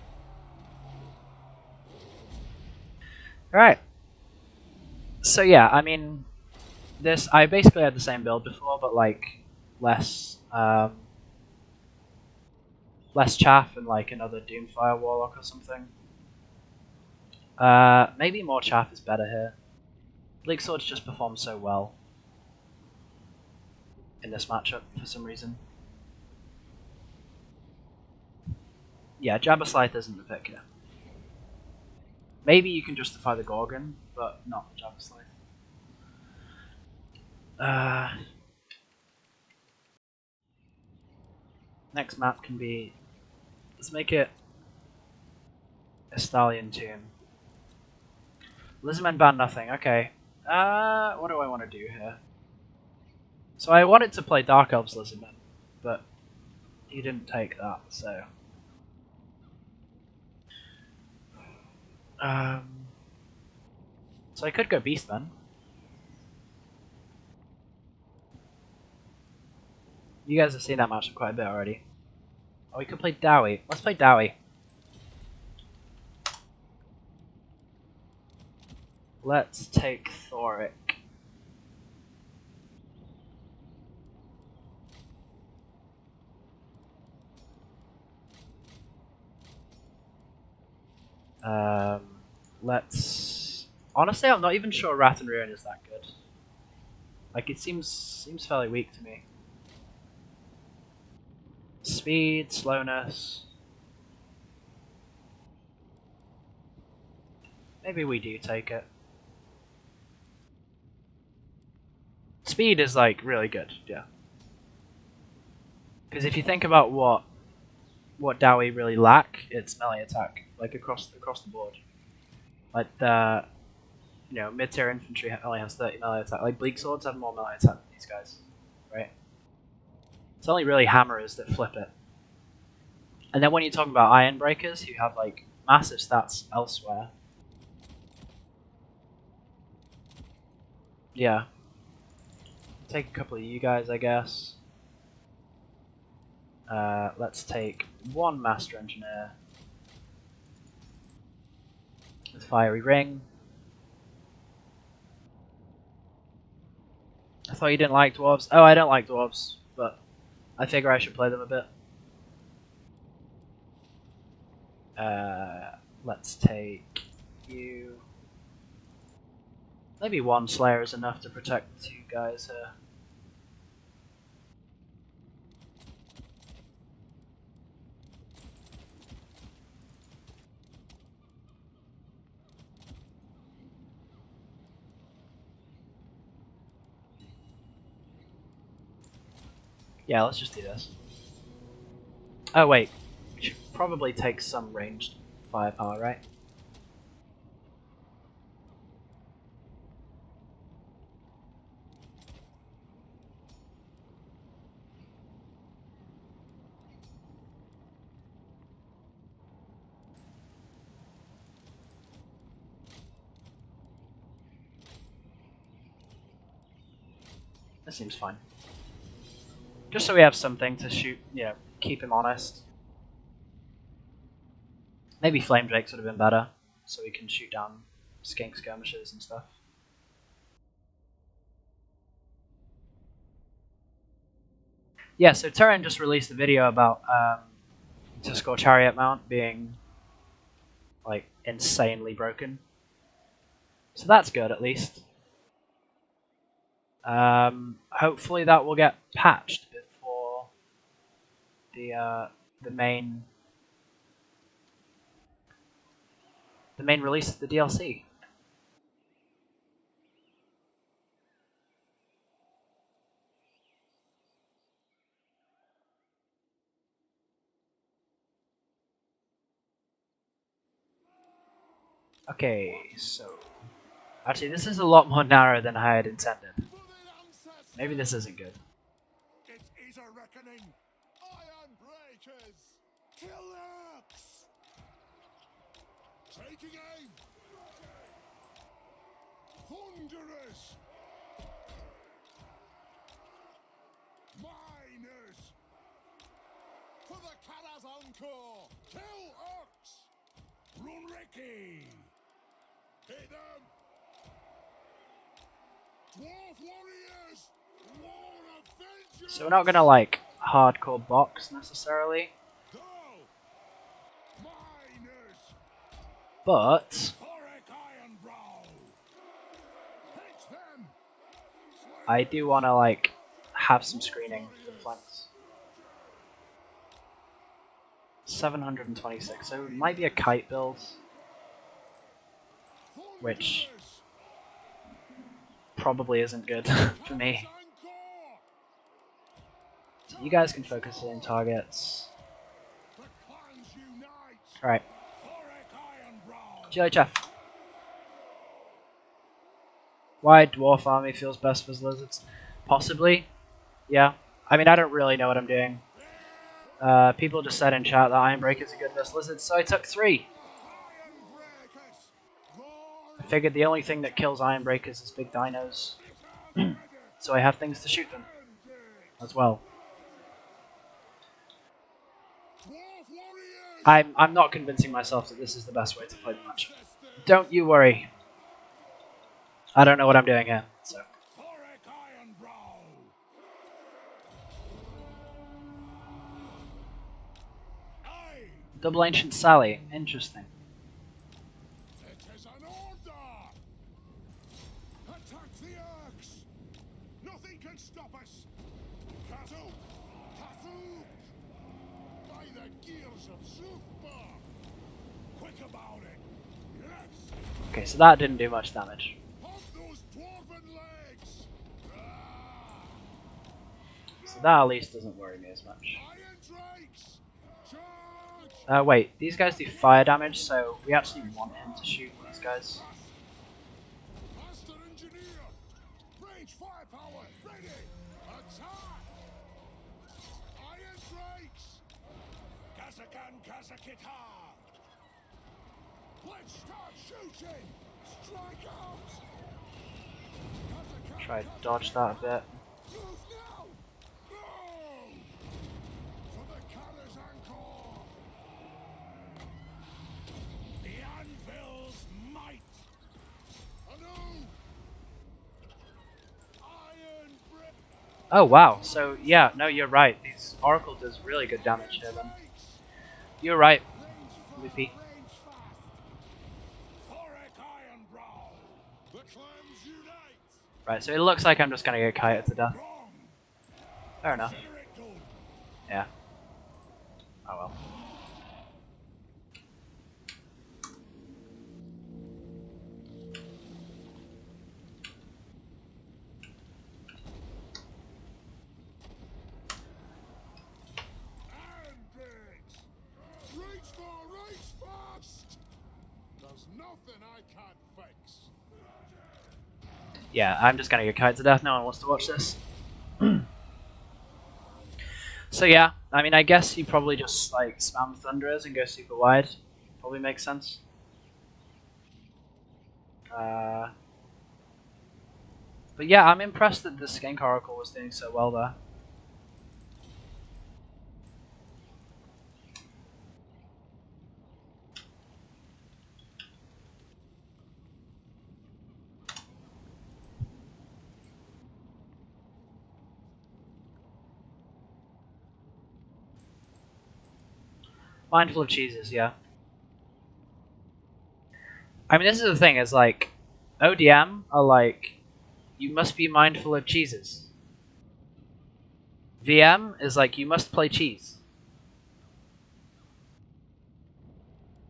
Speaker 1: Alright. So yeah, I mean, I basically had the same build before, but like less less chaff and like another Doomfire Warlock or something. Maybe more chaff is better here. Bleak Swords just perform so well in this matchup for some reason. Yeah, Jabba Scythe isn't the pick here. Maybe you can justify the Gorgon, but not the Jabba Scythe. Next map can be... Let's make it a Stallion Tomb. Lizardmen ban nothing, okay. What do I want to do here? So I wanted to play Dark Elves Lizardmen, but he didn't take that, so... So I could go Beastmen. You guys have seen that matchup quite a bit already. Oh, we could play Dowie. Let's play Dowie. Let's take Thoric. Let's... Honestly, I'm not even sure Rat and Ruin is that good. Like, it seems fairly weak to me. Speed, slowness... Maybe we do take it. Speed is, like, really good, yeah. Because if you think about what Dowie really lack, it's melee attack, like across the board. Like the mid-tier infantry only has 30 melee attack. Like Bleak Swords have more melee attack than these guys, right? It's only really hammerers that flip it. And then when you talk about Iron Breakers, who have like massive stats elsewhere. Yeah. Take a couple of you guys, I guess. Let's take one Master Engineer with Fiery Ring. I thought you didn't like Dwarves. Oh, I don't like Dwarves, but I figure I should play them a bit. Let's take you. Maybe one Slayer is enough to protect the two guys here. Yeah, let's just do this. Oh wait, we should probably take some ranged firepower, right? That seems fine. Just so we have something to shoot, keep him honest. Maybe Flame Drakes would have been better, so we can shoot down skink skirmishers and stuff. Yeah, so Turin just released a video about Tuscarora Chariot Mount being like insanely broken. So that's good at least. Hopefully that will get patched before the main release of the DLC. Okay, so actually this is a lot more narrow than I had intended. Maybe this isn't good.
Speaker 5: It is a reckoning. Iron breakers. Killers. Taking aim. Thunderers. Miners. For the Kala's encore. Kill orcs. Run Ricky. Hit them. Dwarf warriors. War of vengeance.
Speaker 1: So we're not gonna like hardcore box necessarily,
Speaker 5: Go. Miners.
Speaker 1: but
Speaker 5: Thoric Ironbrow. Hit them.
Speaker 1: I do want to like have some screening for the flanks. 726, so it might be a kite build, which probably isn't good for me. So you guys can focus in targets. Alright. GHF. Why Dwarf army feels best for lizards? Possibly. Yeah. I mean, I don't really know what I'm doing. People just said in chat that Ironbreaker's a good versus lizards, so I took 3. I figured the only thing that kills Ironbreakers is big dinos. So I have things to shoot them as well. I'm not convincing myself that this is the best way to play the match. Don't you worry. I don't know what I'm doing here, so. Double Ancient Sally. Interesting.
Speaker 5: It is an order. Attack the orcs. Nothing can stop us. Kazoo. Kazoo. By the gears of Zufbar. Quick about it. Yes.
Speaker 1: Okay, so that didn't do much damage.
Speaker 5: Pump those dwarven legs.
Speaker 1: So that at least doesn't worry me as much.
Speaker 5: Iron drakes. Charge.
Speaker 1: Wait, these guys do fire damage, so we actually want him to shoot these guys.
Speaker 5: Master engineer. Range firepower. Ready. Attack. Iron drakes. Kazakan Kazakita. Let's start shooting. Strike out. Kazakan,
Speaker 1: Try to dodge that a bit.
Speaker 5: move now. Go. For the Kala's encore. The anvil's might. Anew. Iron brick.
Speaker 1: Oh wow, so yeah, no, you're right. These Oracle does really good damage here then. You're right, Loopy.
Speaker 5: Range fast. Thoric Ironbrow. The clans unite.
Speaker 1: Right, so it looks like I'm just gonna get kited to death.
Speaker 5: Wrong.
Speaker 1: Fair enough.
Speaker 5: Hear it good.
Speaker 1: Yeah. Oh well.
Speaker 5: Iron bricks. Reach fast. There's nothing I can't fix.
Speaker 1: Yeah, I'm just gonna get kited to death. No one wants to watch this. So yeah, I mean, I guess you probably just like spam Thunderers and go super wide. Probably makes sense. But yeah, I'm impressed that the Skink Oracle was doing so well there. Mindful of cheeses, yeah. I mean, this is the thing, is like, ODM are like, you must be mindful of cheeses. VM is like, you must play cheese.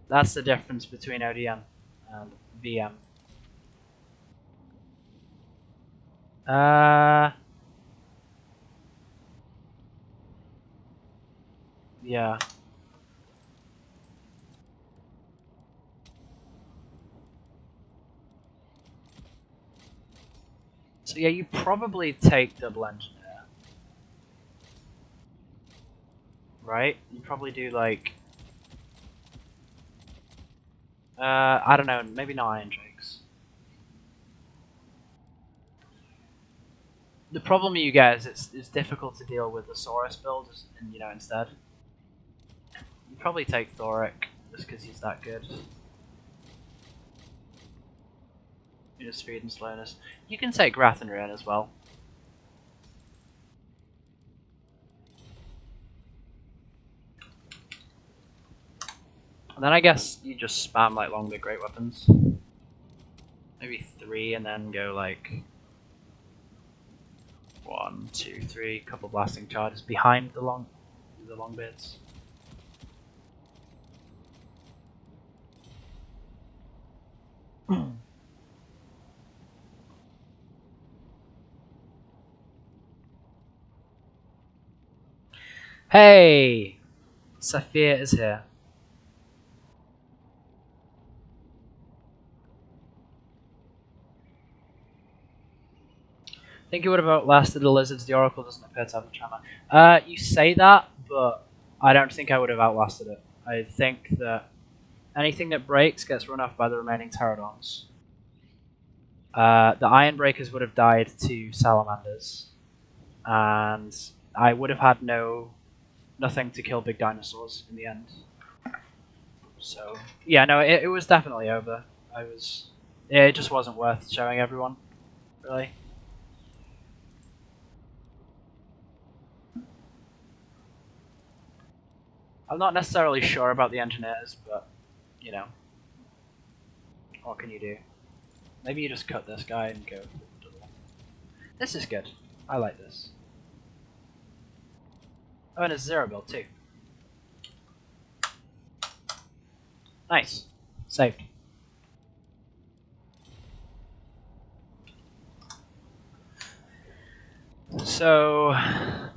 Speaker 1: That's the difference between ODM and VM. Yeah. So yeah, you probably take double engineer. Right? You probably do like I don't know, maybe not Iron Drakes. The problem you get is it's difficult to deal with the Saurus build, and instead. You probably take Thoric just because he's that good. Speed and slowness. You can take Wrath and Ruin as well. And then I guess you just spam like longer great weapons. Maybe 3 and then go like 1, 2, 3, couple blasting charges behind the long bits. Hey! Saphir is here. I think it would have outlasted the lizards. The oracle doesn't appear to have the tremor. You say that, but I don't think I would have outlasted it. I think that anything that breaks gets run off by the remaining pterodons. The iron breakers would have died to salamanders, and I would have had nothing to kill big dinosaurs in the end. So yeah, no, it was definitely over. It just wasn't worth showing everyone, really. I'm not necessarily sure about the engineers, but what can you do? Maybe you just cut this guy and go. This is good. I like this. Oh, and it's 0 build too. Nice. Saved. So,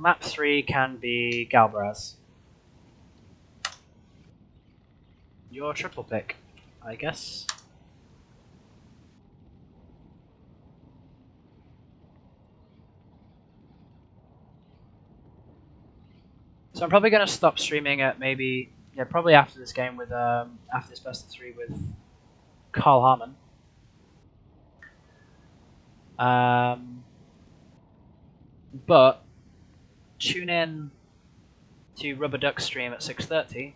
Speaker 1: map 3 can be Galbraz. Your triple pick, I guess. So I'm probably going to stop streaming at probably after this game with after this best of 3 with Carl Harmon. But tune in to Rubber Duck stream at 6:30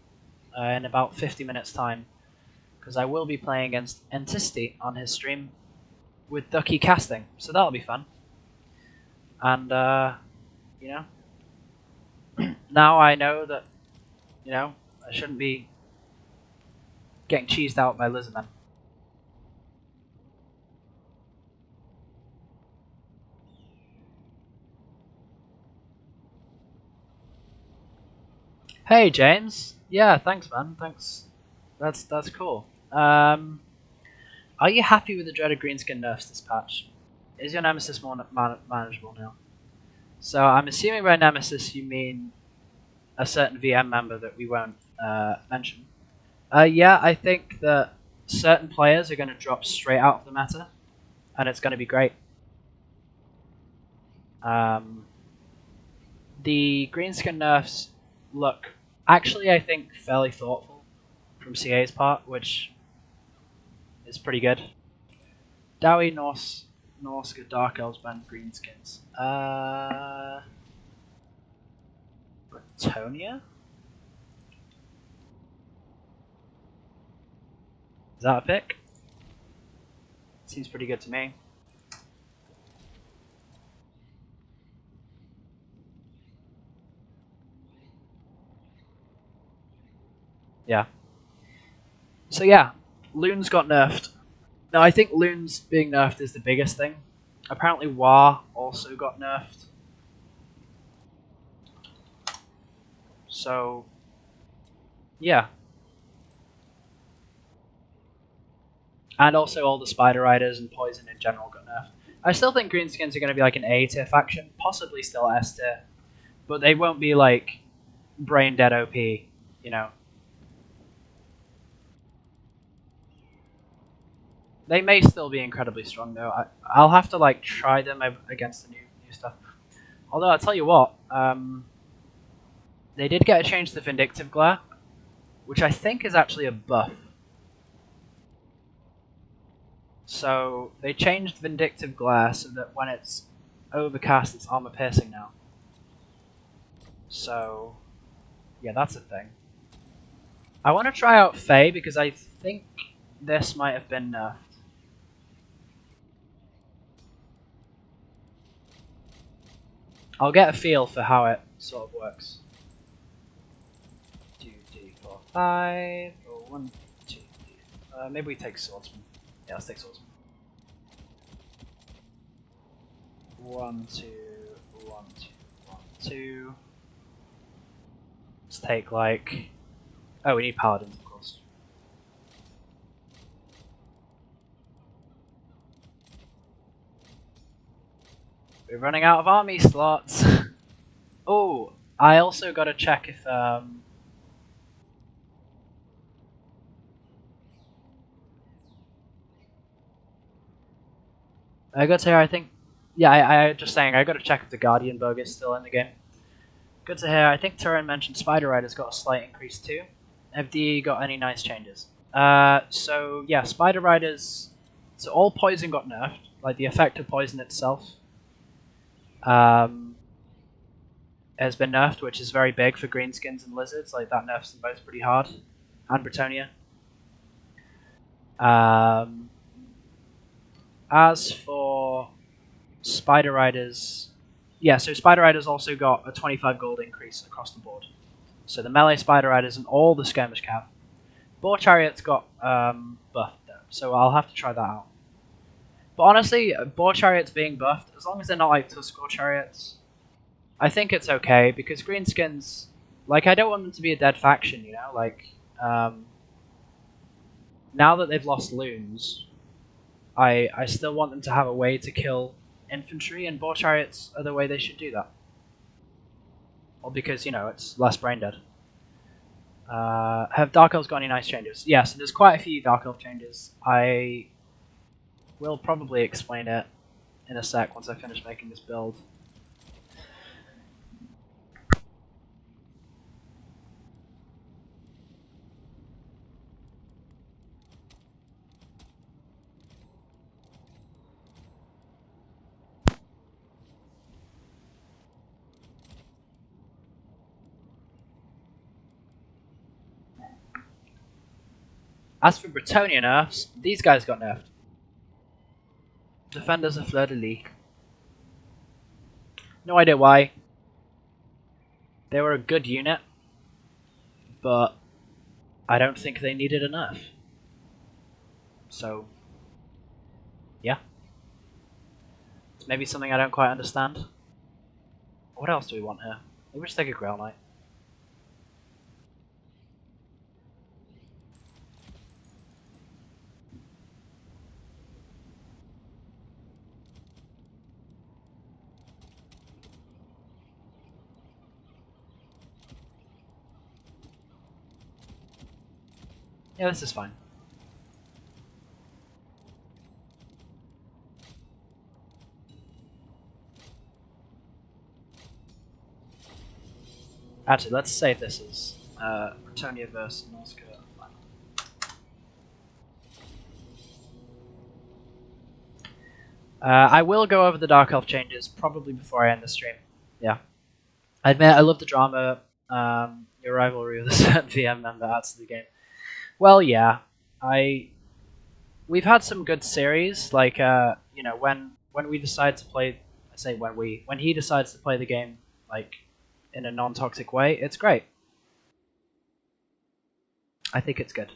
Speaker 1: in about 50 minutes time, because I will be playing against Entisty on his stream with Ducky casting, so that'll be fun. And now I know that I shouldn't be getting cheesed out by Lizardmen. Hey James, yeah, thanks man, thanks. That's cool. Are you happy with the dreaded greenskin nerfs this patch? Is your nemesis more manageable now? So I'm assuming by nemesis you mean a certain VM member that we won't mention. Yeah, I think that certain players are going to drop straight out of the meta, and it's going to be great. The greenskin nerfs look actually, I think, fairly thoughtful from CA's part, which is pretty good. Dowie, Norse, Dark Elves, greenskins. Bretonia? Is that a pick? Seems pretty good to me. Yeah. So yeah, Loons got nerfed. Now I think Loons being nerfed is the biggest thing. Apparently War also got nerfed. So yeah. And also all the Spider Riders and Poison in general got nerfed. I still think Greenskins are going to be like an A tier faction, possibly still S tier, but they won't be like brain dead OP, They may still be incredibly strong though. I'll have to like try them against the new stuff. Although I'll tell you what, they did get a change to the Vindictive Glare, which I think is actually a buff. So they changed Vindictive Glare so that when it's overcast, it's armor piercing now. So yeah, that's a thing. I want to try out Fae because I think this might have been nerfed. I'll get a feel for how it sort of works. 2, 3, 4, 5. Or 1, 2, 3. Maybe we take Swordsman. Yeah, let's take Swordsman. 1, 2, 1, 2, 1, 2. Let's take like. Oh, we need Paladins, of course. We're running out of army slots. Oh, I also got to check if I got to hear. I think, yeah. I just saying. I got to check if the Guardian bug is still in the game. Good to hear. I think Turin mentioned Spider Rider's got a slight increase too. Have you got any nice changes? So yeah, Spider Riders. So all poison got nerfed, like the effect of poison itself. Has been nerfed, which is very big for greenskins and lizards. Like that nerfs them both pretty hard, and Bretonia. As for Spider Riders, yeah, so Spider Riders also got a 25 gold increase across the board. So the melee Spider Riders and all the skirmish cav. Boar Chariot's got buffed though, so I'll have to try that out. But honestly, Boar Chariot's being buffed, as long as they're not like Tuskor Chariots, I think it's okay, because greenskins, like, I don't want them to be a dead faction, you know? Like, now that they've lost loons, I still want them to have a way to kill infantry, and Boar Chariots are the way they should do that. Well, because, you know, it's less brain dead. Have Dark Elves got any nice changes? Yeah, so there's quite a few Dark Elf changes. I will probably explain it in a sec once I finish making this build. As for Bretonia nerfs, these guys got nerfed. Defenders of Fleur de Lis. No idea why. They were a good unit, but I don't think they needed a nerf. So, yeah. It's maybe something I don't quite understand. What else do we want here? Maybe we just take a Grail Knight. Yeah, this is fine. Actually, let's save this as Bretonia versus Norska final. I will go over the Dark Elf changes probably before I end the stream. Yeah. I admit, I love the drama. Your rivalry with a certain VM member adds to the game. Well, yeah. We've had some good series, like you know, when we decide to play. I say when he decides to play the game, like in a non-toxic way, it's great. I think it's good.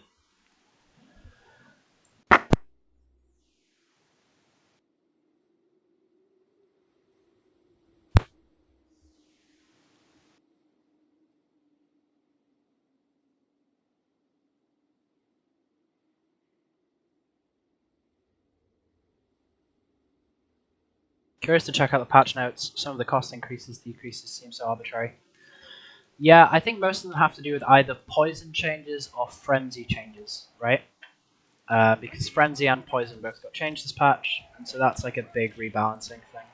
Speaker 1: Curious to check out the patch notes. Some of the cost increases, decreases seem so arbitrary. Yeah, I think most of them have to do with either poison changes or frenzy changes, right? Because frenzy and poison both got changed this patch, and so that's like a big rebalancing thing.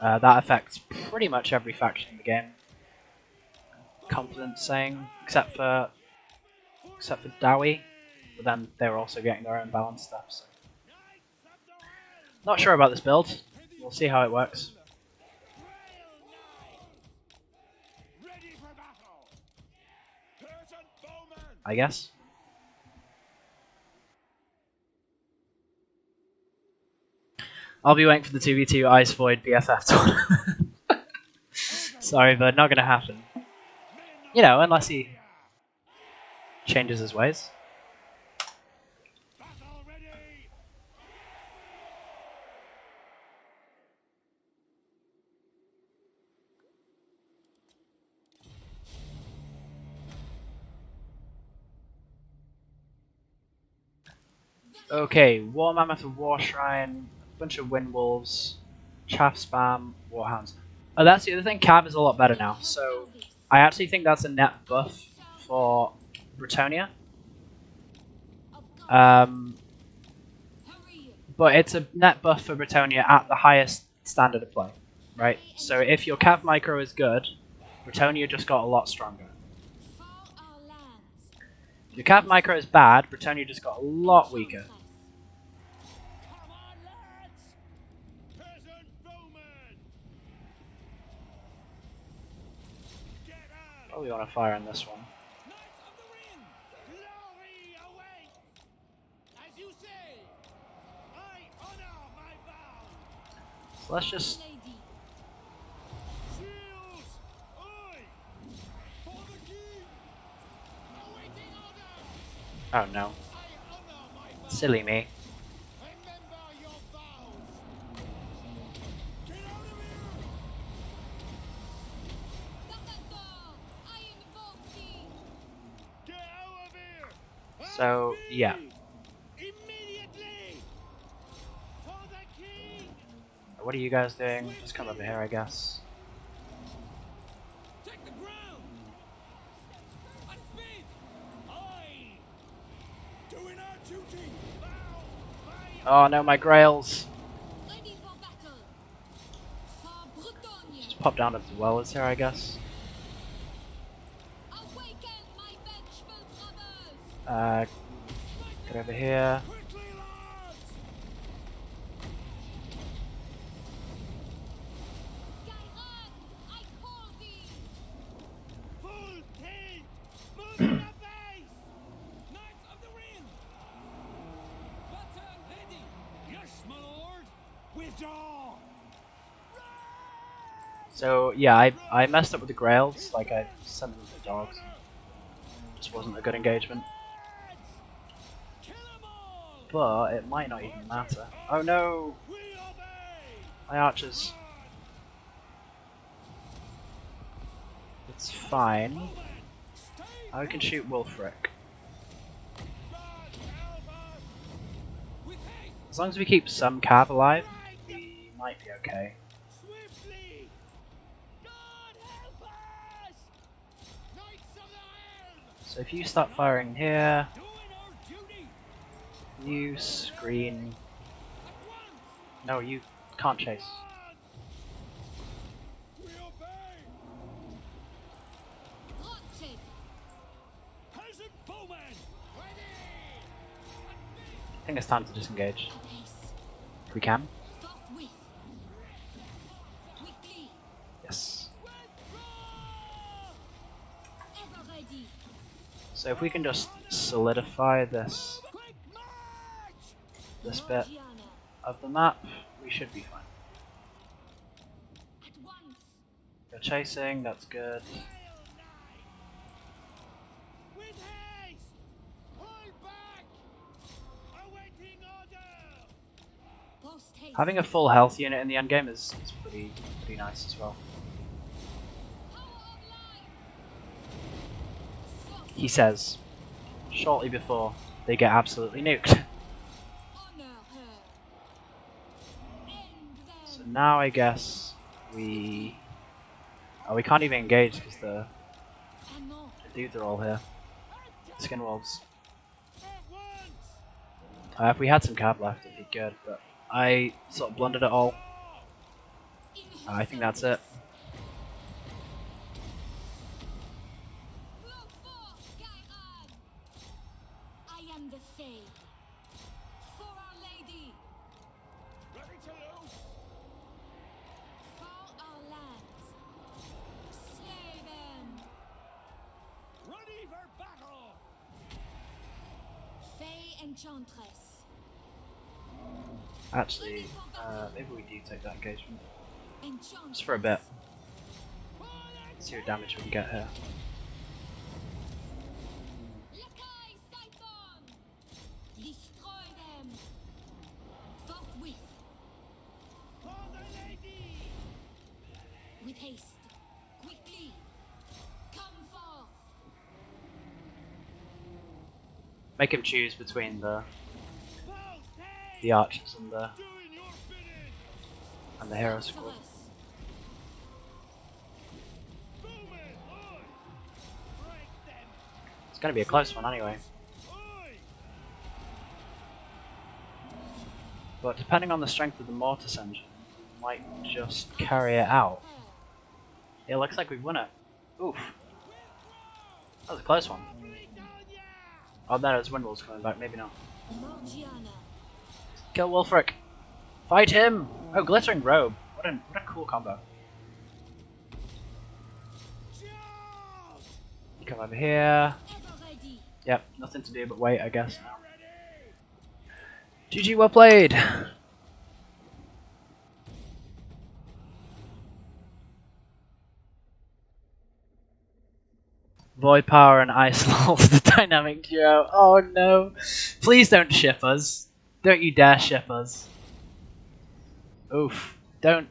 Speaker 1: That affects pretty much every faction in the game. Confident saying, except for Dowie, but then they were also getting their own balance stuff. So. Not sure about this build. We'll see how it works.
Speaker 5: Ready for battle. Peasant bowman.
Speaker 1: I guess. I'll be waiting for the 2v2 Ice Void BFF tournament. Sorry, but not gonna happen. You know, unless he changes his ways.
Speaker 5: Battle ready.
Speaker 1: Okay, War Mammoth and War Shrine, a bunch of Wind Wolves, Chaff Spam, Warhounds. Oh, that's the other thing, Cav is a lot better now, so I actually think that's a net buff for Bretonia. But it's a net buff for Bretonia at the highest standard of play, right? So if your Cav micro is good, Bretonia just got a lot stronger. If your Cav micro is bad, Bretonia just got a lot weaker.
Speaker 5: Come on, lads. Peasant bowman. Get out.
Speaker 1: Probably want to fire on this one.
Speaker 5: Knights of the Ring. Glory away. As you say, I honor my vow.
Speaker 1: So let's just...
Speaker 5: Shields. Oi. For the king. Awaiting orders.
Speaker 1: Oh no.
Speaker 5: I honor my vow.
Speaker 1: Silly me.
Speaker 5: Remember your vows. Get out of here. Get out of here.
Speaker 1: So, yeah.
Speaker 5: Immediately. For the king.
Speaker 1: What are you guys doing? Just come over here, I guess.
Speaker 5: Take the ground. On speed. Aye. Doing our duty.
Speaker 1: Oh no, my grails! Just pop down as well as here, I guess. Get over here.
Speaker 5: Quickly, lads. Full tilt. Move your face. Knights of the Ring. Batter ready. Yes, my lord. Withdraw.
Speaker 1: So yeah, I messed up with the grails, like I sent them to the dogs. Just wasn't a good engagement.
Speaker 5: Kill 'em all.
Speaker 1: But it might not even matter. Oh no!
Speaker 5: We obey.
Speaker 1: My archers. It's fine. I can shoot Wolfric.
Speaker 5: With haste.
Speaker 1: As long as we keep some cav alive, we might be okay.
Speaker 5: Swiftly. God help us. Knights of the Elves.
Speaker 1: So if you start firing here,
Speaker 5: Doing our duty.
Speaker 1: you screen.
Speaker 5: At once.
Speaker 1: No, you can't chase.
Speaker 5: We obey. Peasant bowman. Ready.
Speaker 1: I think it's time to disengage. If we can. Yes. So if we can just solidify this
Speaker 5: Quick march.
Speaker 1: bit of the map, we should be fine. They're chasing, that's good.
Speaker 5: With haste. Pull back. Awaiting order.
Speaker 1: Having a full health unit in the end game is pretty nice as well. He says, shortly before they get absolutely nuked. So now I guess we... Oh, we can't even engage because the dudes are all here. Skin wolves.
Speaker 5: At once.
Speaker 1: If we had some cav left, it'd be good, but I sort of blundered it all. I think that's it.
Speaker 4: I am the Fae. For Our Lady.
Speaker 5: Ready
Speaker 4: Enchantress.
Speaker 1: Actually, maybe we do take that engagement.
Speaker 4: Enchantress.
Speaker 1: Just for a bit. See what damage we can get here.
Speaker 4: Lakai Siphon. Destroy them. Forthwith.
Speaker 5: For the lady!
Speaker 4: With haste. Quickly. Come forth.
Speaker 1: Make him choose between the
Speaker 5: Post haste!
Speaker 1: archers and the
Speaker 5: Doing your bidding!
Speaker 1: hero squad.
Speaker 4: Sorceress.
Speaker 5: Boom it! Oi! Break them!
Speaker 1: It's gonna be a close one anyway.
Speaker 5: Oi!
Speaker 1: But depending on the strength of the Mortis engine, we might just carry it out. It looks like we've won it. Oof. That was a close one. Oh, no, it's Windwall's coming back. Maybe not.
Speaker 4: Morgiana.
Speaker 1: Kill Wulfric. Fight him! Oh, Glittering Robe. What a cool combo. You come over here.
Speaker 4: Ever ready.
Speaker 1: Yep, nothing to do but wait, I guess. GG, well played! Void Power and Ice Lord, the dynamic duo. Oh no! Please don't ship us. Don't you dare ship us. Oof. Don't.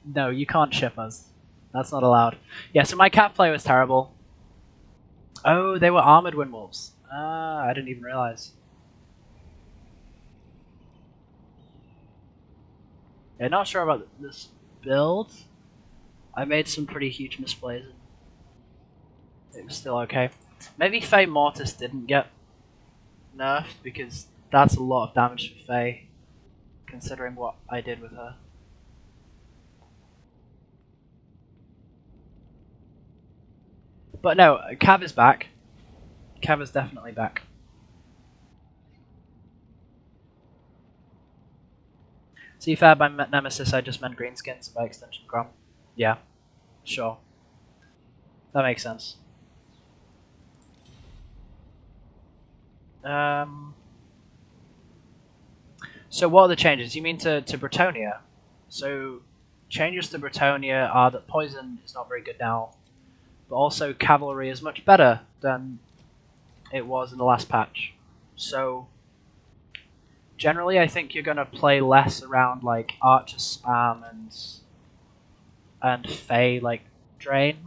Speaker 1: No, you can't ship us. That's not allowed. Yeah, so my cat play was terrible. Oh, they were armored Windwolves. Ah, I didn't even realize. Yeah, not sure about this build. I made some pretty huge misplays. It was still okay. Maybe Faye Mortis didn't get nerfed because that's a lot of damage for Faye, considering what I did with her. But no, Cav is back. Cav is definitely back. To be fair, by Nemesis I just meant greenskins and by extension Grom. Yeah, sure. That makes sense. So what are the changes? You mean to Bretonia? So changes to Bretonia are that poison is not very good now, but also cavalry is much better than it was in the last patch. So generally I think you're going to play less around like archer spam and Fey like drain,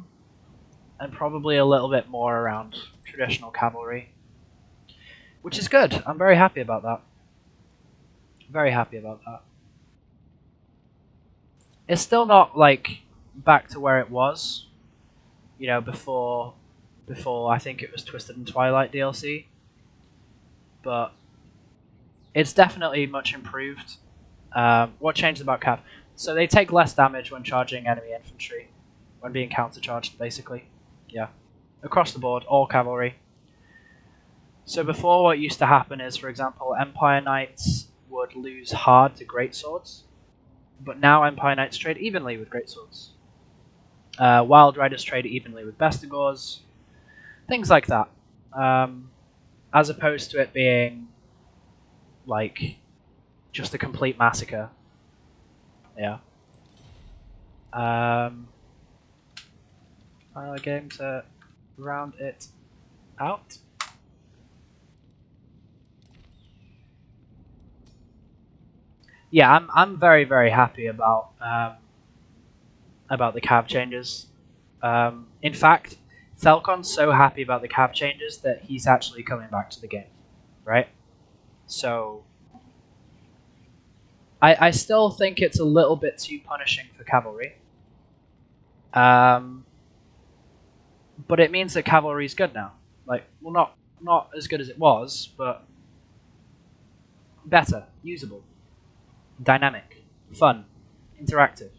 Speaker 1: and probably a little bit more around traditional cavalry. Which is good. I'm very happy about that. Very happy about that. It's still not like back to where it was, you know, before I think it was Twisted and Twilight DLC. But it's definitely much improved. What changed about Cav? So they take less damage when charging enemy infantry, when being countercharged, basically. Yeah, across the board, all cavalry. So before, what used to happen is, for example, Empire Knights would lose hard to greatswords, but now Empire Knights trade evenly with greatswords. Wild Riders trade evenly with Bestigors, things like that. As opposed to it being like just a complete massacre. Yeah. Final game to round it out. Yeah, I'm very happy about the Cav changes. In fact, Falcon's so happy about the Cav changes that he's actually coming back to the game, right? So I still think it's a little bit too punishing for cavalry. But it means that cavalry's good now. Like, well, not as good as it was, but better, usable, dynamic, fun, interactive.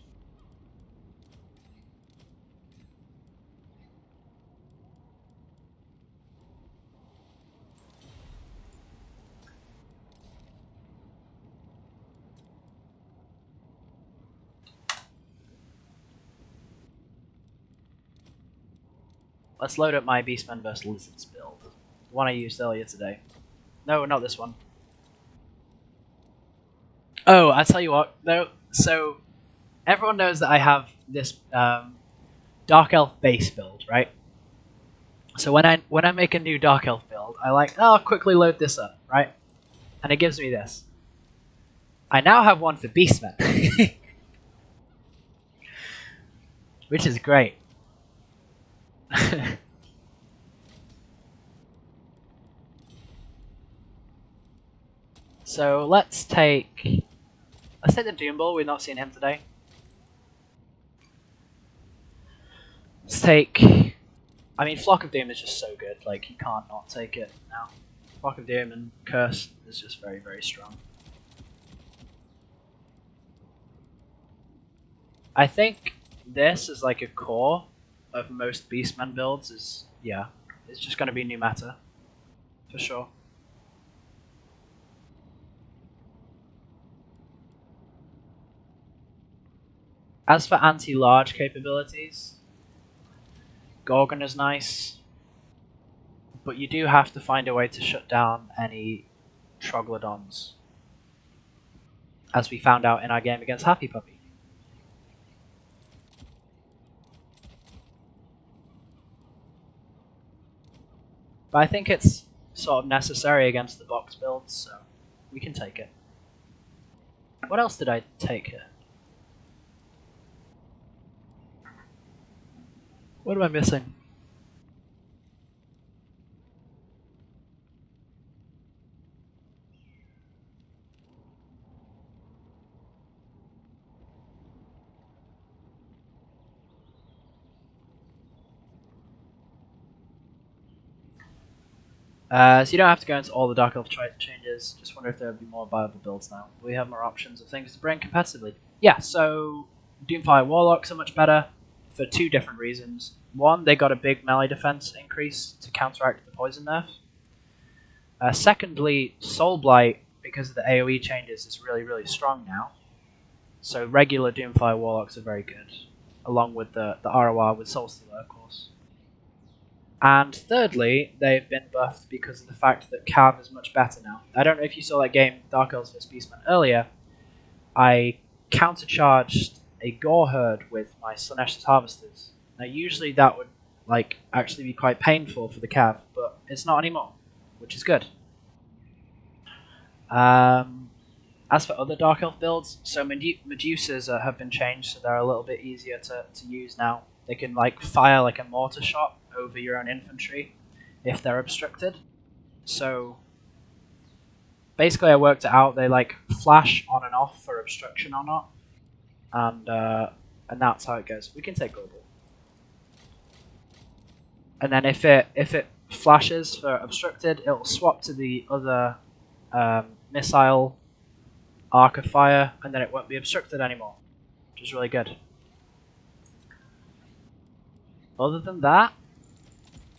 Speaker 1: Let's load up my Beastmen vs Lizards build, the one I used earlier today. No, not this one. Oh, I tell you what. No, so everyone knows that I have this Dark Elf base build, right? So when I make a new Dark Elf build, I like, oh, I'll quickly load this up, right? And it gives me this. I now have one for Beastmen, which is great. So let's take the Doom Bull. We've not seen him today. Let's take. I mean, Flock of Doom is just so good. Like you can't not take it now. Flock of Doom and Curse is just very, very strong. I think this is like a core of most Beastmen builds. It's just going to be new meta for sure. As for anti-large capabilities, Gorgon is nice, but you do have to find a way to shut down any Troglodons, as we found out in our game against Happy Puppy. But I think it's sort of necessary against the box builds, so we can take it. What else did I take here? What am I missing? So you don't have to go into all the Dark Elf changes, just wonder if there would be more viable builds now. We have more options of things to bring competitively. Yeah, so Doomfire Warlocks are much better for two different reasons. One, they got a big melee defense increase to counteract the poison nerf. Secondly, Soul Blight, because of the AoE changes, is really, really strong now. So regular Doomfire Warlocks are very good, along with the ROR with Soul Stealer, of course. And thirdly, they've been buffed because of the fact that Cav is much better now. I don't know if you saw that game, Dark Elves vs Beastmen, earlier. I countercharged a Gore Herd with my Slaanesha's Harvesters. Now usually that would actually be quite painful for the Cav, but it's not anymore, which is good. As for other Dark Elf builds, so Medusas have been changed, so they're a little bit easier to use now. They can fire a mortar shot over your own infantry if they're obstructed. So basically I worked it out, they flash on and off for obstruction or not. And that's how it goes. We can take global. And then if it flashes for obstructed, it'll swap to the other missile arc of fire, and then it won't be obstructed anymore, which is really good. Other than that,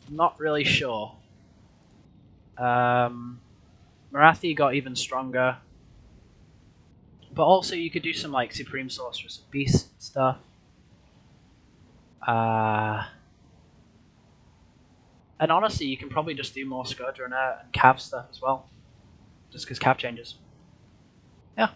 Speaker 1: not really sure. Marathi got even stronger, but also you could do some Supreme Sorceress of Beast stuff. And honestly, you can probably just do more Scourge Runner and Cav stuff as well, just because Cav changes. Yeah.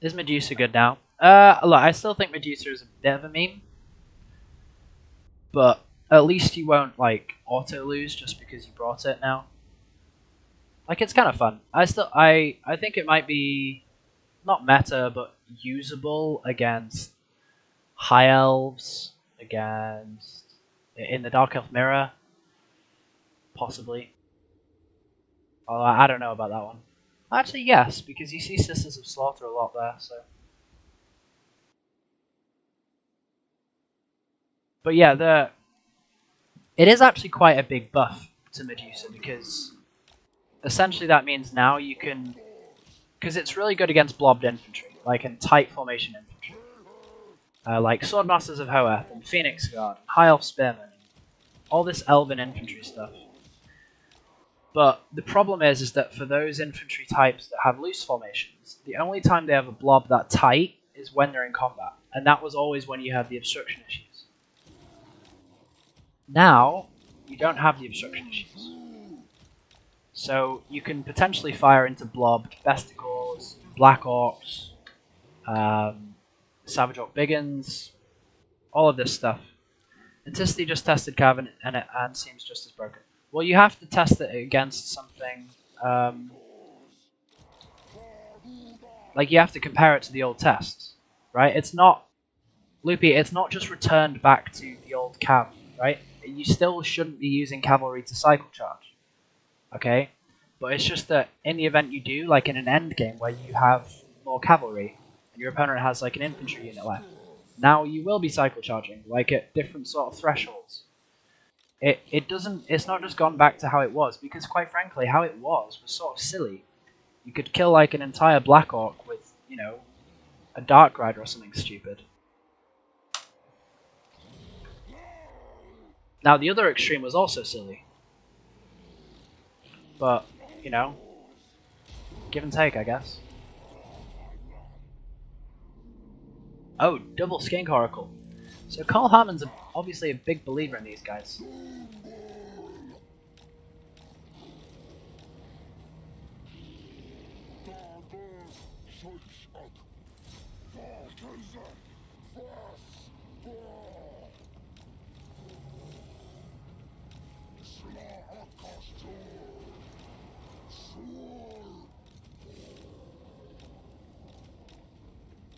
Speaker 1: Is Medusa good now? Look, I still think Medusa is a bit of a meme, but at least you won't auto lose just because you brought it now. It's kind of fun. I think it might be not meta, but usable against High Elves, against in the Dark Elf mirror, possibly. Although I don't know about that one. Actually, yes, because you see Sisters of Slaughter a lot there, so. But yeah, it is actually quite a big buff to Medusa, because essentially that means now you can because it's really good against blobbed infantry, like in tight formation infantry. Like Swordmasters of Hoeth, and Phoenix Guard, and High Elf Spearmen, all this elven infantry stuff. But the problem is that for those infantry types that have loose formations, the only time they have a blob that tight is when they're in combat, and that was always when you had the obstruction issues. Now, you don't have the obstruction issues. So you can potentially fire into blobbed Besticles, Black Orcs, Savage Orc Biggins, all of this stuff. Anticity just tested Cav and seems just as broken. Well, you have to test it against something, like you have to compare it to the old tests, right? It's not, Loopy, it's not just returned back to the old Cav, right? You still shouldn't be using Cavalry to cycle charge, okay? But it's just that in the event you do, like in an end game where you have more Cavalry, and your opponent has like an infantry unit left, now you will be cycle charging, like at different sort of thresholds. It's not just gone back to how it was, because quite frankly, how it was sort of silly. You could kill like an entire Black Orc with, you know, a Dark Rider or something stupid. Now the other extreme was also silly. But, you know, give and take, I guess. Oh, double Skink Oracle. So Carl Hammond's obviously a big believer in these guys.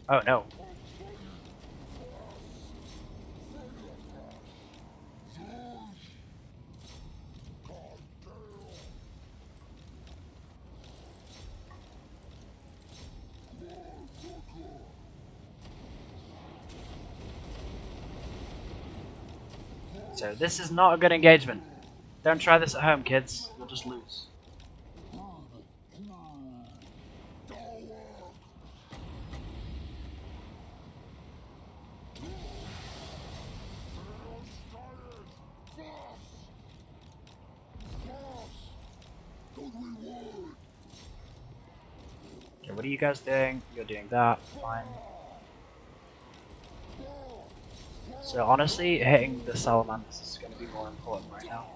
Speaker 1: Oh no. So this is not a good engagement. Don't try this at home, kids. You'll just lose. Okay, what are you guys doing? You're doing that. Fine. So honestly, hitting the Salamanders is going to be more important right now.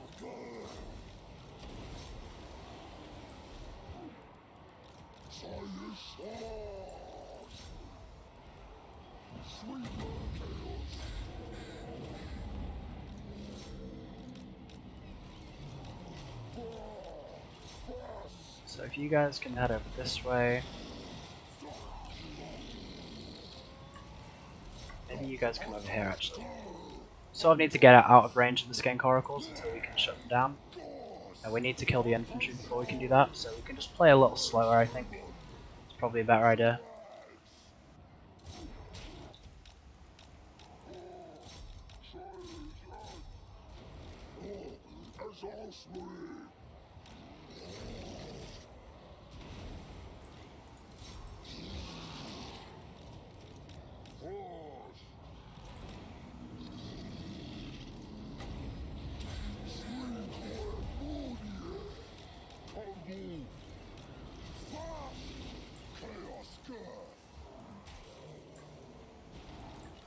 Speaker 1: So if you guys can head over this way. Maybe you guys come over here actually. Sort of need to get out of range of the Skink Oracles until we can shut them down. And we need to kill the infantry before we can do that, so we can just play a little slower, I think. It's probably a better idea.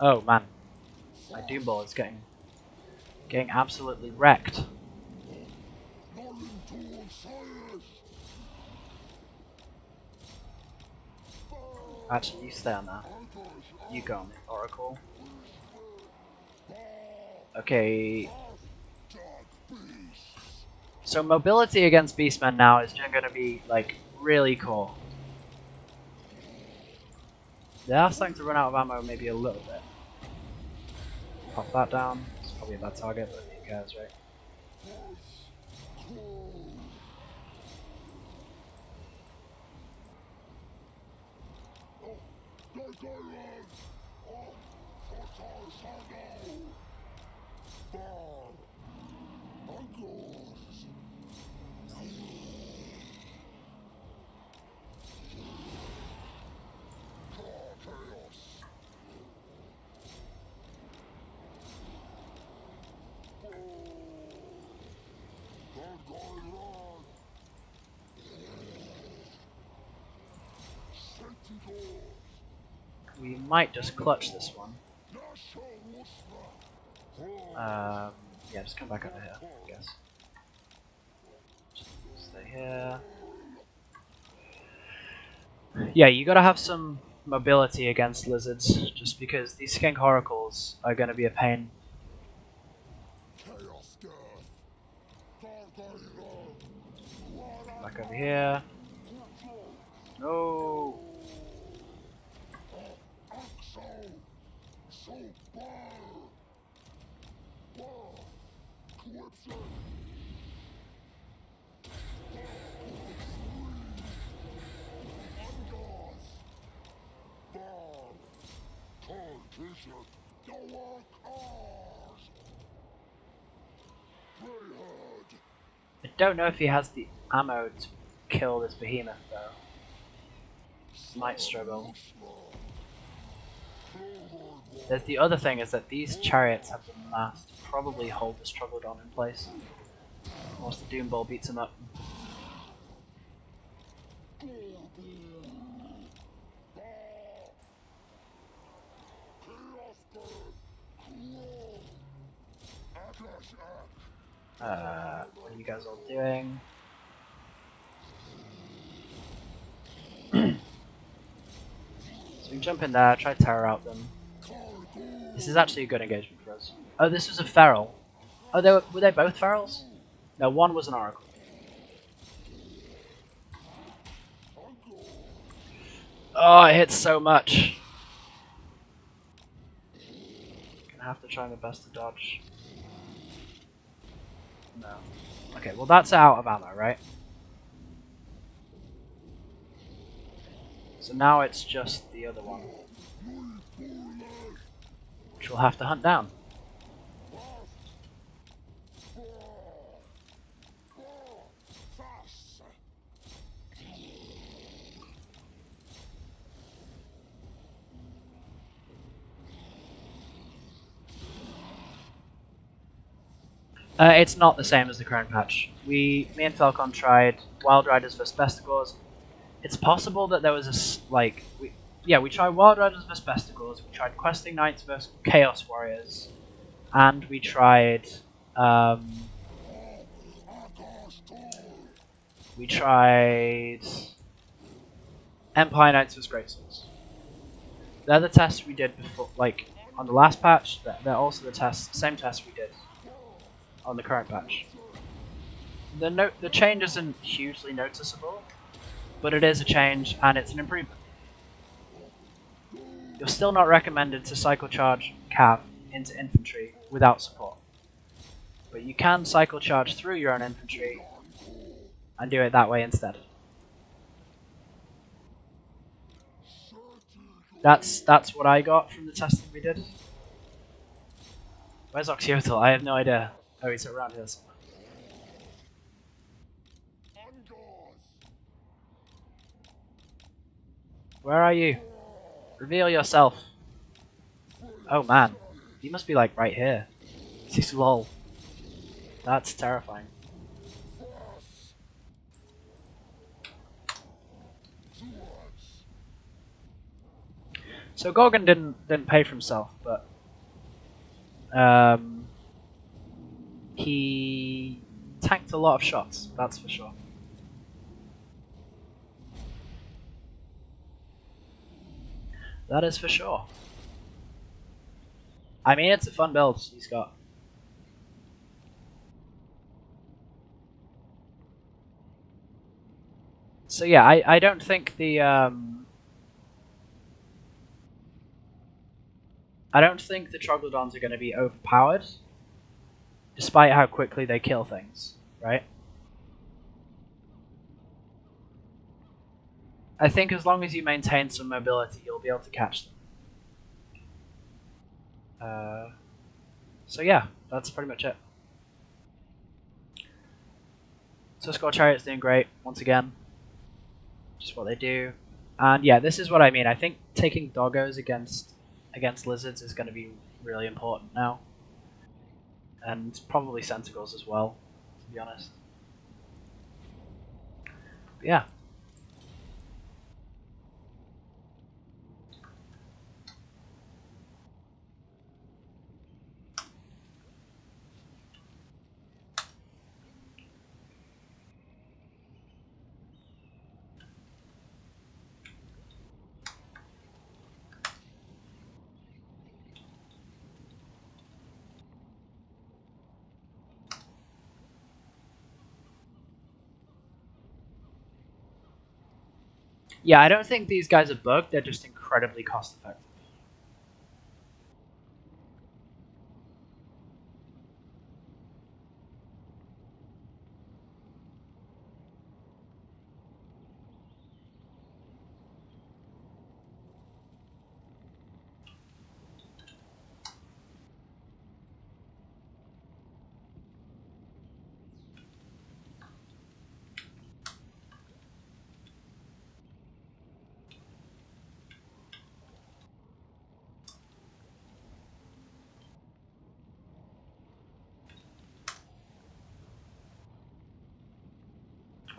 Speaker 1: Oh man, my Doom Ball is getting absolutely wrecked. Actually, you stay on that. You go on the Oracle. Okay. So mobility against Beastmen now is going to be like really cool. They are starting to run out of ammo, maybe a little bit. Pop that down. It's probably a bad target, but who cares, right? We might just clutch this one. Yeah, just come back over here, I guess. Stay here. Yeah, you gotta have some mobility against lizards, just because these skink oracles are gonna be a pain. Back over here. No. I don't know if he has the ammo to kill this behemoth though. Might struggle. There's the other thing is that these chariots have the mass to probably hold this Troglodon in place. Once the Doom Ball beats him up. What are you guys all doing? So we can jump in there, try to terror out them. This is actually a good engagement for us. Oh, this was a feral. Oh, were they both ferals? No, one was an oracle. Oh, it hits so much. Gonna have to try my best to dodge. No. Okay, well that's out of ammo, right? So now it's just the other one, which we'll have to hunt down. It's not the same as the current patch. Me and Falcon tried Wild Riders vs Besticles. It's possible that there was we tried Wild Riders vs Besticles, we tried Questing Knights vs Chaos Warriors, and we tried Empire Knights vs Greatswords. They're the tests we did before, like on the last patch. They're also the same tests we did on the current patch. The change isn't hugely noticeable, but it is a change and it's an improvement. You're still not recommended to cycle charge Cav into infantry without support, but you can cycle charge through your own infantry and do it that way instead. That's what I got from the testing we did. Where's Oxyotl? I have no idea. Oh, he's around here somewhere. Where are you? Reveal yourself. Oh man, he must be like right here. He's lol. That's terrifying. So Gorgon didn't pay for himself, but he tanked a lot of shots. That's for sure. That is for sure. I mean, it's a fun build he's got. So yeah, I don't think the Troglodons are going to be overpowered, despite how quickly they kill things, right? I think as long as you maintain some mobility, you'll be able to catch them. So yeah, that's pretty much it. Tuskarl Chariot's doing great, once again. Just what they do. And yeah, this is what I mean. I think taking doggos against lizards is going to be really important now. And probably centigals as well, to be honest. Yeah. Yeah, I don't think these guys are bugged, they're just incredibly cost effective.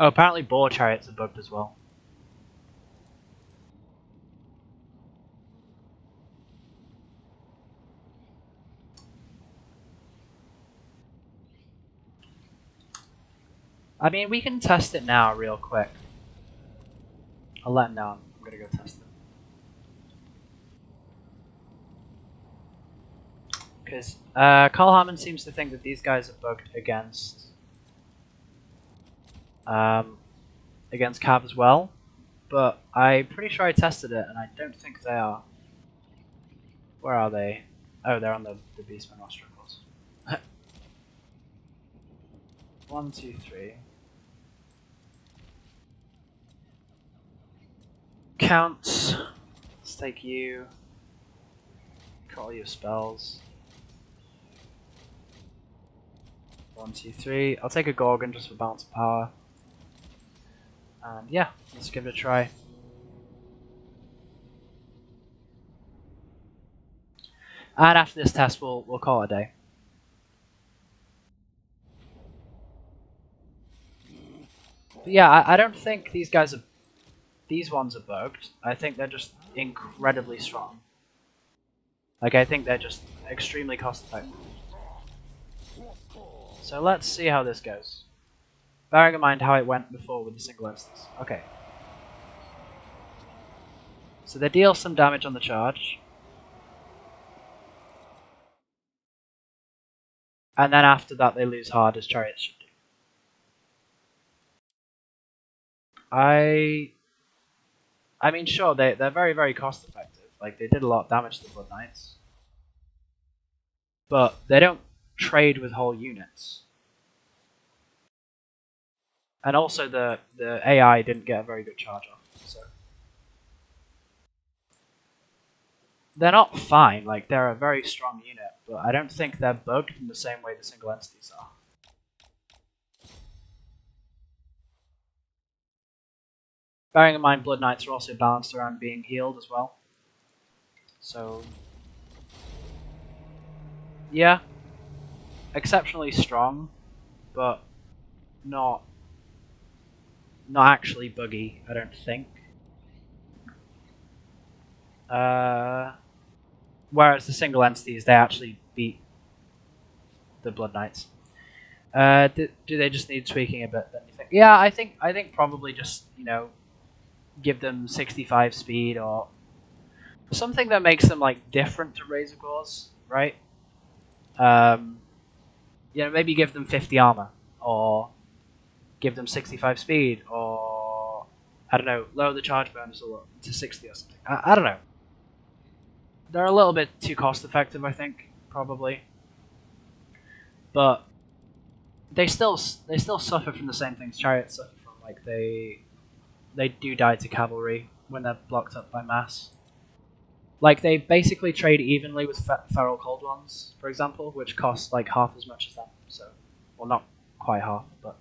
Speaker 1: Oh, apparently boar chariots are bugged as well. I mean, we can test it now real quick. I'll let him know I'm gonna go test it. Because Carl Hammond seems to think that these guys are bugged against Cav as well, but I'm pretty sure I tested it and I don't think they are. Where are they? Oh, they're on the Beastmen roster, of course. 1, 2, 3. Counts. Let's take you. Call your spells. 1, 2, 3. I'll take a Gorgon just for balance of power. And yeah, let's give it a try. And after this test, we'll call it a day. But yeah, I don't think these ones are bugged. I think they're just incredibly strong. Like, I think they're just extremely cost effective. So let's see how this goes. Bearing in mind how it went before with the single instance. Okay. So they deal some damage on the charge. And then after that they lose hard as chariots should do. I mean, sure, they're very, very cost effective. Like, they did a lot of damage to the Blood Knights. But they don't trade with whole units. And also the AI didn't get a very good charge off, so they're not fine, like they're a very strong unit, but I don't think they're bugged in the same way the single entities are. Bearing in mind Blood Knights are also balanced around being healed as well. So yeah. Exceptionally strong, but not actually buggy, I don't think. Whereas the single entities, they actually beat the Blood Knights. Do they just need tweaking a bit? Then you think? Yeah, I think probably just give them 65 speed or something that makes them like different to Razor Claws, right? Maybe give them 50 armor or give them 65 speed or I don't know, lower the charge bonus to 60 or something. I don't know. They're a little bit too cost effective, I think, probably. But they still suffer from the same things chariots suffer from. Like they do die to cavalry when they're blocked up by mass. Like they basically trade evenly with feral cold ones, for example, which cost like half as much as them. So, well, not quite half, but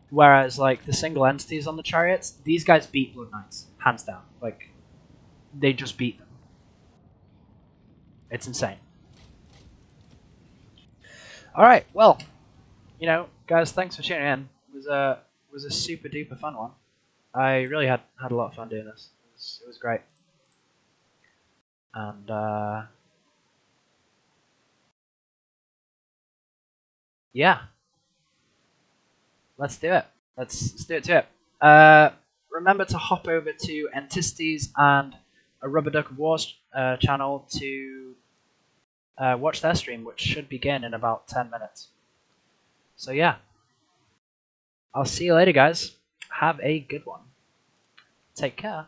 Speaker 1: whereas like the single entities on the chariots, these guys beat Blood Knights hands down. Like they just beat them. It's insane. All right, well, guys, thanks for tuning in. It was a super duper fun one. I really had a lot of fun doing this. It was great. And yeah, let's do it. Let's do it to it. Remember to hop over to Enticities and a Rubber Duck of Wars channel to watch their stream, which should begin in about 10 minutes. So yeah, I'll see you later, guys. Have a good one. Take care.